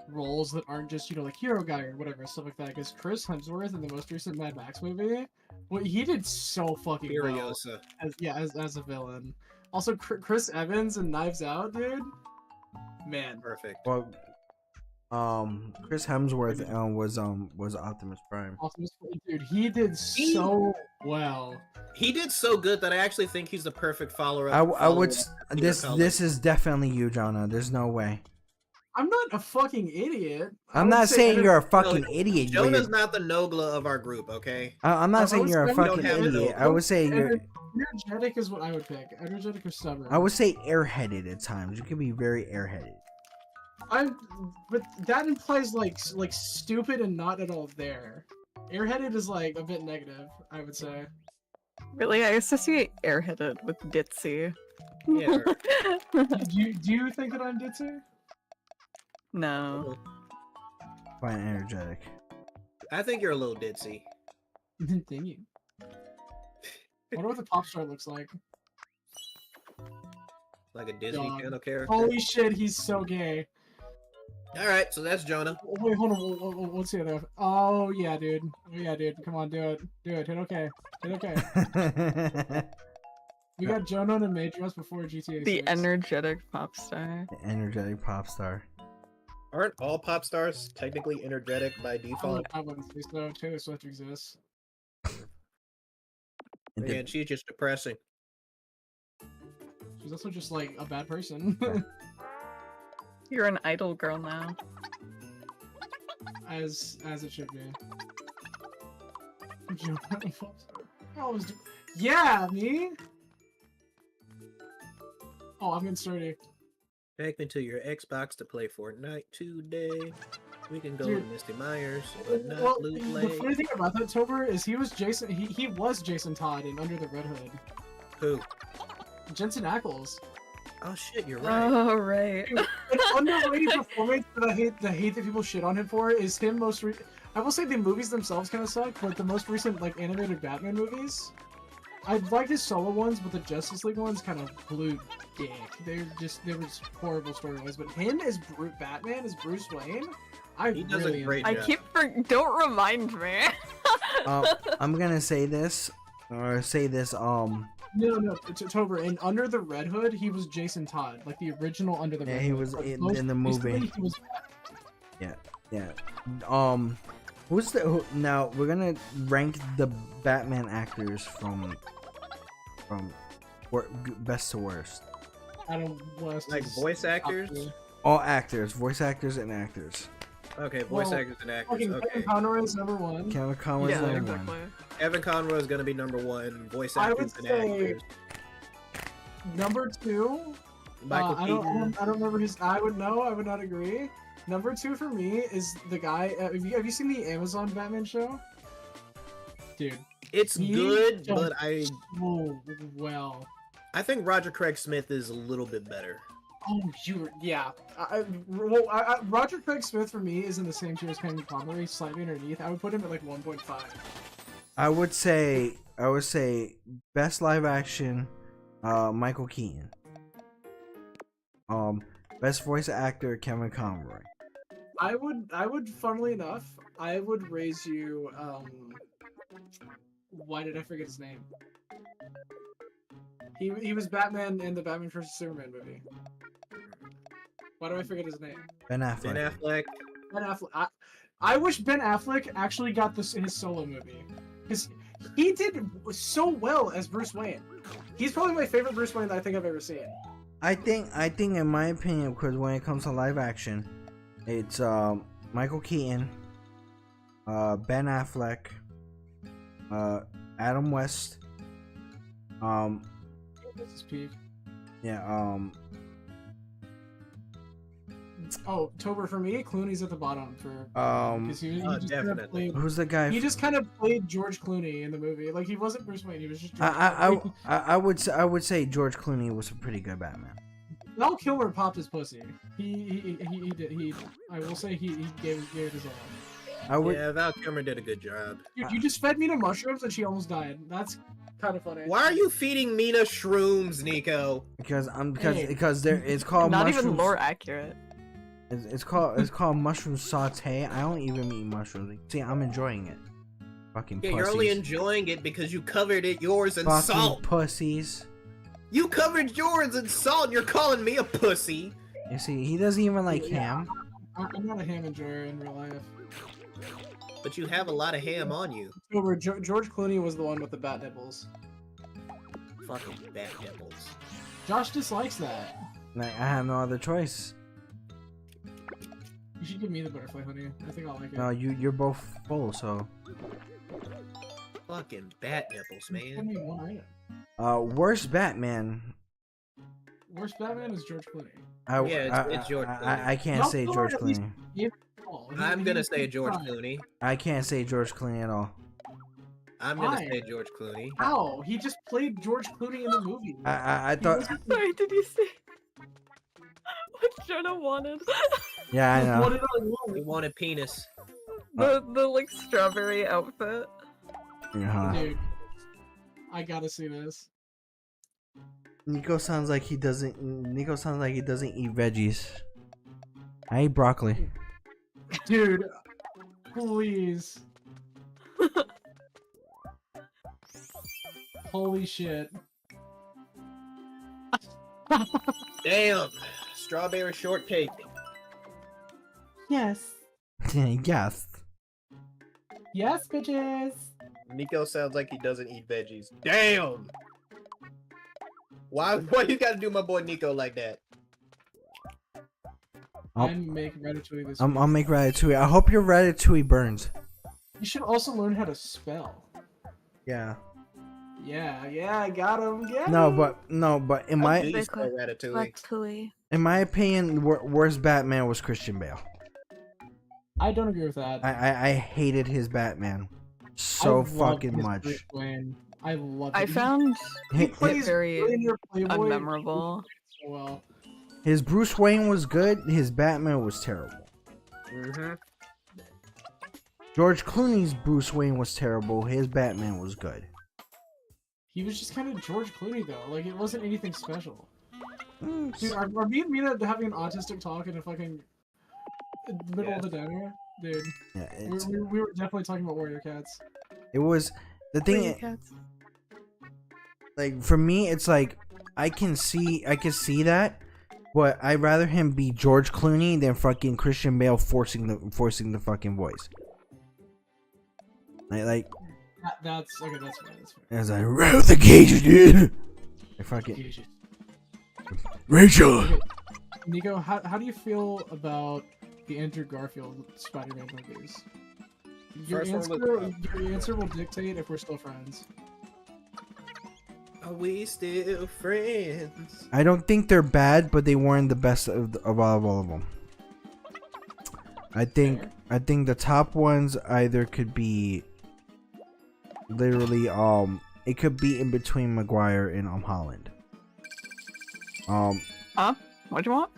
Speaker 4: roles that aren't just, you know, like hero guy or whatever, stuff like that. Because Chris Hemsworth in the most recent Mad Max movie, well, he did so fucking well
Speaker 2: Furiosa.
Speaker 4: as a villain. Also, Chris Evans in Knives Out, dude. Man,
Speaker 2: Perfect.
Speaker 1: Well, Chris Hemsworth was Optimus Prime.
Speaker 4: Optimus, dude, he did so well.
Speaker 2: He did so good that I actually think he's the perfect follower.
Speaker 1: I would
Speaker 2: Peter Cullen.
Speaker 1: this is definitely you, Jonah. There's no way.
Speaker 4: I'm not a fucking idiot.
Speaker 1: I'm not saying you're a fucking
Speaker 2: No,
Speaker 1: idiot.
Speaker 2: Jonah's not the Nogla of our group, okay?
Speaker 1: I'm not saying you're a
Speaker 2: we don't
Speaker 1: fucking
Speaker 2: have
Speaker 1: idiot.
Speaker 2: no-
Speaker 1: I would say you're.
Speaker 4: Energetic is what I would pick. Energetic or stubborn.
Speaker 1: I would say airheaded at times. You can be very airheaded.
Speaker 4: But that implies like stupid and not at all there. Airheaded is like a bit negative, I would say.
Speaker 3: Really, I associate airheaded with ditzy.
Speaker 2: Yeah.
Speaker 4: Do you think that I'm ditzy?
Speaker 3: No.
Speaker 1: Fine, energetic.
Speaker 2: I think you're a little ditzy.
Speaker 4: Thank you. I wonder what the pop star looks like.
Speaker 2: Like a Disney
Speaker 4: Dog.
Speaker 2: Channel character.
Speaker 4: Holy shit, he's so gay.
Speaker 2: Alright, so that's Jonah.
Speaker 4: Wait, hold on. What's the other? Oh yeah, dude. Oh yeah, dude. Come on, do it. Do it. Hit okay. Hit okay. We got Jonah and Majoras before GTA 6.
Speaker 3: The energetic pop star.
Speaker 1: The energetic pop star.
Speaker 2: Aren't all pop stars technically energetic by default?
Speaker 4: I wouldn't say so. Taylor Swift exists.
Speaker 2: Man, she's just depressing.
Speaker 4: She's also just like a bad person.
Speaker 3: You're an idol girl now.
Speaker 4: as it should be. Yeah, me. Oh, I'm getting started.
Speaker 2: Take me to your Xbox to play Fortnite today. We can go
Speaker 4: Dude.
Speaker 2: to Misty Myers, but not
Speaker 4: Well,
Speaker 2: Loot
Speaker 4: the
Speaker 2: Lake.
Speaker 4: funny thing about that Tober is he was Jason. He was Jason Todd in Under the Red Hood.
Speaker 2: Who?
Speaker 4: Jensen Ackles.
Speaker 2: Oh shit, you're right.
Speaker 3: Oh, right.
Speaker 4: An underrated performance that I hate that people shit on him for is him most. I will say the movies themselves kind of suck, but the most recent like animated Batman movies, I like his solo ones, but the Justice League ones kind of blew dick. They were just horrible storylines. But him as Batman as Bruce Wayne,
Speaker 2: He does a great
Speaker 3: I
Speaker 2: job.
Speaker 3: keep don't remind me.
Speaker 1: I'm gonna say this, or say this.
Speaker 4: No, Tober. In Under the Red Hood, he was Jason Todd, like the original Under the
Speaker 1: Yeah,
Speaker 4: Red
Speaker 1: he
Speaker 4: Hood.
Speaker 1: was
Speaker 4: But
Speaker 1: in
Speaker 4: most
Speaker 1: the movie.
Speaker 4: recently, he was
Speaker 1: Yeah. Who's the now? We're gonna rank the Batman actors from best to worst.
Speaker 4: Adam West.
Speaker 2: Like
Speaker 4: is
Speaker 2: voice
Speaker 4: top
Speaker 2: actors?
Speaker 4: tier.
Speaker 1: All actors, voice actors, and actors.
Speaker 2: Okay, voice
Speaker 4: Well,
Speaker 2: actors and actors.
Speaker 4: Fucking
Speaker 2: Okay.
Speaker 4: Kevin Conroy is number one.
Speaker 1: Kevin Conroy's
Speaker 3: Yeah,
Speaker 1: number
Speaker 3: exactly.
Speaker 1: one.
Speaker 2: Evan Conroy is gonna be number one. Voice
Speaker 4: I would
Speaker 2: actors and
Speaker 4: say
Speaker 2: actors.
Speaker 4: number two.
Speaker 2: Michael
Speaker 4: I
Speaker 2: Keaton.
Speaker 4: don't remember his. I would not agree. Number two for me is the guy. Have you seen the Amazon Batman show? Dude,
Speaker 2: It's
Speaker 4: he
Speaker 2: good,
Speaker 4: does
Speaker 2: but I
Speaker 4: well.
Speaker 2: think Roger Craig Smith is a little bit better.
Speaker 4: Oh, yeah. Roger Craig Smith for me is in the same tier as Kevin Conroy, slightly underneath. I would put him at like 1.5.
Speaker 1: I would say best live action, Michael Keaton. Best voice actor, Kevin Conroy.
Speaker 4: I would, funnily enough, I would raise you. Why did I forget his name? He was Batman in the Batman vs Superman movie. Why do I forget his name?
Speaker 1: Ben Affleck.
Speaker 2: Ben Affleck.
Speaker 4: Ben Affleck. I wish Ben Affleck actually got this in his solo movie, because he did so well as Bruce Wayne. He's probably my favorite Bruce Wayne that I think I've ever seen.
Speaker 1: I think in my opinion, because when it comes to live action, it's Michael Keaton, Ben Affleck, Adam West,
Speaker 4: This is peak.
Speaker 1: yeah,
Speaker 4: Oh, Tober for me, Clooney's at the bottom for because he just kind of
Speaker 2: definitely.
Speaker 4: played.
Speaker 1: who's the guy?
Speaker 4: He just kind of played George Clooney in the movie. Like he wasn't Bruce Wayne. He was just. George
Speaker 1: I would say George Clooney was a pretty good Batman.
Speaker 4: Val Kilmer popped his pussy. He did. I will say he gave it his all.
Speaker 1: I would.
Speaker 2: Yeah, Val Kilmer did a good job.
Speaker 4: Dude, you just fed me to mushrooms and she almost died. That's kind of funny.
Speaker 2: Why are you feeding Mina shrooms, Nico?
Speaker 1: Because
Speaker 4: Hey.
Speaker 1: it's called
Speaker 3: Not
Speaker 1: mushrooms.
Speaker 3: even lore accurate.
Speaker 1: It's called mushroom saute. I don't even eat mushrooms. See, I'm enjoying it. Fucking
Speaker 2: Yeah,
Speaker 1: pussies.
Speaker 2: you're only enjoying it because you covered it yours in
Speaker 1: Fucking
Speaker 2: salt.
Speaker 1: pussies.
Speaker 2: You covered yours in salt and you're calling me a pussy.
Speaker 1: You see, he doesn't even like
Speaker 4: Yeah.
Speaker 1: ham.
Speaker 4: I'm not a ham enjoyer in real life.
Speaker 2: But you have a lot of ham on you.
Speaker 4: Over George Clooney was the one with the bat nipples.
Speaker 2: Fucking bat nipples.
Speaker 4: Josh dislikes that.
Speaker 1: Like, I have no other choice.
Speaker 4: You should give me the butterfly honey. I think I'll like it.
Speaker 1: No, you're both full, so.
Speaker 2: Fucking bat nipples,
Speaker 4: Give
Speaker 2: man.
Speaker 4: me one item.
Speaker 1: Worst Batman.
Speaker 4: Worst Batman is George Clooney.
Speaker 2: Yeah, it's George Clooney.
Speaker 1: I can't
Speaker 4: No,
Speaker 1: say
Speaker 4: no,
Speaker 1: George
Speaker 4: at least-
Speaker 1: Clooney.
Speaker 2: I'm gonna say George Clooney.
Speaker 1: I can't say George Clooney at all.
Speaker 2: I'm gonna
Speaker 4: Why?
Speaker 2: say George Clooney.
Speaker 4: How? He just played George Clooney in the movie.
Speaker 1: I
Speaker 4: He
Speaker 1: thought.
Speaker 4: wasn't-
Speaker 3: Sorry, did you see what Jonah wanted?
Speaker 1: Yeah, I
Speaker 4: What
Speaker 1: know.
Speaker 4: did I want?
Speaker 2: He wanted penis.
Speaker 3: The like strawberry outfit.
Speaker 1: Uh-huh.
Speaker 4: Dude, I gotta see this.
Speaker 1: Nico sounds like he doesn't. Nico sounds like he doesn't eat veggies. I eat broccoli.
Speaker 4: Dude, please. Holy shit.
Speaker 2: Damn. Strawberry shortcake.
Speaker 4: Yes.
Speaker 1: Yes.
Speaker 4: Yes, bitches.
Speaker 2: Nico sounds like he doesn't eat veggies. Damn. Why you gotta do my boy Nico like that?
Speaker 1: I'll-
Speaker 4: I'm making ratatouille this
Speaker 1: I'll
Speaker 4: week.
Speaker 1: make ratatouille. I hope your ratatouille burns.
Speaker 4: You should also learn how to spell.
Speaker 1: Yeah.
Speaker 4: Yeah, I got him. Yeah.
Speaker 1: No, but in
Speaker 2: How do
Speaker 1: my
Speaker 2: you spell ratatouille?
Speaker 3: Ratatouille.
Speaker 1: in my opinion, worst Batman was Christian Bale.
Speaker 4: I don't agree with that.
Speaker 1: I hated his Batman
Speaker 4: I
Speaker 1: so
Speaker 4: love
Speaker 1: fucking
Speaker 4: his
Speaker 1: much.
Speaker 4: Bruce Wayne. I love.
Speaker 3: I
Speaker 4: it.
Speaker 3: found
Speaker 1: Hi-
Speaker 3: it
Speaker 4: plays
Speaker 3: very
Speaker 4: Billionaire Playboy
Speaker 3: unmemorable.
Speaker 4: so well.
Speaker 1: His Bruce Wayne was good. His Batman was terrible.
Speaker 2: Mm-hmm.
Speaker 1: George Clooney's Bruce Wayne was terrible. His Batman was good.
Speaker 4: He was just kind of George Clooney though. Like it wasn't anything special.
Speaker 1: Mm,
Speaker 4: Dude, are me and Mina having an autistic talk in a fucking in the middle of the dinner? Dude,
Speaker 1: yeah,
Speaker 4: we were definitely talking about Warrior Cats.
Speaker 1: it was the
Speaker 3: Pretty
Speaker 1: thing.
Speaker 3: cats.
Speaker 1: Like for me, it's like I can see that, but I'd rather him be George Clooney than fucking Christian Bale forcing the fucking voice. Like
Speaker 4: That's okay. That's fair. That's fair.
Speaker 1: as I roll the cages, dude. I fucking Rachel.
Speaker 4: Okay, Nico, how do you feel about the Andrew Garfield Spider-Man movies? Your
Speaker 2: First one
Speaker 4: your answer will dictate if we're still friends.
Speaker 2: Are we still friends?
Speaker 1: I don't think they're bad, but they weren't the best of all of them. I think the top ones either could be literally it could be in between Maguire and Holland.
Speaker 3: What do you want?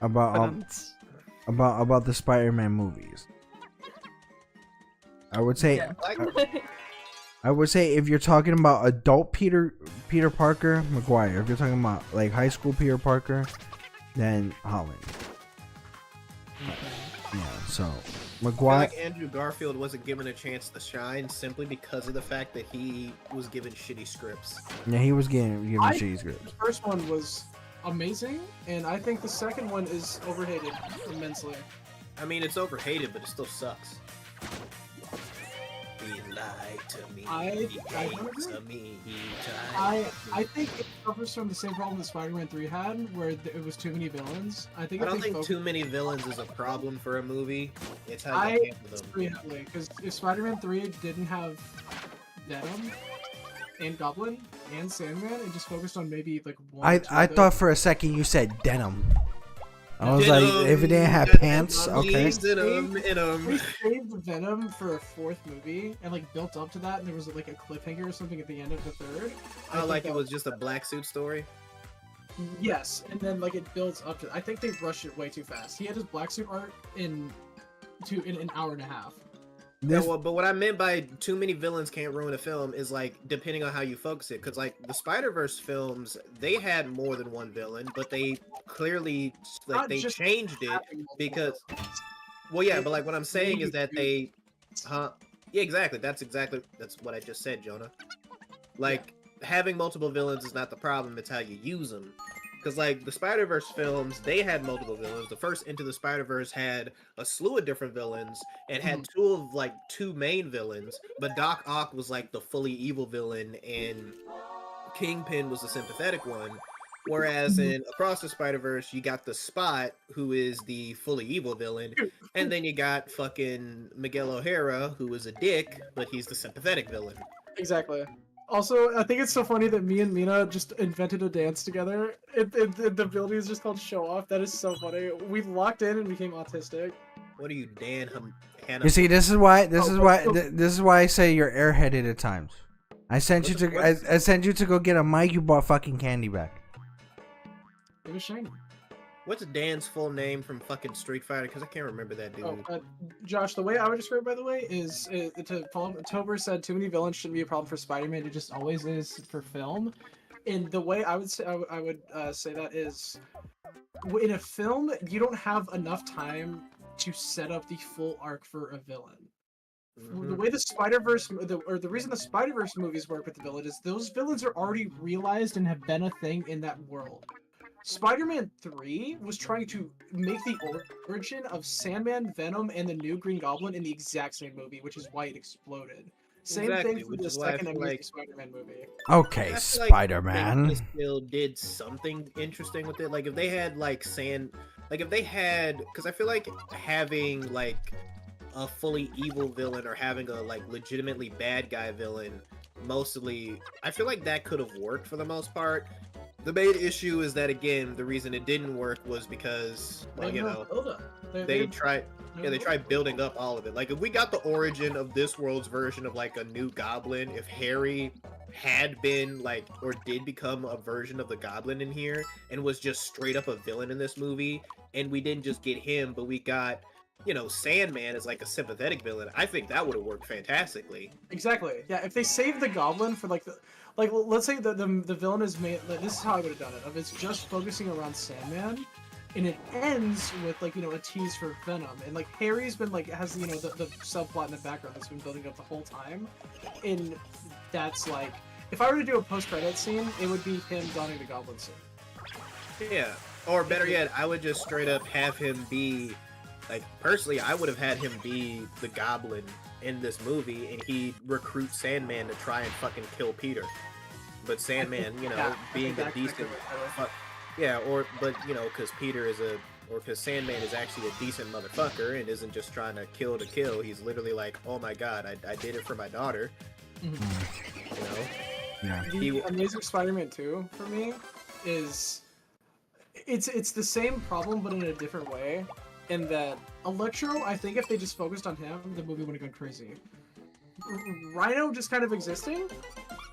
Speaker 1: About the Spider-Man movies. I would say
Speaker 2: Like,
Speaker 1: I would say if you're talking about adult Peter Parker, Maguire. If you're talking about like high school Peter Parker, then Holland. Yeah, so
Speaker 2: I feel
Speaker 1: Maguire.
Speaker 2: like Andrew Garfield wasn't given a chance to shine simply because of the fact that he was given shitty scripts.
Speaker 1: Yeah, he was given
Speaker 4: I-
Speaker 1: shitty scripts.
Speaker 4: The first one was amazing, and I think the second one is overhated immensely.
Speaker 2: I mean, it's overhated, but it still sucks. He lied to me.
Speaker 4: I
Speaker 2: He
Speaker 4: don't
Speaker 2: hates
Speaker 4: agree.
Speaker 2: me. He tried.
Speaker 4: I think it suffers from the same problem that Spider-Man 3 had, where it was too many villains. I think
Speaker 2: I
Speaker 4: if
Speaker 2: don't
Speaker 4: they
Speaker 2: think
Speaker 4: focused-
Speaker 2: too many villains is a problem for a movie. It's how
Speaker 4: I
Speaker 2: you handle them.
Speaker 4: disagree heavily, because if Spider-Man 3 didn't have Venom and Goblin and Sandman, and just focused on maybe like one. or two
Speaker 1: I
Speaker 4: of
Speaker 1: thought
Speaker 4: those-
Speaker 1: for a second you said denim. I was
Speaker 2: Denim,
Speaker 1: like, if it didn't have
Speaker 2: denim,
Speaker 1: pants, okay.
Speaker 2: denim,
Speaker 4: they
Speaker 2: denim.
Speaker 4: saved Venom for a fourth movie and like built up to that, and there was like a cliffhanger or something at the end of the third. I
Speaker 2: Oh,
Speaker 4: think
Speaker 2: like
Speaker 4: that
Speaker 2: it was just a black suit story.
Speaker 4: Yes, and then like it builds up to. I think they rushed it way too fast. He had his black suit art in an hour and a half.
Speaker 2: Yeah,
Speaker 1: This,
Speaker 2: well, but what I meant by too many villains can't ruin a film is like depending on how you focus it. Because like the Spider-Verse films, they had more than one villain, but they clearly like
Speaker 4: Not
Speaker 2: they
Speaker 4: just
Speaker 2: changed it.
Speaker 4: Having multiple
Speaker 2: because-
Speaker 4: villains.
Speaker 2: Well, yeah, but like what I'm saying is that
Speaker 4: Maybe-
Speaker 2: they, yeah, exactly. That's what I just said, Jonah. Like having multiple villains is not the problem; it's how you use them. Because like the Spider-Verse films, they had multiple villains. The first Into the Spider-Verse had a slew of different villains and had two main villains. But Doc Ock was like the fully evil villain, and Kingpin was the sympathetic one. Whereas in Across the Spider-Verse, you got the Spot, who is the fully evil villain, and then you got fucking Miguel O'Hara, who is a dick, but he's the sympathetic villain.
Speaker 4: Exactly. Also, I think it's so funny that me and Mina just invented a dance together. The ability is just called Show Off. That is so funny. We locked in and became autistic.
Speaker 2: What are you, Dan Hannah?
Speaker 1: You see, this is why I say you're airheaded at times. I sent you to go get a mic. You bought fucking candy back.
Speaker 4: It was shiny.
Speaker 2: What's Dan's full name from fucking Street Fighter? Because I can't remember that dude.
Speaker 4: Josh, the way I would describe it, by the way, is to follow. Tober said too many villains shouldn't be a problem for Spider-Man. It just always is for film. And the way I would say say that is, in a film, you don't have enough time to set up the full arc for a villain. The way the Spider-Verse, or the reason the Spider-Verse movies work with the villain is those villains are already realized and have been a thing in that world. Spider-Man 3 was trying to make the origin of Sandman, Venom, and the new Green Goblin in the exact same movie, which is why it exploded. Same thing for the second Amazing Spider-Man movie.
Speaker 1: Okay, Spider-Man.
Speaker 2: They still did something interesting with it. Like if they had because I feel like having like a fully evil villain or having a like legitimately bad guy villain, mostly, I feel like that could have worked for the most part. The main issue is that, again, the reason it didn't work was because, like, you know, they tried building up all of it. Like, if we got the origin of this world's version of, like, a new Goblin, if Harry had been, like, or did become a version of the Goblin in here and was just straight up a villain in this movie, and we didn't just get him, but we got, you know, Sandman as, like, a sympathetic villain, I think that would have worked fantastically.
Speaker 4: Exactly. Yeah, if they saved the Goblin for, like, let's say the villain is made. Like, this is how I would have done it. If it's just focusing around Sandman, and it ends with like, you know, a tease for Venom, and like Harry's been like has, you know, the subplot in the background that's been building up the whole time, and that's like, if I were to do a post-credit scene, it would be him donning the Goblin suit.
Speaker 2: Yeah, or better yet, I would just straight up have him be, like, personally, I would have had him be the Goblin in this movie, and he recruit Sandman to try and fucking kill Peter. But Sandman, you know, being a decent, but you know, because because Sandman is actually a decent motherfucker and isn't just trying to kill. He's literally like, oh my god, I did it for my daughter.
Speaker 4: Mm-hmm.
Speaker 2: You know.
Speaker 1: Yeah.
Speaker 4: The Amazing Spider-Man 2 for me is it's the same problem but in a different way. In that Electro, I think if they just focused on him, the movie would have gone crazy. Rhino just kind of existing,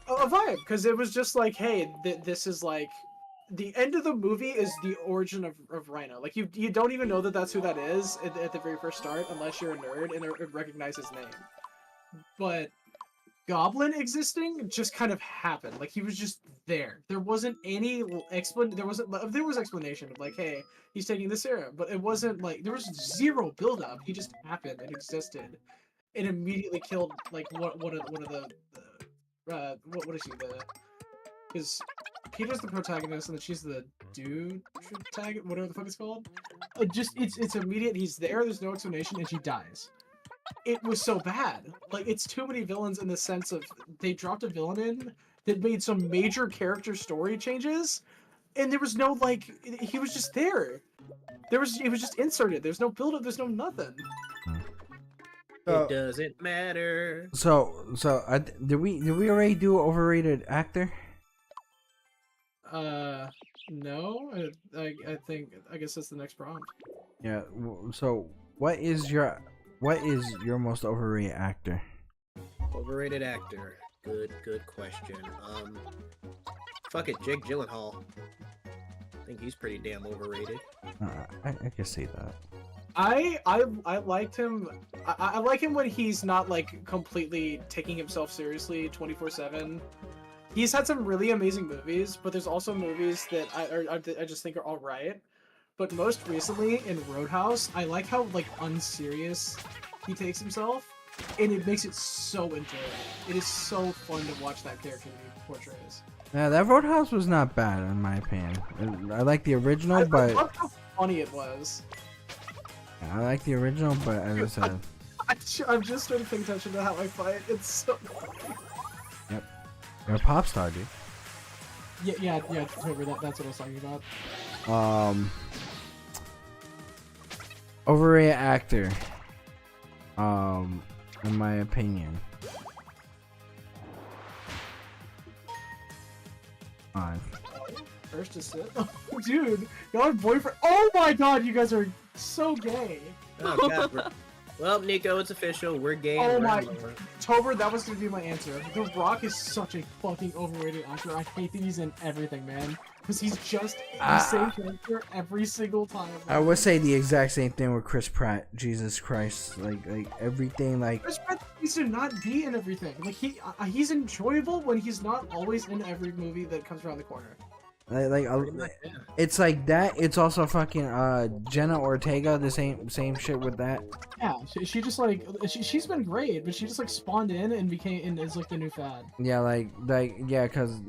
Speaker 4: a vibe, because it was just like, hey, this is like, the end of the movie is the origin of Rhino. Like, you don't even know that that's who that is at the very first start, unless you're a nerd and recognize his name. But Goblin existing just kind of happened. Like, he was just there. There wasn't any there was explanation of like, hey, he's taking this serum, but it wasn't like, there was zero build-up. He just happened and existed, and immediately killed like one of the what is she, because Peter's the protagonist and then she's the dude protagonist, whatever the fuck it's called. It's immediate. He's there. There's no explanation, and she dies. It was so bad. Like, it's too many villains in the sense of they dropped a villain in that made some major character story changes, and there was no, like, he was just there. He was just inserted. There's no build-up. There's no nothing.
Speaker 2: It doesn't matter.
Speaker 1: So did we already do overrated actor?
Speaker 4: No. I guess that's the next prompt.
Speaker 1: Yeah. So what is your most overrated actor?
Speaker 2: Overrated actor. Good question. Fuck it, Jake Gyllenhaal. I think he's pretty damn overrated.
Speaker 1: I can see that.
Speaker 4: I liked him. I like him when he's not like completely taking himself seriously 24/7. He's had some really amazing movies, but there's also movies that I just think are all right. But most recently in Roadhouse, I like how like unserious he takes himself, and it makes it so enjoyable. It is so fun to watch that character that he portrays.
Speaker 1: Yeah, that Roadhouse was not bad in my opinion. I like the original, but
Speaker 4: I love how funny it was.
Speaker 1: I like the original, but as I said,
Speaker 4: I'm just starting to pay attention to how I fight. It's so funny.
Speaker 1: yep, you're a pop star, dude.
Speaker 4: Yeah, October. That's what I was talking about.
Speaker 1: Overrated actor. In my opinion.
Speaker 4: First to sit. Oh, dude, y'all are boyfriend. Oh my god, you guys are so gay.
Speaker 2: Oh god. Well, Nico, it's official. We're gay.
Speaker 4: Oh
Speaker 2: and we're
Speaker 4: my,
Speaker 2: in love.
Speaker 4: Tober, that was gonna be my answer. The Rock is such a fucking overrated actor. I hate that he's in everything, man. Because he's just the same character every single time.
Speaker 1: I would say the exact same thing with Chris Pratt. Jesus Christ, like everything, like.
Speaker 4: Chris Pratt needs to not be in everything. Like he's enjoyable when he's not always in every movie that comes around the corner.
Speaker 1: It's like that. It's also fucking Jenna Ortega. The same shit with that.
Speaker 4: Yeah, she just like she's been great, but she just like spawned in and is like the new fad.
Speaker 1: Yeah, yeah, because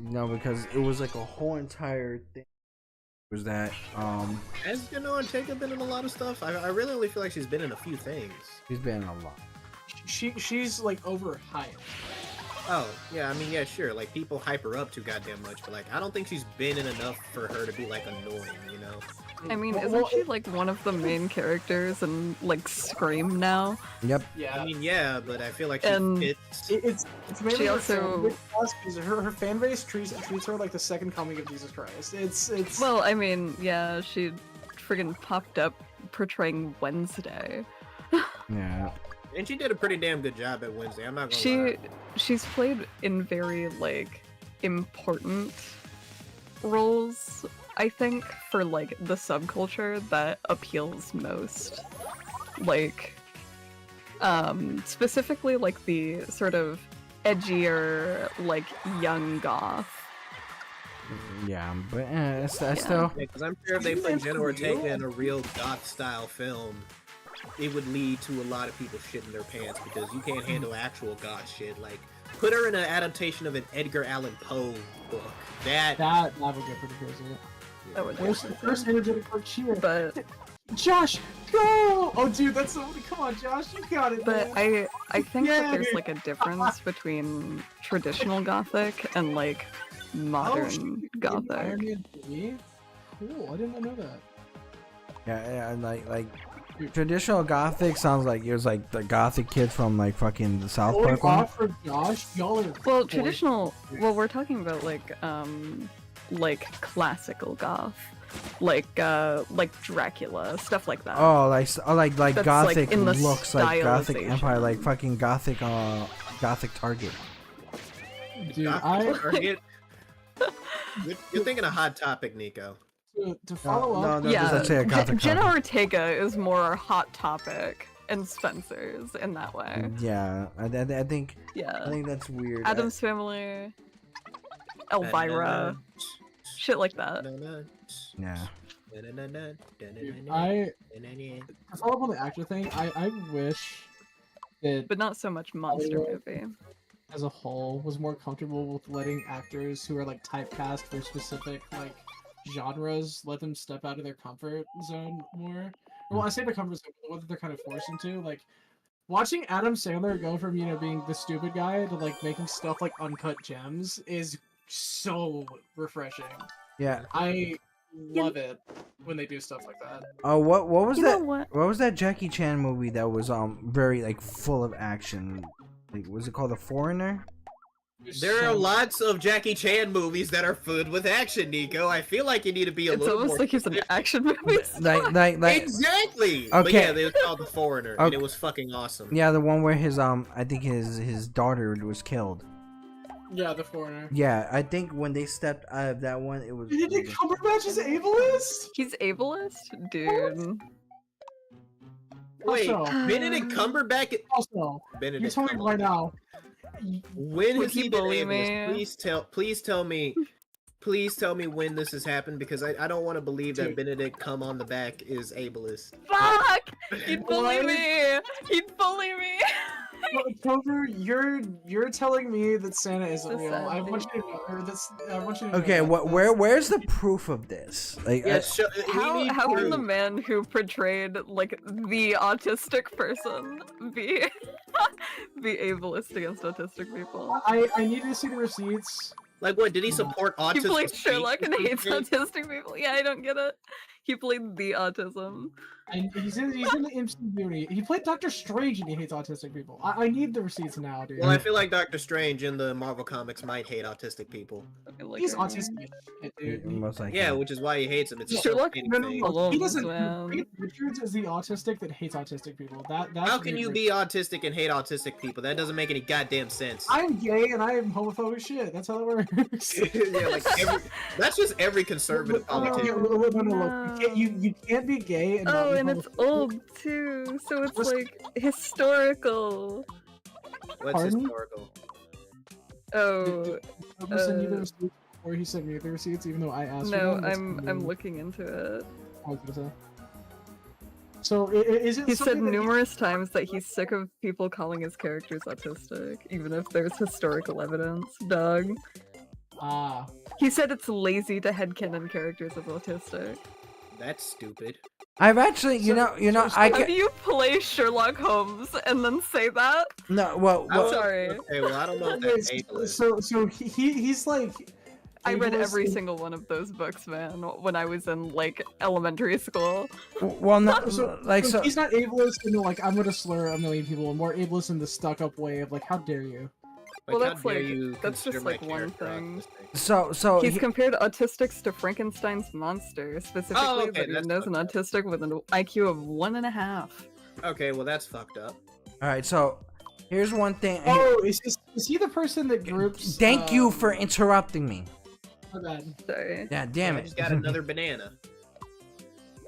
Speaker 1: it was like a whole entire thing. Was that
Speaker 2: Has Jenna Ortega been in a lot of stuff? I really only feel like she's been in a few things.
Speaker 1: She's been in a lot.
Speaker 4: She's like overhyped.
Speaker 2: Oh, yeah, I mean, yeah, sure. Like, people hype her up too goddamn much, but, like, I don't think she's been in enough for her to be, like, annoying, you know?
Speaker 3: I mean, isn't she like one of the main characters in like Scream now?
Speaker 1: Yep.
Speaker 4: Yeah.
Speaker 2: I mean, yeah, but I feel like she
Speaker 3: And
Speaker 2: fits.
Speaker 4: It's mainly
Speaker 3: She
Speaker 4: her
Speaker 3: also-
Speaker 4: fan base, because her fan base treats her like the second coming of Jesus Christ. It's
Speaker 3: Well, I mean, yeah, she friggin' popped up portraying Wednesday.
Speaker 1: Yeah.
Speaker 2: And she did a pretty damn good job at Wednesday, I'm not gonna lie.
Speaker 3: She's played in very like important roles, I think, for like the subculture that appeals most. Like specifically like the sort of edgier, like young goth.
Speaker 1: Yeah, but I still.
Speaker 2: Because I'm sure if they put Jenna Ortega in a real goth-style film, it would lead to a lot of people shitting their pants because you can't handle actual goth shit. Like, put her in an adaptation of an Edgar Allan Poe book. That
Speaker 4: would get pretty crazy.
Speaker 3: That would
Speaker 4: First energetic for cheer.
Speaker 3: but
Speaker 4: Josh, go! Oh, dude, that's so. Come on, Josh, you got it.
Speaker 3: But
Speaker 4: man.
Speaker 3: I think that there's
Speaker 4: Yay!
Speaker 3: like a difference between traditional gothic and like modern gothic.
Speaker 4: Iron Man 3? Cool, I didn't know that.
Speaker 1: Yeah, and like traditional gothic sounds like it was like the gothic kids from like fucking the South
Speaker 4: Going
Speaker 1: Park one.
Speaker 4: off for Josh, y'all are.
Speaker 3: Well,
Speaker 4: boys.
Speaker 3: traditional. Well, we're talking about like classical goth, like Dracula, stuff like that.
Speaker 1: Oh, like
Speaker 3: That's,
Speaker 1: gothic
Speaker 3: like, in the
Speaker 1: looks like Gothic Empire,
Speaker 3: stylization.
Speaker 1: like fucking Gothic Target.
Speaker 4: Dude,
Speaker 2: Target. You're thinking a Hot Topic, Nico.
Speaker 4: to follow up.
Speaker 1: No,
Speaker 3: yeah,
Speaker 1: just I'd say a Gothic
Speaker 3: Jenna
Speaker 1: Target.
Speaker 3: Ortega is more Hot Topic and Spencer's in that way.
Speaker 1: Yeah, I think
Speaker 3: Yeah,
Speaker 1: that's weird.
Speaker 3: Adam's Family, Elvira, shit like that.
Speaker 1: Yeah.
Speaker 4: To follow up on the actor thing, I wish that
Speaker 3: But not so much monster movie.
Speaker 4: as a whole was more comfortable with letting actors who are like typecast for specific like genres let them step out of their comfort zone more. Well, I say the comfort zone, but what they're kind of forced into. Like watching Adam Sandler go from being the stupid guy to like making stuff like Uncut Gems is so refreshing.
Speaker 1: Yeah.
Speaker 4: I love it when they do stuff like that.
Speaker 1: Oh, what was
Speaker 3: You know
Speaker 1: that?
Speaker 3: what?
Speaker 1: What was that Jackie Chan movie that was very like full of action? Like, was it called The Foreigner?
Speaker 2: There are lots of Jackie Chan movies that are filled with action, Nico. I feel like you need to be a
Speaker 3: It's
Speaker 2: little
Speaker 3: almost
Speaker 2: more
Speaker 3: like he's an
Speaker 2: specific.
Speaker 3: action movie.
Speaker 1: Like
Speaker 2: Exactly. But
Speaker 1: Okay.
Speaker 2: yeah, it was called The Foreigner, and
Speaker 1: Okay.
Speaker 2: it was fucking awesome.
Speaker 1: yeah, the one where his I think his daughter was killed.
Speaker 4: Yeah, The Foreigner.
Speaker 1: Yeah, I think when they stepped out of that one, it was.
Speaker 4: Benedict Cumberbatch is ableist?
Speaker 3: He's ableist, dude.
Speaker 2: Wait,
Speaker 4: Also-
Speaker 2: Benedict Cumberbatch.
Speaker 4: Also, you
Speaker 2: Benedict
Speaker 4: tell me
Speaker 2: Cumberbatch.
Speaker 4: right now.
Speaker 2: When
Speaker 3: Would
Speaker 2: has
Speaker 3: he
Speaker 2: he been
Speaker 3: bully
Speaker 2: ableist?
Speaker 3: me?
Speaker 2: Please tell me when this has happened because I don't want to believe that
Speaker 4: Dude.
Speaker 2: Benedict come on the back is ableist.
Speaker 3: Fuck! He'd bully
Speaker 4: What?
Speaker 3: me! He'd bully me!
Speaker 4: Clover, you're telling me that Santa isn't
Speaker 3: The
Speaker 4: real. I
Speaker 3: Santa.
Speaker 4: want you to know, I want you to know
Speaker 1: Okay,
Speaker 4: that.
Speaker 1: where's the proof of this? Like,
Speaker 2: Yes,
Speaker 3: How can the man who portrayed like the autistic person be be ableist against autistic people?
Speaker 4: I need to see the receipts.
Speaker 2: Like, what? Did he support
Speaker 3: He
Speaker 2: autism?
Speaker 3: played
Speaker 2: speech
Speaker 3: Sherlock
Speaker 2: or
Speaker 3: and hates
Speaker 2: something?
Speaker 3: autistic people. Yeah, I don't get it. He played the autism.
Speaker 4: And he's in the MCU. He played Doctor Strange and he hates autistic people. I need the receipts now, dude.
Speaker 2: Well, I feel like Doctor Strange in the Marvel comics might hate autistic people.
Speaker 3: Like,
Speaker 4: He's autistic as shit, dude.
Speaker 1: Most likely.
Speaker 2: Yeah, which is why he hates him. It's a
Speaker 3: Sherlock
Speaker 2: self-hating thing.
Speaker 3: Holmes,
Speaker 4: He doesn't.
Speaker 3: man.
Speaker 4: Reed Richards is the autistic that hates autistic people. That's
Speaker 2: How can
Speaker 4: Reed
Speaker 2: you
Speaker 4: Richards.
Speaker 2: be autistic and hate autistic people? That doesn't make any goddamn sense.
Speaker 4: I'm gay and I am homophobic shit. That's how it works.
Speaker 2: Yeah, like that's just every conservative politician.
Speaker 4: No. You can't be gay and not
Speaker 3: Oh,
Speaker 4: be
Speaker 3: and it's
Speaker 4: homophobic.
Speaker 3: old too, so it's
Speaker 4: What's-
Speaker 3: like historical.
Speaker 2: What's
Speaker 4: Pardon?
Speaker 2: historical?
Speaker 3: Oh
Speaker 4: I'll send you the receipts before he sent me the receipts, even though I asked for
Speaker 3: no,
Speaker 4: them.
Speaker 3: I'm looking into it.
Speaker 4: I was gonna say. So is it?
Speaker 3: He said
Speaker 4: something that
Speaker 3: numerous times that he's sick of people calling his characters autistic, even if there's historical evidence. Dog.
Speaker 4: Ah,
Speaker 3: He said it's lazy to headcanon characters as autistic.
Speaker 2: That's stupid.
Speaker 1: I've actually,
Speaker 4: So-
Speaker 1: I
Speaker 3: How
Speaker 1: can
Speaker 3: do you play Sherlock Holmes and then say that?
Speaker 1: no. Well,
Speaker 2: I was-
Speaker 3: Sorry.
Speaker 2: Okay, well, I don't know if that's ableist.
Speaker 4: so he's like.
Speaker 3: I read
Speaker 4: ableist
Speaker 3: every
Speaker 4: in-
Speaker 3: single one of those books, man, when I was in like elementary school.
Speaker 1: well, not
Speaker 4: So,
Speaker 1: like so.
Speaker 4: he's not ableist in the like I'm gonna slur a million people, and more ableist in the stuck-up way of like how dare you.
Speaker 3: Well,
Speaker 2: Like,
Speaker 3: that's
Speaker 2: how dare
Speaker 3: like-
Speaker 2: you
Speaker 3: that's
Speaker 2: consider
Speaker 3: just,
Speaker 2: my
Speaker 3: like, one
Speaker 2: character
Speaker 3: thing.
Speaker 2: autistic?
Speaker 1: So
Speaker 3: He's compared autistics to Frankenstein's monster, specifically
Speaker 2: okay,
Speaker 3: that he
Speaker 2: that's
Speaker 3: knows an
Speaker 2: fucked
Speaker 3: autistic with an IQ of 1.5.
Speaker 2: Okay, well, that's fucked up.
Speaker 1: all right. So here's one thing.
Speaker 4: Oh, is he the person that groups?
Speaker 1: Thank you for interrupting me.
Speaker 4: my bad.
Speaker 3: Sorry.
Speaker 1: Yeah, damn
Speaker 2: I
Speaker 1: it.
Speaker 2: just got another banana.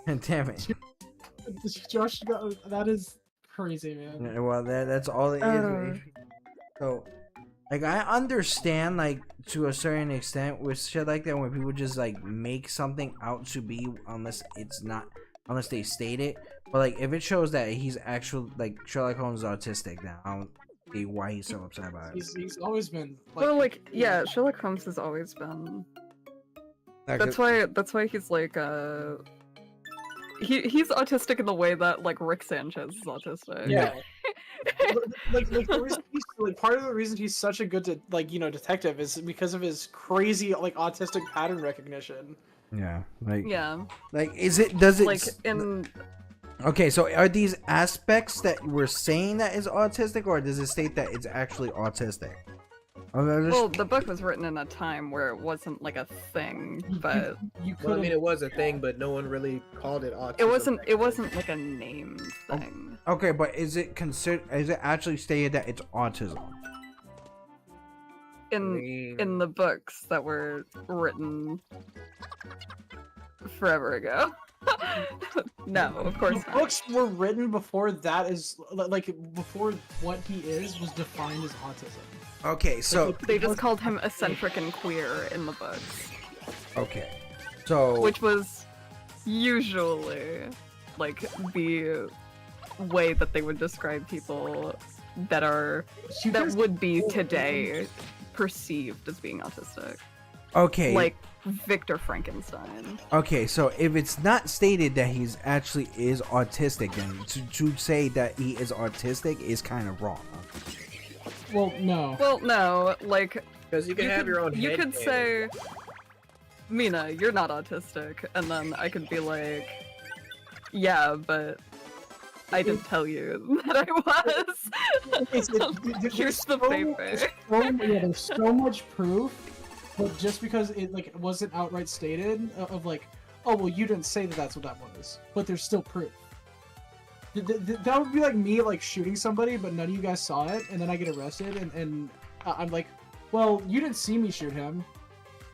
Speaker 1: Damn it.
Speaker 4: Josh, that is crazy, man.
Speaker 1: Yeah, well, that's all it is.
Speaker 3: Uh.
Speaker 1: So, like, I understand, like, to a certain extent with shit like that when people just like make something out to be unless they state it. But like, if it shows that he's actual like Sherlock Holmes is autistic, now I don't see why he's so upset about it.
Speaker 4: He's always been.
Speaker 3: Well, like, yeah, Sherlock Holmes has always been.
Speaker 1: Like,
Speaker 3: That's why he's like, he's autistic in the way that like Rick Sanchez is autistic.
Speaker 4: Yeah. like the reason part of the reason he's such a good detective is because of his crazy like autistic pattern recognition.
Speaker 1: yeah, like,
Speaker 3: Yeah,
Speaker 1: like, does it
Speaker 3: like in
Speaker 1: okay? So, are these aspects that we're saying that is autistic, or does it state that it's actually autistic?
Speaker 3: well, the book was written in a time where it wasn't like a thing, but
Speaker 4: You
Speaker 2: Well, I
Speaker 4: could
Speaker 2: mean, it was a thing, but no one really called it autism.
Speaker 3: it wasn't like a named thing.
Speaker 1: okay, but is it actually stated that it's autism?
Speaker 3: In the books that were written forever ago. No, of course
Speaker 4: the
Speaker 3: not.
Speaker 4: books were written before that is like before what he is was defined as autism.
Speaker 1: Okay, so
Speaker 3: They just called him eccentric and queer in the books,
Speaker 1: okay, so
Speaker 3: which was usually like the way that they would describe people that would be today perceived as being autistic,
Speaker 1: okay,
Speaker 3: like Victor Frankenstein.
Speaker 1: okay, so if it's not stated that he's actually is autistic, then to say that he is autistic is kind of wrong.
Speaker 4: Well, no.
Speaker 3: Well, no, like
Speaker 2: Because you can have your own
Speaker 3: You
Speaker 2: head
Speaker 3: could
Speaker 2: canon.
Speaker 3: say, Mina, you're not autistic, and then I could be like, yeah, but I didn't tell you that I was. Here's the paper.
Speaker 4: There's so much proof, but just because it like wasn't outright stated of like, oh well, you didn't say that that's what that was, but there's still proof. That would be like me like shooting somebody, but none of you guys saw it, and then I get arrested, and I'm like, well, you didn't see me shoot him.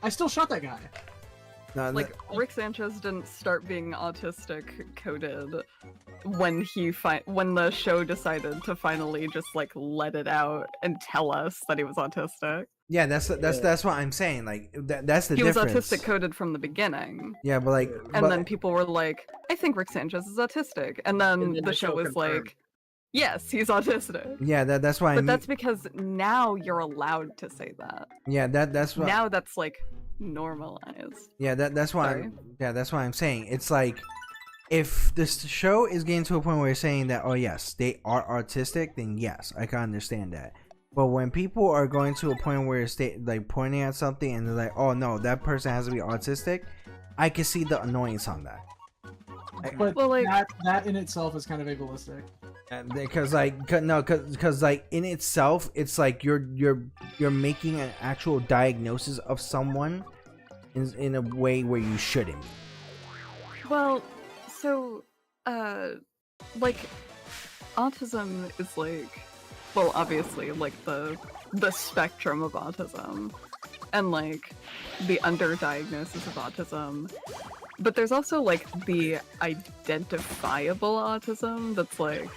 Speaker 4: I still shot that guy.
Speaker 1: No,
Speaker 3: Like Rick Sanchez didn't start being autistic coded when when the show decided to finally just like let it out and tell us that he was autistic.
Speaker 1: yeah, that's what I'm saying. Like that's the
Speaker 3: He
Speaker 1: difference.
Speaker 3: was autistic coded from the beginning.
Speaker 1: Yeah, but like,
Speaker 3: And
Speaker 1: but,
Speaker 3: then people were like, I think Rick Sanchez is autistic. And then,
Speaker 2: And then
Speaker 3: the
Speaker 2: the
Speaker 3: show
Speaker 2: show
Speaker 3: was
Speaker 2: confirmed.
Speaker 3: like, yes, he's autistic.
Speaker 1: yeah, that's why.
Speaker 3: But that's because now you're allowed to say that.
Speaker 1: yeah, that's what.
Speaker 3: Now that's like normalized.
Speaker 1: Yeah, that's why.
Speaker 3: Sorry.
Speaker 1: That's why I'm saying it's like, if this show is getting to a point where you're saying that, oh yes, they are autistic, then yes, I can understand that. But when people are going to a point where like pointing at something and they're like, "Oh no, that person has to be autistic," I can see the annoyance on that.
Speaker 4: But
Speaker 3: Well, like-
Speaker 4: that in itself is kind of ableistic.
Speaker 1: Because like in itself, it's like you're making an actual diagnosis of someone in a way where you shouldn't.
Speaker 3: Well, so, like, autism is like, well, obviously, like the spectrum of autism, and like the underdiagnosis of autism. But there's also like the identifiable autism that's like,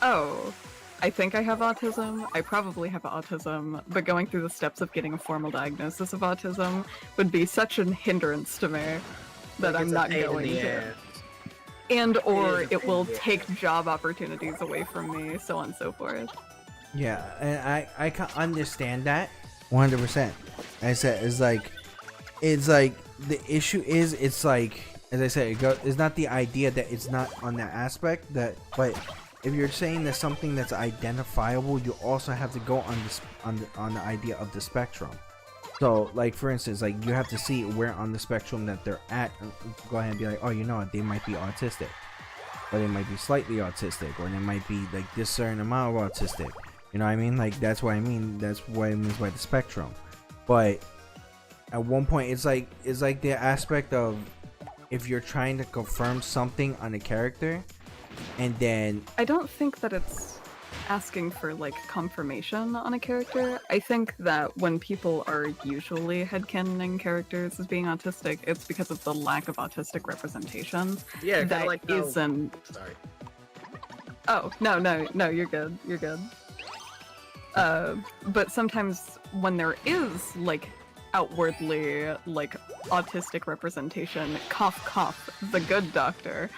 Speaker 3: oh, I think I have autism, I probably have autism, but going through the steps of getting a formal diagnosis of autism would be such a hindrance to me that
Speaker 2: Like,
Speaker 3: I'm
Speaker 2: it's a
Speaker 3: not
Speaker 2: pain in
Speaker 3: going
Speaker 2: the
Speaker 3: to.
Speaker 2: ass.
Speaker 3: And or
Speaker 2: It is a
Speaker 3: it will
Speaker 2: pain in the
Speaker 3: take job opportunities away from me, so on and so forth.
Speaker 1: Yeah, and I can understand that 100%. I said it's like the issue is it's like, as I said, it's not the idea that it's not on that aspect that, but if you're saying that something that's identifiable, you also have to go on the idea of the spectrum. So like for instance, like you have to see where on the spectrum that they're at. Go ahead and be like, oh, you know what, they might be autistic, or they might be slightly autistic, or they might be like this certain amount of autistic. You know what I mean? Like that's what I mean. That's what it means by the spectrum. But at one point, it's like the aspect of if you're trying to confirm something on a character, and then
Speaker 3: I don't think that it's asking for like confirmation on a character. I think that when people are usually headcanoning characters as being autistic, it's because of the lack of autistic representation.
Speaker 2: Yeah, kind
Speaker 3: that
Speaker 2: of like how...
Speaker 3: isn't.
Speaker 2: Sorry.
Speaker 3: Oh no, you're good. You're good. But sometimes when there is like outwardly like autistic representation, cough cough, the good doctor,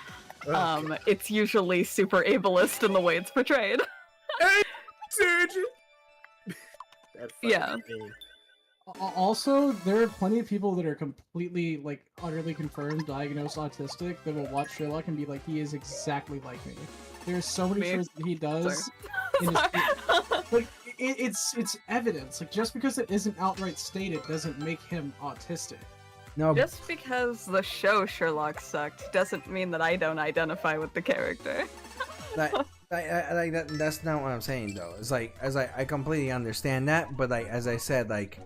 Speaker 2: Okay.
Speaker 3: it's usually super ableist in the way it's portrayed.
Speaker 2: Surgeon. That fucking
Speaker 3: Yeah.
Speaker 2: thing.
Speaker 4: Also, there are plenty of people that are completely, like, utterly confirmed diagnosed autistic that will watch Sherlock and be like, he is exactly like me. There's so many
Speaker 3: Me?
Speaker 4: shows that he does. In his, like, it's evidence. Like, just because it isn't outright stated doesn't make him autistic.
Speaker 1: no,
Speaker 3: Just because the show Sherlock sucked doesn't mean that I don't identify with the character.
Speaker 1: like that. That's not what I'm saying though. It's like I completely understand that, but like as I said, like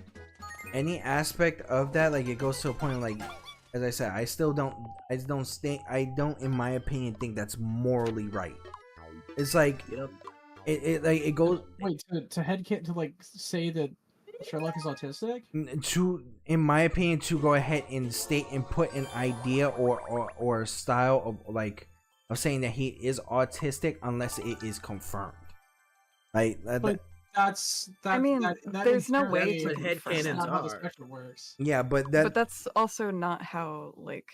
Speaker 1: any aspect of that, like it goes to a point like, as I said, I don't in my opinion think that's morally right. It's like
Speaker 2: Yep.
Speaker 1: it goes
Speaker 4: Wait, to headcanon, to, like, say that Sherlock is autistic?
Speaker 1: to, in my opinion, to go ahead and state and put an idea or style of like of saying that he is autistic unless it is confirmed. Like
Speaker 4: But that's
Speaker 3: I mean, there's no way
Speaker 2: to
Speaker 4: that's
Speaker 2: headcanons
Speaker 4: not how the
Speaker 2: are.
Speaker 4: spectrum works.
Speaker 1: yeah, but
Speaker 3: But that's also not how like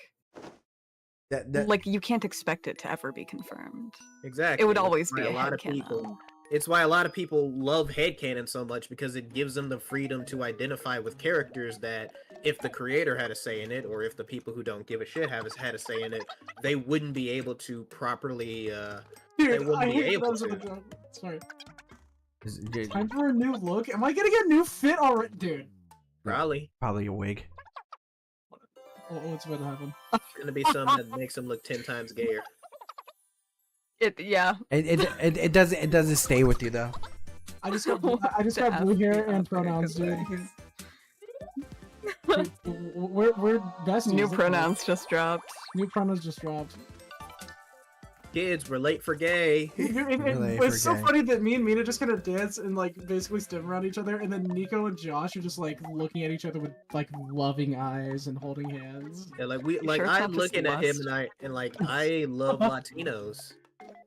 Speaker 3: like you can't expect it to ever be confirmed.
Speaker 2: Exactly.
Speaker 3: It would
Speaker 2: That's
Speaker 3: always
Speaker 2: why
Speaker 3: be a
Speaker 2: lot of people.
Speaker 3: headcanon.
Speaker 2: It's why a lot of people love headcanon so much, because it gives them the freedom to identify with characters that if the creator had a say in it, or if the people who don't give a shit had a say in it, they wouldn't be able to properly they
Speaker 4: Dude,
Speaker 2: wouldn't
Speaker 4: I
Speaker 2: be
Speaker 4: hate
Speaker 2: able
Speaker 4: those
Speaker 2: to.
Speaker 4: are the joke. Sorry. Time for a new look? Am I gonna get a new fit already? Dude.
Speaker 2: Probably.
Speaker 1: probably a wig.
Speaker 4: What's about to happen?
Speaker 2: It's gonna be something that makes them look 10 times gayer.
Speaker 3: Yeah.
Speaker 1: It doesn't stay with you though.
Speaker 4: I just got blue hair and pronouns, dude. We're besties.
Speaker 3: New
Speaker 4: look at
Speaker 3: pronouns just dropped.
Speaker 4: this. New pronouns just dropped.
Speaker 2: Kids, we're late for gay.
Speaker 1: Really
Speaker 4: It's so
Speaker 1: forget.
Speaker 4: funny that me and Mina just gonna dance and like basically stand around each other, and then Nico and Josh are just like looking at each other with like loving eyes and holding hands.
Speaker 2: Yeah, like
Speaker 3: sure it's
Speaker 2: I'm
Speaker 3: not just
Speaker 2: looking at him
Speaker 3: lust?
Speaker 2: and I love Latinos.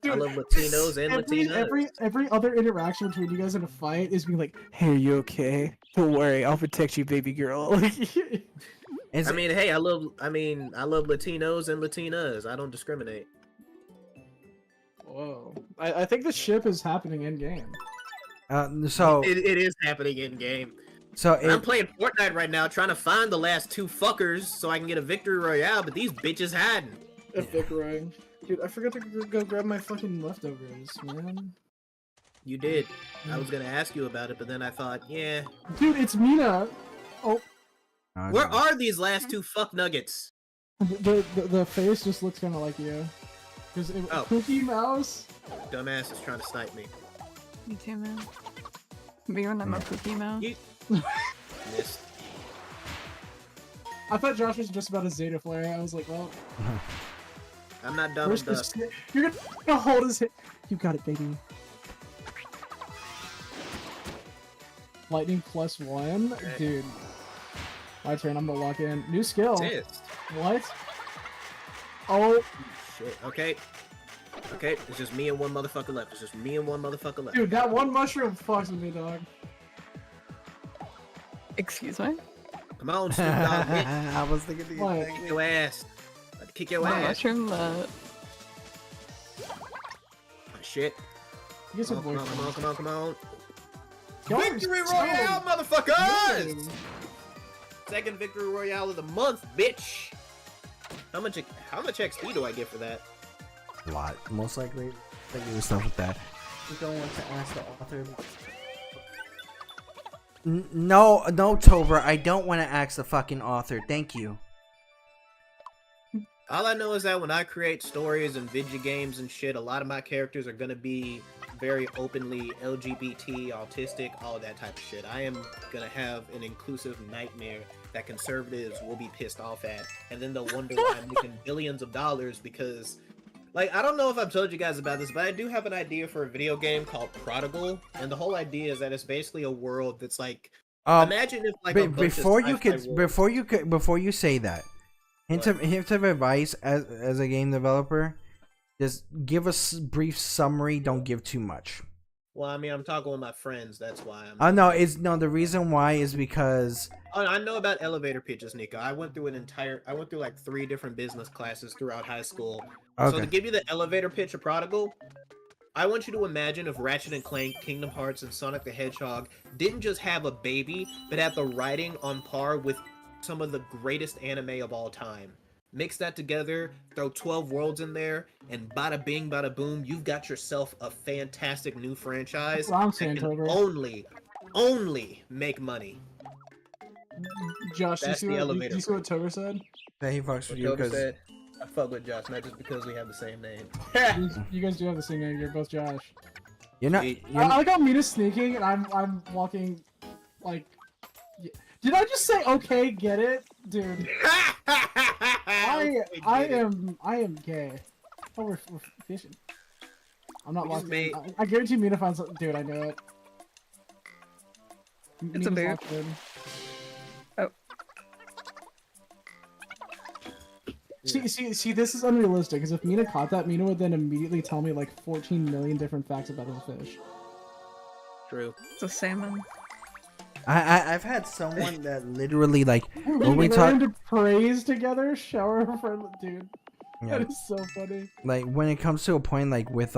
Speaker 4: Dude,
Speaker 2: I love Latinos and Latinas.
Speaker 4: every other interaction between you guys in a fight is being like, "Hey, are you okay? Don't worry, I'll protect you, baby girl."
Speaker 1: It's,
Speaker 2: I mean, hey, I love Latinos and Latinas. I don't discriminate.
Speaker 4: Whoa, I think the ship is happening in game.
Speaker 1: so
Speaker 2: It is happening in game.
Speaker 1: so
Speaker 2: I'm
Speaker 1: it,
Speaker 2: playing Fortnite right now, trying to find the last 2 fuckers so I can get a victory royale, but these bitches hiding.
Speaker 4: Epic Ryan. Dude, I forgot to go grab my fucking leftovers, man.
Speaker 2: You did. I was gonna ask you about it, but then I thought, yeah.
Speaker 4: Dude, it's Mina. Oh,
Speaker 2: Where are these last two fuck nuggets?
Speaker 4: the face just looks kind of like you. Cause Cookie Mouse.
Speaker 2: Dumbass is trying to snipe me.
Speaker 3: Me too, man. Beyond I'm a Cookie Mouse.
Speaker 2: Missed.
Speaker 4: I thought Josh was just about a Zeta Flare. I was like, well.
Speaker 2: I'm not done with
Speaker 4: Where's
Speaker 2: the...
Speaker 4: You're gonna hold his hit. You got it, baby. Lightning +1? Dude. My turn, I'm gonna lock in. New skill.
Speaker 2: Assist.
Speaker 4: What? Oh.
Speaker 2: Shit, okay. Okay, it's just me and one motherfucker left. It's just me and one motherfucker left.
Speaker 4: Dude, that one mushroom fucks with me, dog.
Speaker 3: Excuse me?
Speaker 2: Come on, Snoop Dogg, bitch.
Speaker 1: I was thinking the
Speaker 4: What?
Speaker 1: same
Speaker 2: Kick
Speaker 1: thing.
Speaker 2: your ass. I'd kick your
Speaker 3: My
Speaker 2: ass.
Speaker 3: mushroom,
Speaker 2: Oh, shit.
Speaker 4: You get some
Speaker 2: Come on, come on, come on, come on.
Speaker 4: Y'all are
Speaker 2: Victory
Speaker 4: so
Speaker 2: Royale, motherfuckers!
Speaker 4: good.
Speaker 2: Second Victory Royale of the month, bitch! How much XP do I get for that?
Speaker 1: A lot, most likely. Thinking of stuff with that. You don't want to ask the author. No, Tober. I don't want to ask the fucking author. Thank you.
Speaker 2: All I know is that when I create stories and video games and shit, a lot of my characters are gonna be very openly LGBT, autistic, all that type of shit. I am gonna have an inclusive nightmare that conservatives will be pissed off at, and then they'll wonder why I'm making billions of dollars because, like, I don't know if I've told you guys about this, but I do have an idea for a video game called Prodigal, and the whole idea is that it's basically a world that's like, imagine if like a bunch
Speaker 1: before
Speaker 2: of
Speaker 1: you
Speaker 2: sci-fi
Speaker 1: could
Speaker 2: worlds-
Speaker 1: before you say that, hint of advice as a game developer, just give us brief summary. Don't give too much.
Speaker 2: Well, I mean, I'm talking with my friends. That's why.
Speaker 1: The reason why is because
Speaker 2: I know about elevator pitches, Nico. I went through like 3 different business classes throughout high school. So
Speaker 1: Okay.
Speaker 2: to give you the elevator pitch of Prodigal, I want you to imagine if Ratchet and Clank, Kingdom Hearts, and Sonic the Hedgehog didn't just have a baby, but had the writing on par with some of the greatest anime of all time. Mix that together, throw 12 worlds in there, and bada bing, bada boom, you've got yourself a fantastic new franchise
Speaker 4: That's what I'm
Speaker 2: that
Speaker 4: saying,
Speaker 2: can
Speaker 4: Tober.
Speaker 2: only make money.
Speaker 4: Josh,
Speaker 2: That's the
Speaker 4: do
Speaker 2: elevator
Speaker 4: you see what Tober said?
Speaker 1: that he fucks with
Speaker 2: What
Speaker 1: you
Speaker 2: Toby
Speaker 1: because
Speaker 2: said, I fuck with Josh, not just because we have the same name.
Speaker 4: You guys do have the same name. You're both Josh.
Speaker 1: you're not.
Speaker 2: Sweet.
Speaker 1: You're,
Speaker 4: I like how Mina's sneaking and I'm walking like. Did I just say okay? Get it, dude? I am gay. Oh, we're fishing. I'm not
Speaker 2: We just
Speaker 4: locked
Speaker 2: made-
Speaker 4: in. I guarantee Mina finds something. Dude, I knew it.
Speaker 3: It's a
Speaker 4: Mina's
Speaker 3: bear.
Speaker 4: locked in.
Speaker 3: Oh.
Speaker 4: See, this is unrealistic. Because if Mina caught that, Mina would then immediately tell me like 14 million different facts about the fish.
Speaker 2: True.
Speaker 3: It's a salmon.
Speaker 1: I've had someone that literally like when we
Speaker 4: learn
Speaker 1: talk
Speaker 4: to praise together, shower for dude.
Speaker 1: yeah,
Speaker 4: That is so funny.
Speaker 1: like when it comes to a point like with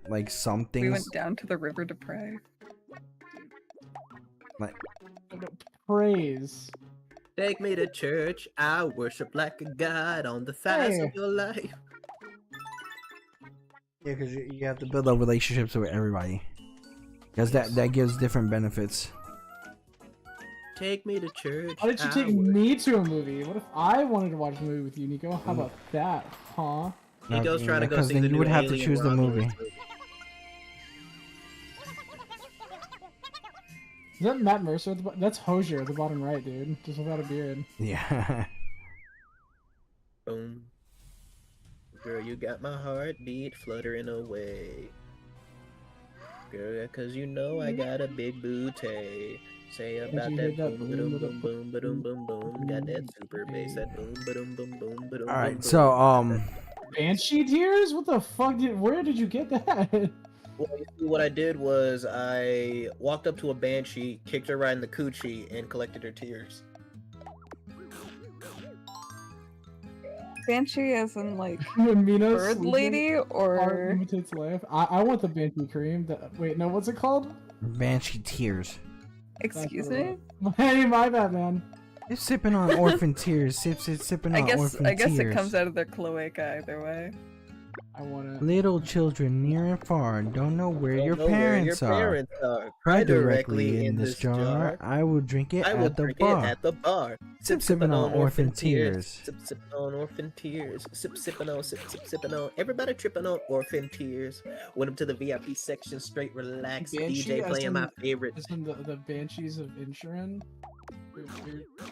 Speaker 1: like some
Speaker 3: We
Speaker 1: things
Speaker 3: went down to the river to pray.
Speaker 1: like
Speaker 4: Praise.
Speaker 2: Take me to church, I worship like a god on the thighs
Speaker 4: Hey.
Speaker 2: of your life.
Speaker 1: yeah, because you have to build up relationships with everybody because that gives different benefits.
Speaker 2: Take me to church.
Speaker 4: Why did you
Speaker 2: I
Speaker 4: take
Speaker 2: worship-
Speaker 4: me to a movie? What if I wanted to watch a movie with you, Nico? How about that, huh?
Speaker 2: Nico's trying to go
Speaker 1: because
Speaker 2: see
Speaker 1: then
Speaker 2: the
Speaker 1: you
Speaker 2: new
Speaker 1: would have to
Speaker 2: Alien
Speaker 1: choose the
Speaker 2: Romulus
Speaker 1: movie.
Speaker 4: Is that Matt Mercer? At the that's Hosier at the bottom right, dude. Just without a beard.
Speaker 1: Yeah.
Speaker 2: Boom. Girl, you got my heartbeat fluttering away. Girl, cause you know I got a big booty. Say about
Speaker 4: you
Speaker 2: that
Speaker 4: hear that
Speaker 2: boom,
Speaker 4: boom,
Speaker 2: boom, boom, boom, boom, boom. Got that super bass, that boom, boom, boom, boom, boom.
Speaker 1: All right. So
Speaker 4: Banshee tears? What the fuck? Where did you get that?
Speaker 2: Well, you see, what I did was I walked up to a banshee, kicked her right in the coochie, and collected her tears.
Speaker 3: Banshee as in like
Speaker 4: When Mina's
Speaker 3: bird
Speaker 4: sleeping,
Speaker 3: lady
Speaker 4: art
Speaker 3: or
Speaker 4: imitates life. I want the Banshee cream. Wait, no, what's it called?
Speaker 1: Banshee tears.
Speaker 3: excuse
Speaker 4: That's
Speaker 3: me?
Speaker 4: Hey, my bad, man.
Speaker 1: You're sipping on orphan tears. Sipping
Speaker 3: I
Speaker 1: on
Speaker 3: guess
Speaker 1: orphan
Speaker 3: I guess
Speaker 1: tears.
Speaker 3: it comes out of their cloaca either way.
Speaker 4: I wanna.
Speaker 1: Little children near and far don't know where
Speaker 2: Don't
Speaker 1: your
Speaker 2: know where
Speaker 1: parents
Speaker 2: your
Speaker 1: are.
Speaker 2: parents are.
Speaker 1: Cry directly in this jar. I will drink it
Speaker 2: I will
Speaker 1: at the
Speaker 2: drink
Speaker 1: bar.
Speaker 2: it at the bar.
Speaker 1: Sip sipping on orphan tears.
Speaker 2: Sip sipping on orphan tears. Sip sipping on sipping on. Everybody tripping on orphan tears. Went up to the VIP section, straight relaxed.
Speaker 4: Banshee
Speaker 2: DJ
Speaker 4: as
Speaker 2: playing
Speaker 4: in-
Speaker 2: my favorite.
Speaker 4: Is in the Banshees of Inisherin?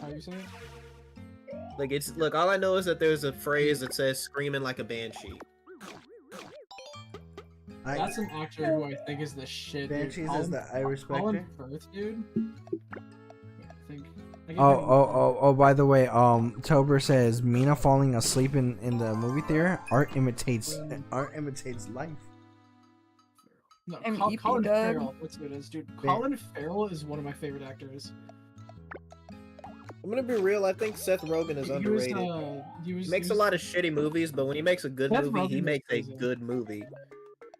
Speaker 4: How you say it?
Speaker 2: Like it's look. All I know is that there's a phrase that says "screaming like a banshee."
Speaker 4: That's an actor who I think is the shit. dude.
Speaker 1: Banshees is
Speaker 4: Colin-
Speaker 1: that I respect
Speaker 4: Colin
Speaker 1: her.
Speaker 4: Firth, dude. Yeah, I think.
Speaker 1: Oh, by the way, Tober says Mina falling asleep in the movie theater. Art imitates life.
Speaker 4: No,
Speaker 3: I'm EP
Speaker 4: Colin
Speaker 3: dub.
Speaker 4: Farrell. That's who it is, dude. Colin Farrell is one of my favorite actors.
Speaker 2: I'm gonna be real. I think Seth Rogen is underrated. He makes a lot of shitty movies, but when he makes a good
Speaker 4: Seth
Speaker 2: movie, he
Speaker 4: Rogen is
Speaker 2: makes a
Speaker 4: crazy.
Speaker 2: good movie.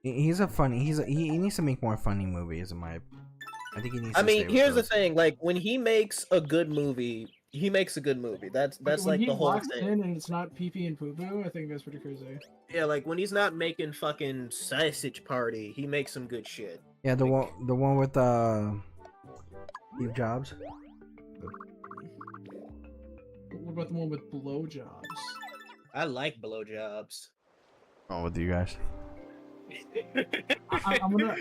Speaker 1: He needs to make more funny movies. I think he needs.
Speaker 2: I
Speaker 1: to
Speaker 2: mean,
Speaker 1: stay with
Speaker 2: here's the
Speaker 1: those.
Speaker 2: thing: like when he makes a good movie, he makes a good movie. That's
Speaker 4: When
Speaker 2: like
Speaker 4: he
Speaker 2: the whole
Speaker 4: locks
Speaker 2: thing.
Speaker 4: in and it's not pee pee and poo poo, I think that's pretty crazy.
Speaker 2: Yeah, like when he's not making fucking Sausage Party, he makes some good shit.
Speaker 1: Yeah, the one with Steve Jobs.
Speaker 4: What about the one with blowjobs?
Speaker 2: I like blowjobs.
Speaker 1: Oh, with you guys.
Speaker 4: I'm gonna.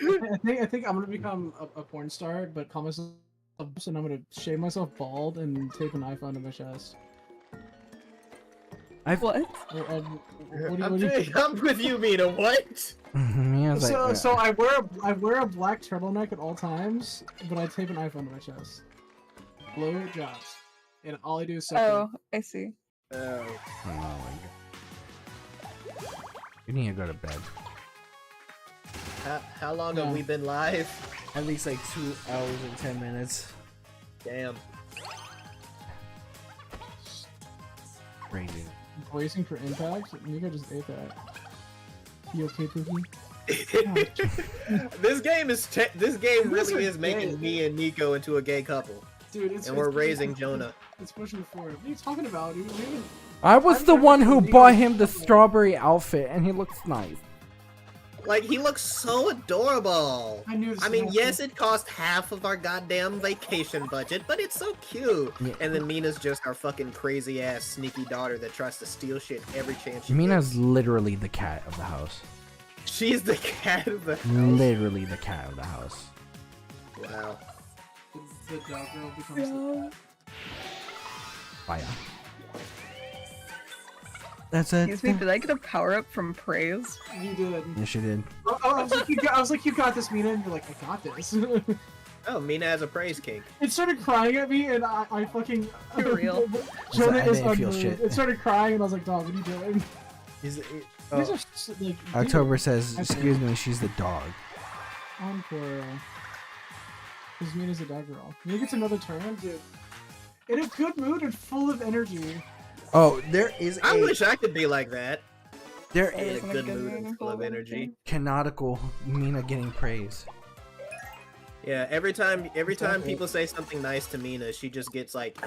Speaker 4: I think I'm gonna become a porn star, but call myself. And I'm gonna shave myself bald and tape an iPhone to my chest.
Speaker 3: What?
Speaker 2: I'm with you, Mina. What?
Speaker 1: Yeah, it's like,
Speaker 4: So I wear a black turtleneck at all times, but I tape an iPhone to my chest. Blowjobs, and all I do is suck.
Speaker 3: Oh, I see.
Speaker 1: oh my God. You need to go to bed.
Speaker 2: How long have
Speaker 4: Yeah.
Speaker 2: we been live?
Speaker 1: At least like 2 hours and 10 minutes.
Speaker 2: Damn.
Speaker 1: Crazy.
Speaker 4: Bracing for impact. Nico just ate that. You okay, Pookie?
Speaker 2: This game
Speaker 4: This
Speaker 2: really
Speaker 4: is
Speaker 2: is making
Speaker 4: gay.
Speaker 2: me and Nico into a gay couple,
Speaker 4: Dude, it's
Speaker 2: and we're
Speaker 4: it's-
Speaker 2: raising Jonah.
Speaker 4: It's pushing forward. What are you talking about, dude?
Speaker 1: I was
Speaker 4: I've
Speaker 1: the
Speaker 4: never
Speaker 1: one
Speaker 4: seen
Speaker 1: who
Speaker 4: Nico
Speaker 1: bought
Speaker 4: with
Speaker 1: him the
Speaker 4: something.
Speaker 1: strawberry outfit, and he looks nice.
Speaker 2: Like he looks so adorable.
Speaker 4: I knew this
Speaker 2: I
Speaker 4: was
Speaker 2: mean,
Speaker 4: gonna
Speaker 2: yes, it cost half of our goddamn vacation budget, but it's so cute.
Speaker 1: Yeah.
Speaker 2: And then Mina's just our fucking crazy ass sneaky daughter that tries to steal shit every chance she
Speaker 1: Mina's literally the cat of the house.
Speaker 2: gets. She's the cat of the house.
Speaker 1: Literally the cat of the house.
Speaker 2: Wow.
Speaker 4: The dog girl becomes.
Speaker 1: Fire. That's it.
Speaker 3: Excuse me, did I get a power up from praise?
Speaker 4: You did.
Speaker 1: Yes, she did.
Speaker 4: I was like, you got this, Mina, and you're like, I got this.
Speaker 2: Oh, Mina has a praise kink.
Speaker 4: It started crying at me, and I fucking.
Speaker 3: You're real.
Speaker 4: Jonah
Speaker 1: I
Speaker 4: is
Speaker 1: didn't feel
Speaker 4: unmoved.
Speaker 1: shit.
Speaker 4: It started crying, and I was like, dog, what are you doing?
Speaker 1: Is it,
Speaker 4: These are like. dude,
Speaker 1: October says,
Speaker 4: I
Speaker 1: excuse
Speaker 4: think-
Speaker 1: me, she's the dog.
Speaker 4: Encore. Because Mina's a dog girl. Mina gets another turn, dude. In a good mood and full of energy.
Speaker 1: Oh, there is
Speaker 2: I
Speaker 1: a
Speaker 2: wish I could be like that.
Speaker 1: there
Speaker 2: In
Speaker 1: is
Speaker 2: a good mood and full of energy.
Speaker 1: canonical Mina getting praise.
Speaker 2: Yeah, every time
Speaker 4: Exactly.
Speaker 2: people say something nice to Mina, she just gets like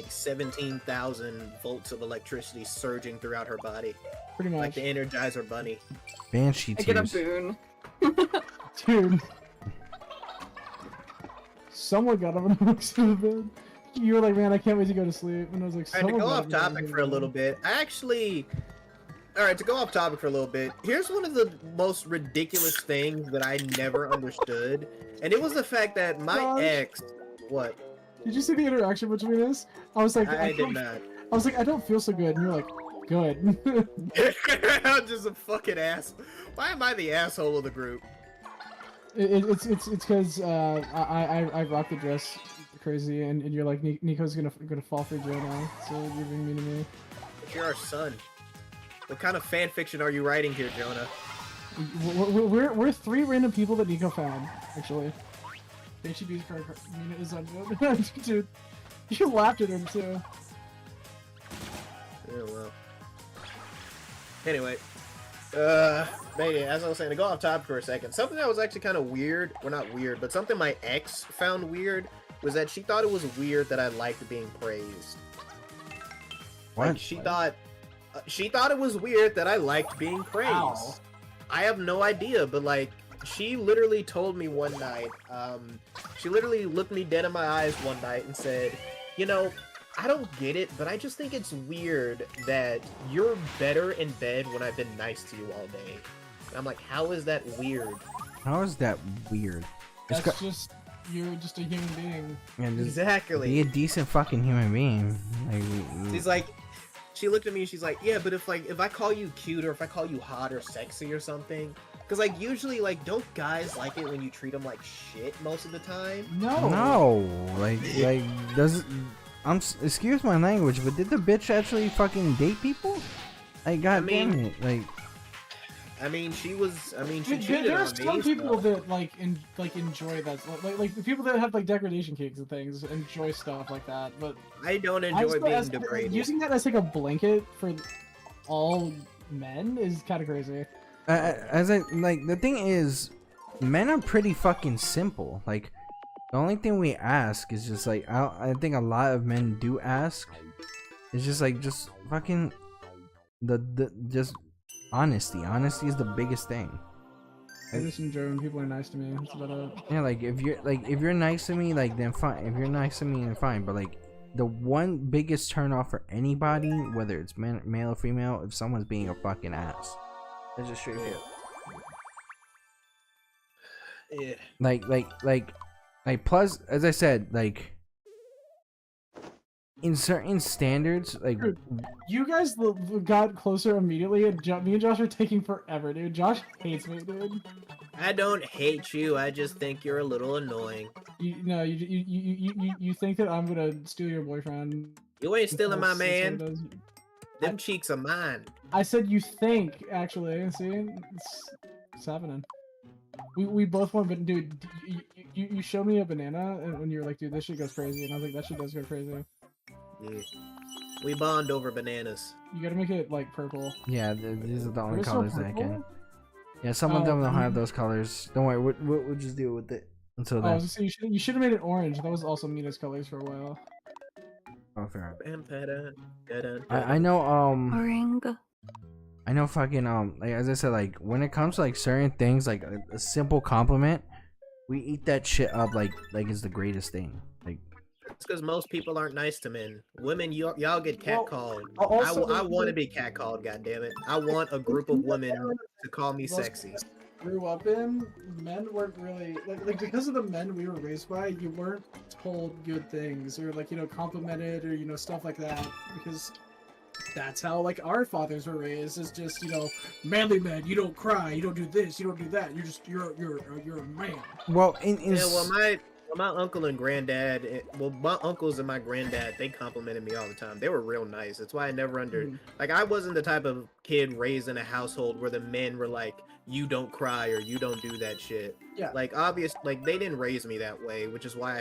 Speaker 2: 17,000 volts of electricity surging throughout her body,
Speaker 4: Pretty
Speaker 2: like
Speaker 4: much.
Speaker 2: the Energizer Bunny.
Speaker 1: Banshee
Speaker 3: I get a
Speaker 1: tears.
Speaker 3: boon.
Speaker 4: Dude. Someone got up and looks to the bed. You were like, man, I can't wait to go to sleep. And I was like,
Speaker 2: Alright, to
Speaker 4: someone
Speaker 2: go
Speaker 4: got
Speaker 2: off
Speaker 4: up and went
Speaker 2: topic
Speaker 4: to
Speaker 2: for a
Speaker 4: bed.
Speaker 2: little bit, to go off topic for a little bit, here's one of the most ridiculous things that I never understood, and it was the fact that my
Speaker 4: Gosh.
Speaker 2: ex, what?
Speaker 4: Did you see the interaction between us? I was like,
Speaker 2: I did not.
Speaker 4: I was like, I don't feel so good. And you're like, good.
Speaker 2: I'm just a fucking ass. Why am I the asshole of the group?
Speaker 4: It's because I rock the dress crazy, and you're like, Nico's gonna fall for Jonah, so you're being mean to me.
Speaker 2: But you're our son. What kind of fan fiction are you writing here, Jonah?
Speaker 4: We're three random people that Nico found, actually. HEB's card, Mina is ungood. Dude, you laughed at him too.
Speaker 2: Yeah, well. Anyway, maybe as I was saying, to go off topic for a second, something that was actually kind of weird, well not weird, but something my ex found weird was that she thought it was weird that I liked being praised.
Speaker 1: What?
Speaker 2: Like, she thought She thought it was weird that I liked being praised.
Speaker 4: Ow.
Speaker 2: I have no idea, but like, she literally told me one night, she literally looked me dead in my eyes one night and said, you know, I don't get it, but I just think it's weird that you're better in bed when I've been nice to you all day. And I'm like, how is that weird?
Speaker 1: How is that weird? It's
Speaker 4: That's just you're just a human being.
Speaker 1: yeah, just
Speaker 2: Exactly.
Speaker 1: be a decent fucking human being. Like,
Speaker 2: She's like, she looked at me and she's like, yeah, but if I call you cute or if I call you hot or sexy or something, because like usually like don't guys like it when you treat them like shit most of the time?
Speaker 4: No.
Speaker 1: like does excuse my language, but did the bitch actually fucking date people? Like, god damn it, like.
Speaker 2: I mean, she cheated
Speaker 4: There are
Speaker 2: on me.
Speaker 4: some people
Speaker 2: so-
Speaker 4: that like enjoy that, like the people that have like degradation cakes and things enjoy stuff like that. But
Speaker 2: I don't
Speaker 4: I
Speaker 2: enjoy
Speaker 4: still-
Speaker 2: being
Speaker 4: as-
Speaker 2: degraded.
Speaker 4: using that as like a blanket for all men is kind of crazy.
Speaker 1: As I like, the thing is, men are pretty fucking simple. Like, the only thing we ask is just like, I think a lot of men do ask. It's just like, just fucking just honesty. Honesty is the biggest thing.
Speaker 4: I just enjoy when people are nice to me. That's about it.
Speaker 1: Yeah, like if you're nice to me, like then fine. If you're nice to me, then fine. But like, the one biggest turn off for anybody, whether it's male or female, if someone's being a fucking ass. That's just straight up.
Speaker 2: Yeah.
Speaker 1: Like plus, as I said, like in certain standards, like
Speaker 4: Dude, you guys got closer immediately, and me and Josh are taking forever, dude. Josh hates me, dude.
Speaker 2: I don't hate you. I just think you're a little annoying.
Speaker 4: You think that I'm gonna steal your boyfriend?
Speaker 2: You ain't stealing my
Speaker 4: That's what it
Speaker 2: man.
Speaker 4: does.
Speaker 2: Them cheeks are mine.
Speaker 4: I said you think, actually. See, it's happening. We both want, but dude, you showed me a banana, and when you were like, dude, this shit goes crazy, and I was like, that shit does go crazy.
Speaker 2: Yeah. We bond over bananas.
Speaker 4: You gotta make it like purple.
Speaker 1: yeah, these are the only
Speaker 4: Are they still
Speaker 1: colors that I can.
Speaker 4: purple?
Speaker 1: Yeah, some of them don't have
Speaker 4: mhm.
Speaker 1: those colors. Don't worry, we'll just deal with it until
Speaker 4: Oh, I
Speaker 1: then.
Speaker 4: was gonna say, you should have made it orange. That was also Mina's colors for a while.
Speaker 1: Oh, fair.
Speaker 2: I
Speaker 1: I know
Speaker 3: Boring.
Speaker 1: I know fucking like as I said, like when it comes to like certain things, like a simple compliment, we eat that shit up like it's the greatest thing. Like
Speaker 2: It's because most people aren't nice to men. Women, y'all get catcalled.
Speaker 4: Also,
Speaker 2: I want to be catcalled. God damn it! I want a group of women to call me
Speaker 4: Most
Speaker 2: sexy.
Speaker 4: grew up in, men weren't really like because of the men we were raised by, you weren't told good things or like, you know, complimented or, you know, stuff like that, because that's how like our fathers were raised, is just, you know, manly men, you don't cry, you don't do this, you don't do that, you're a man.
Speaker 1: well in
Speaker 2: Yeah, well, my uncle and granddad, my uncles and my granddad, they complimented me all the time. They were real nice. That's why I never like, I wasn't the type of kid raised in a household where the men were like, you don't cry or you don't do that shit.
Speaker 4: Yeah.
Speaker 2: Like, like, they didn't raise me that way, which is why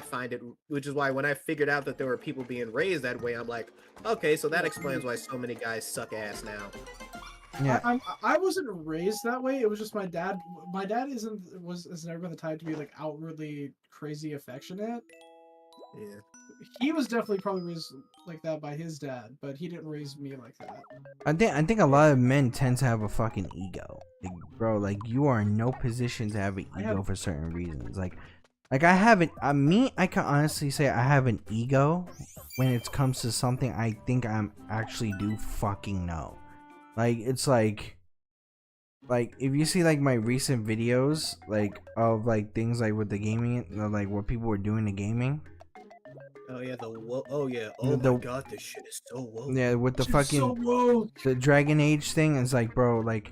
Speaker 2: when I figured out that there were people being raised that way, I'm like, okay, so that explains why so many guys suck ass now.
Speaker 1: yeah.
Speaker 4: I wasn't raised that way. It was just my dad. My dad has never been the type to be like outwardly crazy affectionate.
Speaker 2: Yeah.
Speaker 4: He was definitely probably raised like that by his dad, but he didn't raise me like that.
Speaker 1: I think a lot of men tend to have a fucking ego. Like, bro, like you are in no position to have an ego for certain reasons. Like I haven't. I can honestly say I have an ego when it comes to something I think I'm actually do fucking know. Like it's like if you see like my recent videos like of like things like with the gaming, like what people were doing to gaming.
Speaker 2: Oh yeah, oh my god, this shit is so woke.
Speaker 1: Yeah, with the fucking
Speaker 4: so woke.
Speaker 1: the Dragon Age thing, it's like, bro, like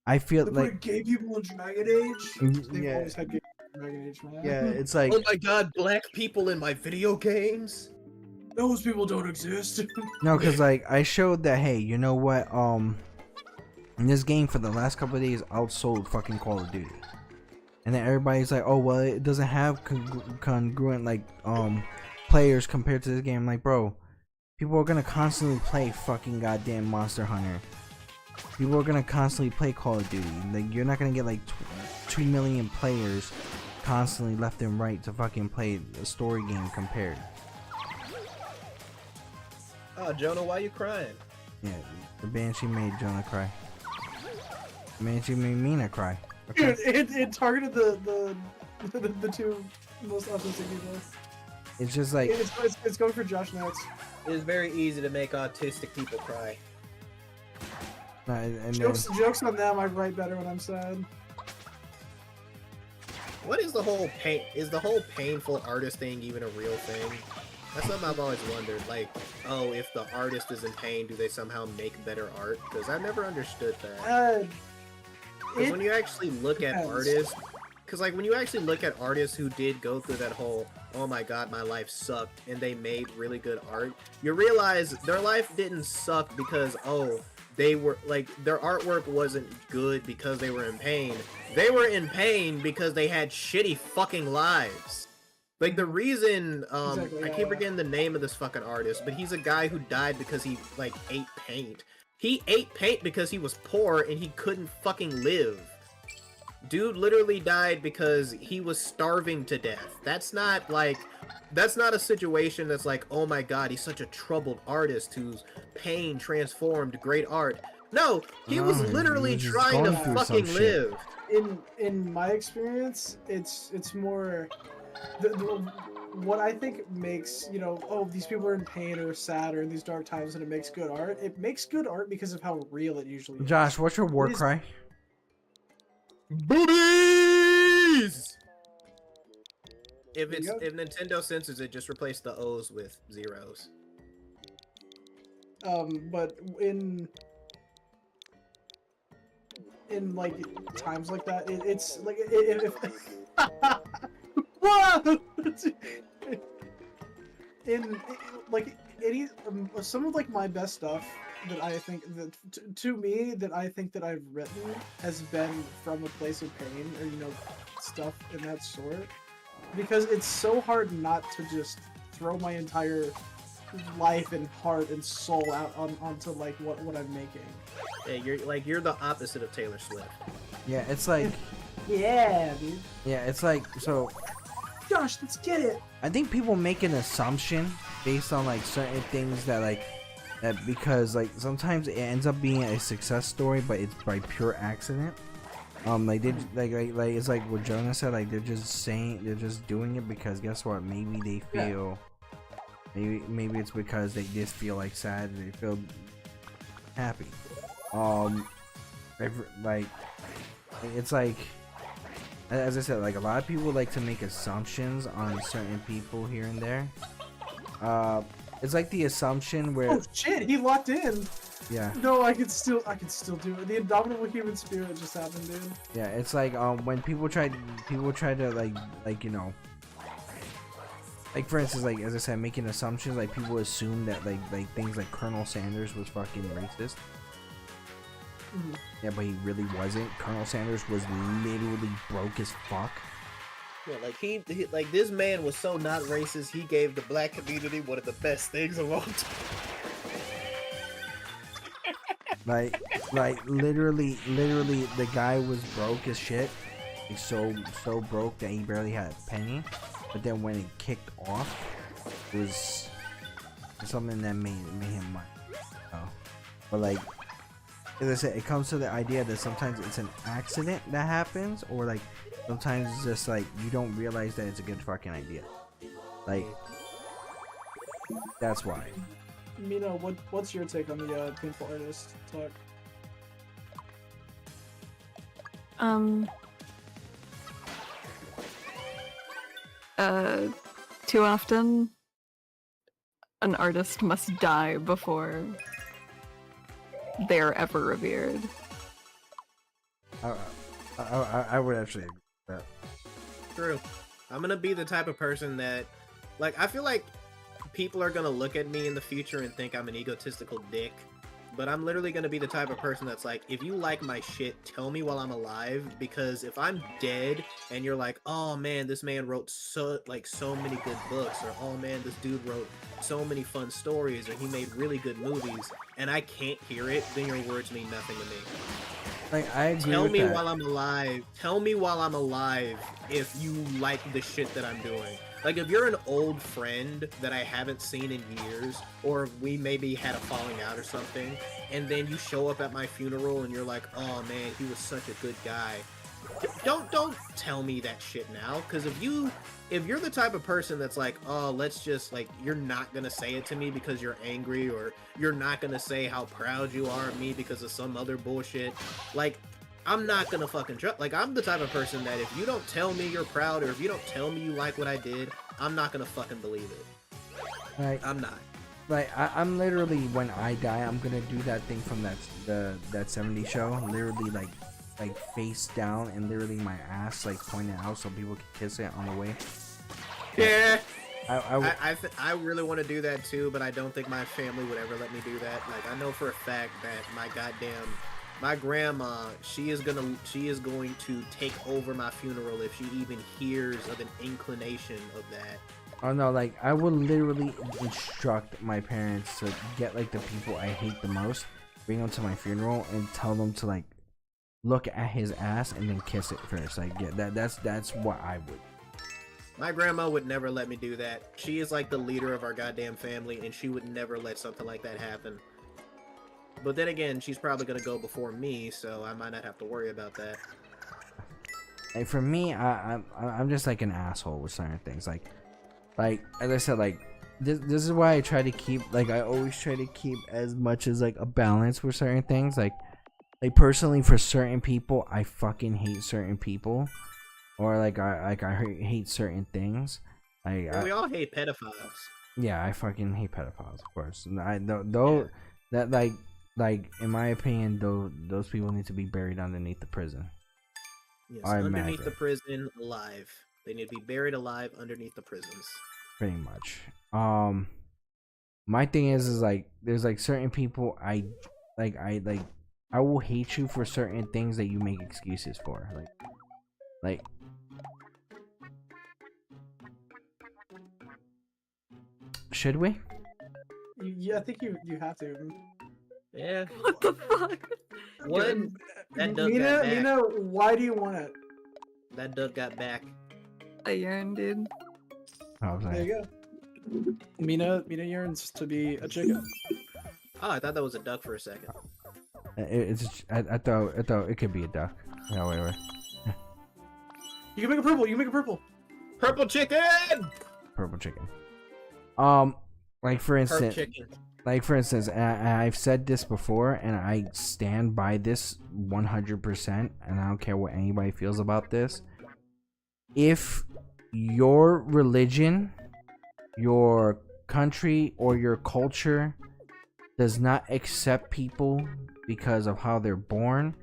Speaker 1: I feel
Speaker 4: They
Speaker 1: like
Speaker 4: put gay people in Dragon Age. They've
Speaker 1: yeah,
Speaker 4: always had gay people in Dragon Age, man.
Speaker 1: yeah, it's like
Speaker 2: Oh my god, black people in my video games?
Speaker 4: Those people don't exist.
Speaker 1: no, because like I showed that, hey, you know what, in this game for the last couple of days outsold fucking Call of Duty, and then everybody's like, oh well, it doesn't have congruent like players compared to this game. I'm like, bro, people are gonna constantly play fucking goddamn Monster Hunter. People are gonna constantly play Call of Duty. Like, you're not gonna get like 2 million players constantly left and right to fucking play a story game compared.
Speaker 2: Oh, Jonah, why you crying?
Speaker 1: Yeah, the Banshee made Jonah cry. The Banshee made Mina cry. Okay?
Speaker 4: Dude, it targeted the two most autistic people.
Speaker 1: It's just like
Speaker 4: It's going for Josh Notes.
Speaker 2: It is very easy to make autistic people cry.
Speaker 1: and then,
Speaker 4: Jokes on them. I write better when I'm sad.
Speaker 2: What is the whole pain? Is the whole painful artist thing even a real thing? That's something I've always wondered. Like, oh, if the artist is in pain, do they somehow make better art? Because I never understood that. Because when you actually look at artists, when you actually look at artists who did go through that whole, oh my god, my life sucked, and they made really good art, you realize their life didn't suck because, oh, they were, like, their artwork wasn't good because they were in pain. They were in pain because they had shitty fucking lives. Like, the reason,
Speaker 4: Exactly,
Speaker 2: I keep forgetting the name of this fucking artist, but he's a guy who died because he, like, ate paint. He ate paint because he was poor and he couldn't fucking live. Dude literally died because he was starving to death. That's not a situation that's like, oh my god, he's such a troubled artist whose pain transformed great art. No, he was literally
Speaker 1: he's just
Speaker 2: trying to
Speaker 1: going through
Speaker 2: fucking
Speaker 1: some shit.
Speaker 2: live.
Speaker 4: In my experience, it's more what I think makes, you know, oh, these people are in pain or sad or in these dark times, and it makes good art. It makes good art because of how real it usually is.
Speaker 1: Josh, what's your war
Speaker 4: It is-
Speaker 1: cry?
Speaker 2: Boobies! If
Speaker 4: There you go.
Speaker 2: if Nintendo censors it, just replace the O's with zeros.
Speaker 4: But in like times like that, it's like if Whoa! in like any some of like my best stuff that I think that to me that I think that I've written has been from a place of pain, or, you know, stuff in that sort, because it's so hard not to just throw my entire life and heart and soul out onto like what I'm making.
Speaker 2: Yeah, you're the opposite of Taylor Swift.
Speaker 1: Yeah, it's like
Speaker 4: Yeah, dude.
Speaker 1: yeah, it's like so.
Speaker 4: Josh, let's get it.
Speaker 1: I think people make an assumption based on like certain things that because like sometimes it ends up being a success story, but it's by pure accident. Like they like it's like what Jonah said. Like they're just doing it because guess what? Maybe they feel. Maybe it's because they just feel like sad. They feel happy. Like it's like. As I said, like a lot of people like to make assumptions on certain people here and there. It's like the assumption where
Speaker 4: Oh shit, he locked in.
Speaker 1: yeah,
Speaker 4: No, I can still do it. The indomitable human spirit just happened, dude.
Speaker 1: yeah, it's like when people try to like you know, like for instance, like as I said, making assumptions, like people assume that like things like Colonel Sanders was fucking racist.
Speaker 4: Mhm.
Speaker 1: Yeah, but he really wasn't. Colonel Sanders was literally broke as fuck.
Speaker 2: Yeah, like he like this man was so not racist. He gave the black community one of the best things of all time.
Speaker 1: Like literally, the guy was broke as shit. He's so broke that he barely had a penny. But then when it kicked off, it was something that made him money. But like, as I said, it comes to the idea that sometimes it's an accident that happens, or like sometimes it's just like you don't realize that it's a good fucking idea. Like that's why.
Speaker 4: Mina, what's your take on the painful artist talk?
Speaker 3: Too often an artist must die before they're ever revered.
Speaker 1: I would actually agree with that.
Speaker 2: True. I'm gonna be the type of person that, like, I feel like people are gonna look at me in the future and think I'm an egotistical dick. But I'm literally gonna be the type of person that's like, if you like my shit, tell me while I'm alive, because if I'm dead and you're like, oh man, this man wrote so many good books, or oh man, this dude wrote so many fun stories, or he made really good movies, and I can't hear it, then your words mean nothing to me.
Speaker 1: Like I agree
Speaker 2: Tell
Speaker 1: with
Speaker 2: me
Speaker 1: that.
Speaker 2: while I'm alive. Tell me while I'm alive if you like the shit that I'm doing. Like, if you're an old friend that I haven't seen in years, or we maybe had a falling out or something, and then you show up at my funeral and you're like, oh man, he was such a good guy. Don't tell me that shit now, because if you're the type of person that's like, oh, let's just, like, you're not gonna say it to me because you're angry, or you're not gonna say how proud you are of me because of some other bullshit, like, I'm not gonna fucking trust. Like, I'm the type of person that if you don't tell me you're proud, or if you don't tell me you like what I did, I'm not gonna fucking believe it.
Speaker 1: Like,
Speaker 2: I'm not.
Speaker 1: like I'm literally, when I die, I'm gonna do that thing from that 70s show, literally like face down and literally my ass like pointed out so people can kiss it on the way.
Speaker 2: Yeah.
Speaker 1: I
Speaker 2: I really want to do that too, but I don't think my family would ever let me do that. Like, I know for a fact that my grandma, she is going to take over my funeral if she even hears of an inclination of that.
Speaker 1: Oh no, like I would literally instruct my parents to get like the people I hate the most, bring them to my funeral and tell them to like look at his ass and then kiss it first. Like, yeah, that's what I would.
Speaker 2: My grandma would never let me do that. She is like the leader of our goddamn family, and she would never let something like that happen. But then again, she's probably gonna go before me, so I might not have to worry about that.
Speaker 1: Like for me, I'm just like an asshole with certain things. Like as I said, like this is why I try to keep, like, I always try to keep as much as like a balance with certain things. Like personally, for certain people, I fucking hate certain people, or like I hate certain things.
Speaker 2: We all hate pedophiles.
Speaker 1: Yeah, I fucking hate pedophiles, of course. That like in my opinion, those people need to be buried underneath the prison.
Speaker 2: Yes, underneath the prison, alive. They need to be buried alive underneath the prisons.
Speaker 1: Pretty much. My thing is like there's like certain people I will hate you for certain things that you make excuses for. Like should we?
Speaker 4: Yeah, I think you have to.
Speaker 2: Yeah.
Speaker 3: What the fuck?
Speaker 2: What? That duck got back.
Speaker 4: Mina, why do you want it?
Speaker 2: That duck got back.
Speaker 3: I yearn, dude.
Speaker 1: Oh,
Speaker 4: There you go. Mina yearns to be a chicken.
Speaker 2: Oh, I thought that was a duck for a second.
Speaker 1: I thought it could be a duck. No, wait.
Speaker 4: You can make a purple. You can make a purple.
Speaker 2: Purple chicken.
Speaker 1: Purple chicken. Like for instance,
Speaker 2: chicken.
Speaker 1: and I've said this before, and I stand by this 100%, and I don't care what anybody feels about this. If your religion, your country, or your culture does not accept people because of how they're born,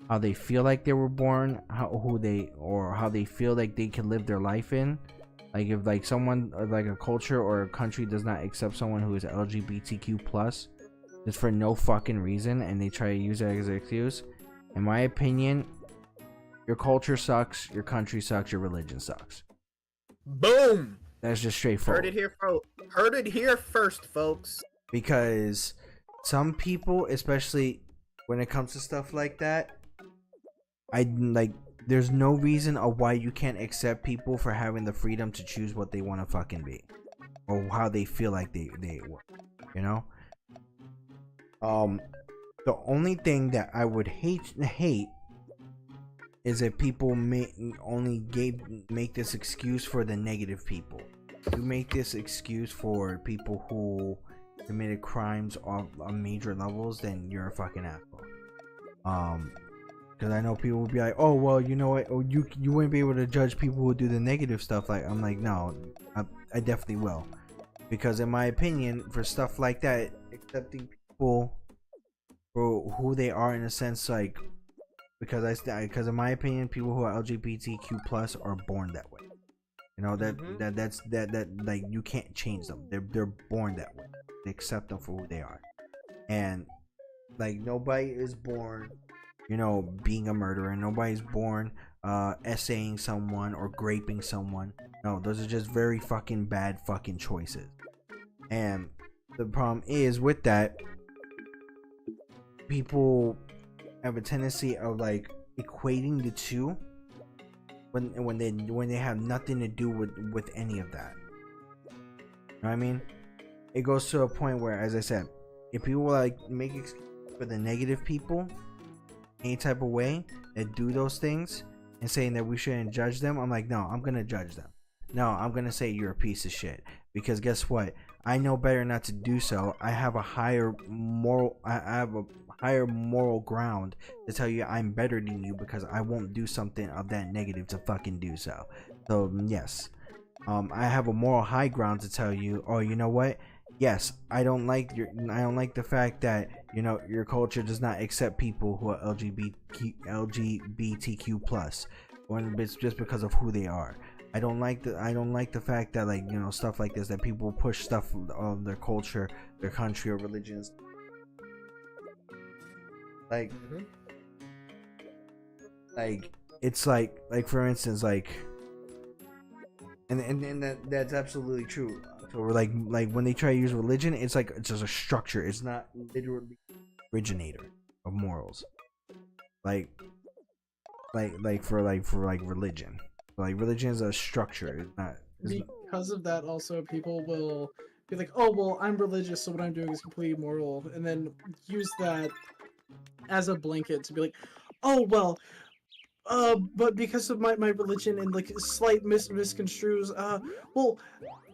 Speaker 1: how they feel like they were born, how they feel like they can live their life in, like if like someone, like a culture or a country does not accept someone who is LGBTQ plus just for no fucking reason, and they try to use it as an excuse, in my opinion, your culture sucks, your country sucks, your religion sucks.
Speaker 2: Boom.
Speaker 1: That's just straightforward.
Speaker 2: Heard it here first, folks.
Speaker 1: Because some people, especially when it comes to stuff like that, there's no reason of why you can't accept people for having the freedom to choose what they want to fucking be, or how they feel like they work, you know. The only thing that I would hate is if people make this excuse for the negative people. You make this excuse for people who committed crimes on major levels, then you're a fucking asshole. Because I know people would be like, oh well, you know what, oh, you wouldn't be able to judge people who do the negative stuff. Like, I'm like, no, I definitely will, because in my opinion, for stuff like that, accepting people for who they are, in a sense, like, because in my opinion, people who are LGBTQ plus are born that way. You know, that's like, you can't change them. They're born that way. They accept them for who they are. And like, nobody is born, you know, being a murderer. Nobody's born essaying someone or graping someone. No, those are just very fucking bad fucking choices. And the problem is with that, people have a tendency of like equating the two, when they have nothing to do with any of that. You know what I mean? It goes to a point where, as I said, if people like make excuses for the negative people, any type of way that do those things, and saying that we shouldn't judge them, I'm like, no, I'm gonna judge them. No, I'm gonna say you're a piece of shit, because guess what? I know better not to do so. I have a higher moral ground to tell you I'm better than you, because I won't do something of that negative to fucking do so. So yes, I have a moral high ground to tell you, oh, you know what? Yes, I don't like the fact that, you know, your culture does not accept people who are LGBTQ plus, when it's just because of who they are. I don't like the fact that, like, you know, stuff like this, that people push stuff of their culture, their country, or religions. Like, like it's like for instance, like, and that's absolutely true. So we're like when they try to use religion, it's like it's just a structure. It's not literally originator of morals. Like for religion. Like religion is a structure. It's not.
Speaker 4: Because of that, also people will be like, "Oh, well, I'm religious, so what I'm doing is completely immoral," and then use that as a blanket to be like, "Oh, well, but because of my religion and like slight misconstrues, well,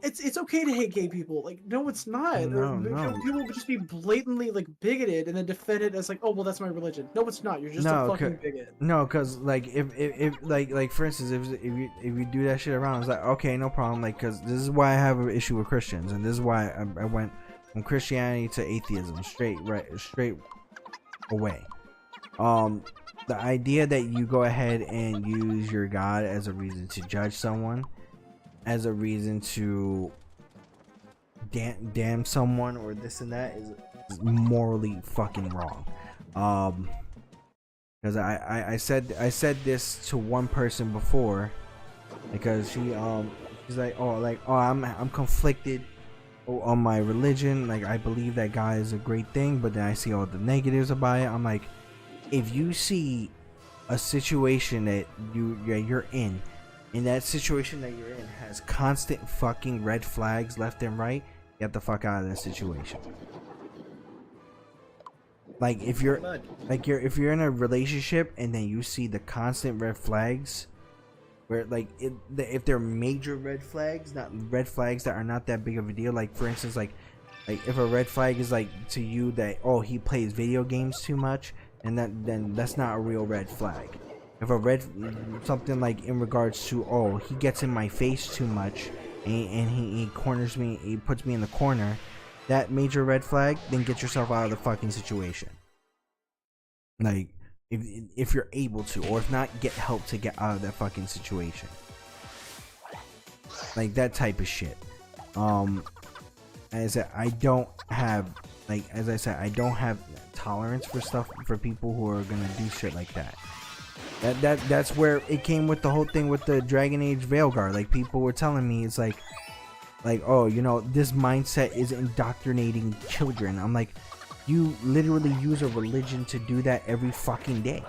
Speaker 4: it's okay to hate gay people." Like, no, it's not.
Speaker 1: No.
Speaker 4: People would just be blatantly like bigoted and then defend it as like, "Oh, well, that's my religion." No, it's not. You're just a fucking bigot.
Speaker 1: No, because like if like for instance, if you do that shit around, it's like, okay, no problem. Like, because this is why I have an issue with Christians, and this is why I went from Christianity to atheism straight away. The idea that you go ahead and use your God as a reason to judge someone, as a reason to damn someone or this and that is morally fucking wrong. Because I said this to one person before, because she's like, oh, I'm conflicted on my religion. Like, I believe that God is a great thing, but then I see all the negatives about it. I'm like, if you see a situation that you're in, and that situation that you're in has constant fucking red flags left and right, get the fuck out of that situation. Like, if you're in a relationship and then you see the constant red flags, where like if they're major red flags, not red flags that are not that big of a deal, like for instance, like if a red flag is like to you that, oh, he plays video games too much, and then that's not a real red flag. If something like in regards to, oh, he gets in my face too much, and he corners me, he puts me in the corner, that major red flag, then get yourself out of the fucking situation. Like, if you're able to, or if not, get help to get out of that fucking situation. Like, that type of shit. As I said, I don't have tolerance for people who are gonna do shit like that. That's where it came with the whole thing with the Dragon Age Veilguard. Like, people were telling me, it's like, oh, you know, this mindset is indoctrinating children. I'm like, you literally use a religion to do that every fucking day.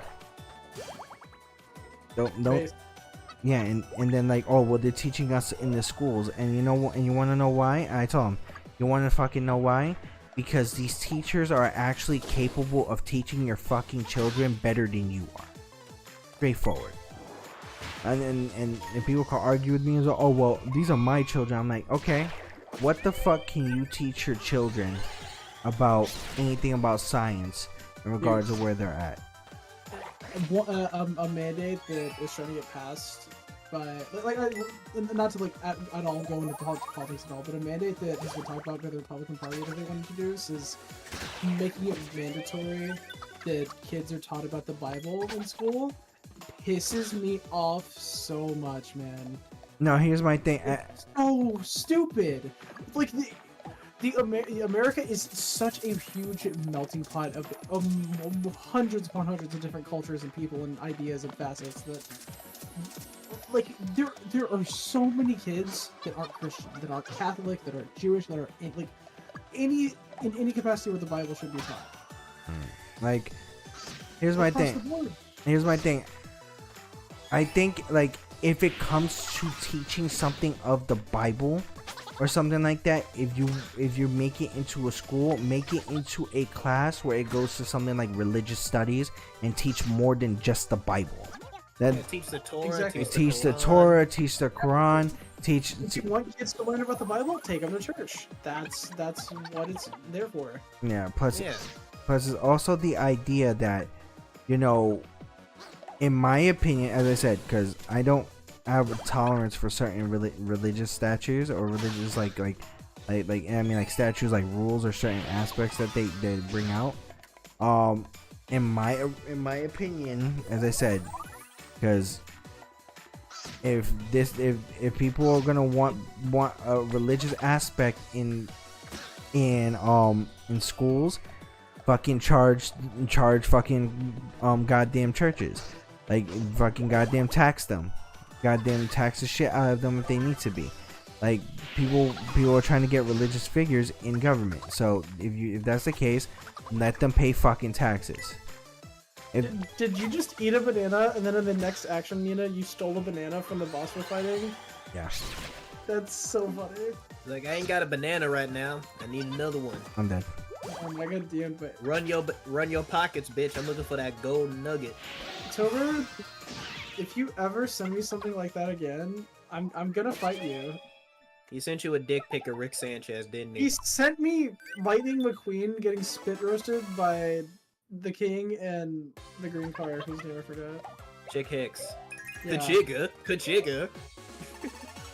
Speaker 1: Don't. Yeah, and then like, oh, well, they're teaching us in the schools, and you know, and you want to know why? And I told them, you want to fucking know why? Because these teachers are actually capable of teaching your fucking children better than you are. Straightforward. And people can argue with me and say, oh, well, these are my children. I'm like, okay, what the fuck can you teach your children about anything about science in regards to where they're at?
Speaker 4: A mandate that is trying to get passed by, like not to like at all go into politics at all, but a mandate that has been talked about by the Republican Party that they want to introduce is making it mandatory that kids are taught about the Bible in school. Pisses me off so much, man.
Speaker 1: No, here's my thing.
Speaker 4: It's so stupid. Like America is such a huge melting pot of hundreds upon hundreds of different cultures and people and ideas and facets that, like, there are so many kids that aren't Christian, that aren't Catholic, that aren't Jewish, that are in any capacity where the Bible should be taught.
Speaker 1: Like, here's my thing. I think, like, if it comes to teaching something of the Bible or something like that, if you make it into a school, make it into a class where it goes to something like religious studies and teach more than just the Bible. That
Speaker 2: teach the Torah,
Speaker 4: Exactly.
Speaker 1: teach the Torah, teach the Quran, teach.
Speaker 4: If you want kids to learn about the Bible, take them to church. That's what it's there for.
Speaker 1: Yeah. Plus, it's also the idea that, you know, in my opinion, as I said, because I don't have a tolerance for certain religious statues or religious like I mean like statues like rules or certain aspects that they bring out. In my opinion, as I said, because if people are gonna want a religious aspect in schools, fucking charge fucking goddamn churches, like fucking goddamn tax them, goddamn tax the shit out of them if they need to be. Like people are trying to get religious figures in government, so if that's the case, let them pay fucking taxes.
Speaker 4: Did you just eat a banana and then in the next action, Nina, you stole a banana from the boss we're fighting?
Speaker 1: Yeah.
Speaker 4: That's so funny.
Speaker 2: Like, I ain't got a banana right now. I need another one.
Speaker 1: I'm dead.
Speaker 4: Oh my god damn, but
Speaker 2: Run your pockets, bitch. I'm looking for that gold nugget.
Speaker 4: Tober, if you ever send me something like that again, I'm gonna fight you.
Speaker 2: He sent you a dick pic of Rick Sanchez, didn't
Speaker 4: He
Speaker 2: he?
Speaker 4: sent me Lightning McQueen getting spit roasted by the king and the green car, whose name I forgot.
Speaker 2: Chick Hicks.
Speaker 4: Yeah.
Speaker 2: Kachiga.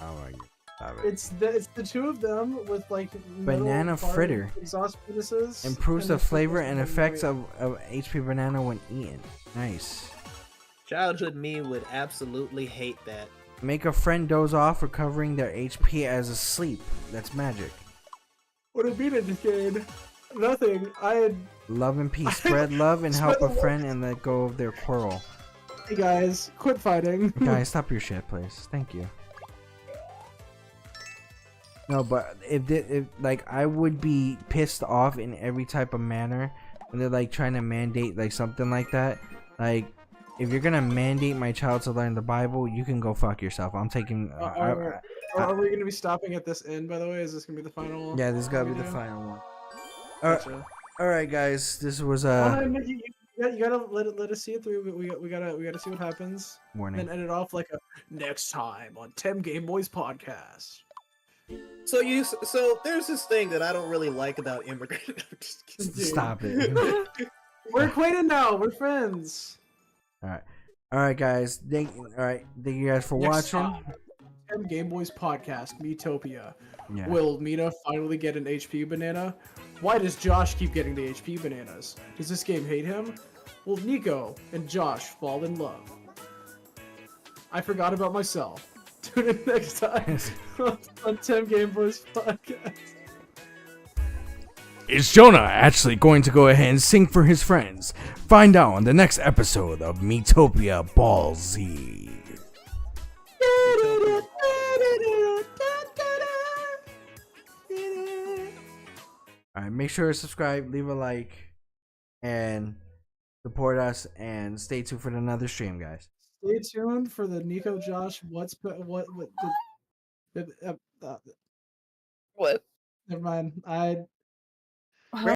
Speaker 1: Oh my god. Stop it.
Speaker 4: It's the two of them with like
Speaker 1: Banana
Speaker 4: metal bar
Speaker 1: fritter.
Speaker 4: exhaust penises.
Speaker 1: Improves
Speaker 4: and
Speaker 1: the flavor
Speaker 4: fritters
Speaker 1: and
Speaker 4: them
Speaker 1: effects
Speaker 4: great.
Speaker 1: of HP banana when eaten. Nice.
Speaker 2: Childhood me would absolutely hate that.
Speaker 1: Make a friend doze off, recovering their HP as a sleep. That's magic.
Speaker 4: What did Beta just gain? Nothing. I had.
Speaker 1: Love and peace. Spread love and help a friend and let go of their quarrel.
Speaker 4: Hey guys, quit fighting.
Speaker 1: Guys, stop your shit, please. Thank you. No, but if like I would be pissed off in every type of manner when they're like trying to mandate like something like that. Like, if you're gonna mandate my child to learn the Bible, you can go fuck yourself. I'm taking.
Speaker 4: Are we gonna be stopping at this end? By the way, is this gonna be the final?
Speaker 1: Yeah, this is gotta be the
Speaker 4: video?
Speaker 1: final one.
Speaker 4: Gotcha.
Speaker 1: All right, guys. This was
Speaker 4: Oh, no, you gotta let us see it through. We gotta see what happens.
Speaker 1: warning.
Speaker 4: Then end it off like a next time on Tem Game Boys podcast.
Speaker 2: So there's this thing that I don't really like about immigrants.
Speaker 4: Dude.
Speaker 1: Stop it.
Speaker 4: We're acquainted now. We're friends.
Speaker 1: All right, guys. Thank you guys for
Speaker 4: Next
Speaker 1: watching.
Speaker 4: time, Tem Game Boys podcast, Metopia.
Speaker 1: Yeah.
Speaker 4: Will Mina finally get an HP banana? Why does Josh keep getting the HP bananas? Does this game hate him? Will Nico and Josh fall in love? I forgot about myself. Tune in next time on Tem Game Boys podcast.
Speaker 1: Is Jonah actually going to go ahead and sing for his friends? Find out on the next episode of Metopia Ball Z. Alright, make sure to subscribe, leave a like, and support us, and stay tuned for another stream, guys.
Speaker 4: Stay tuned for the Nico Josh
Speaker 3: What?
Speaker 4: never mind. I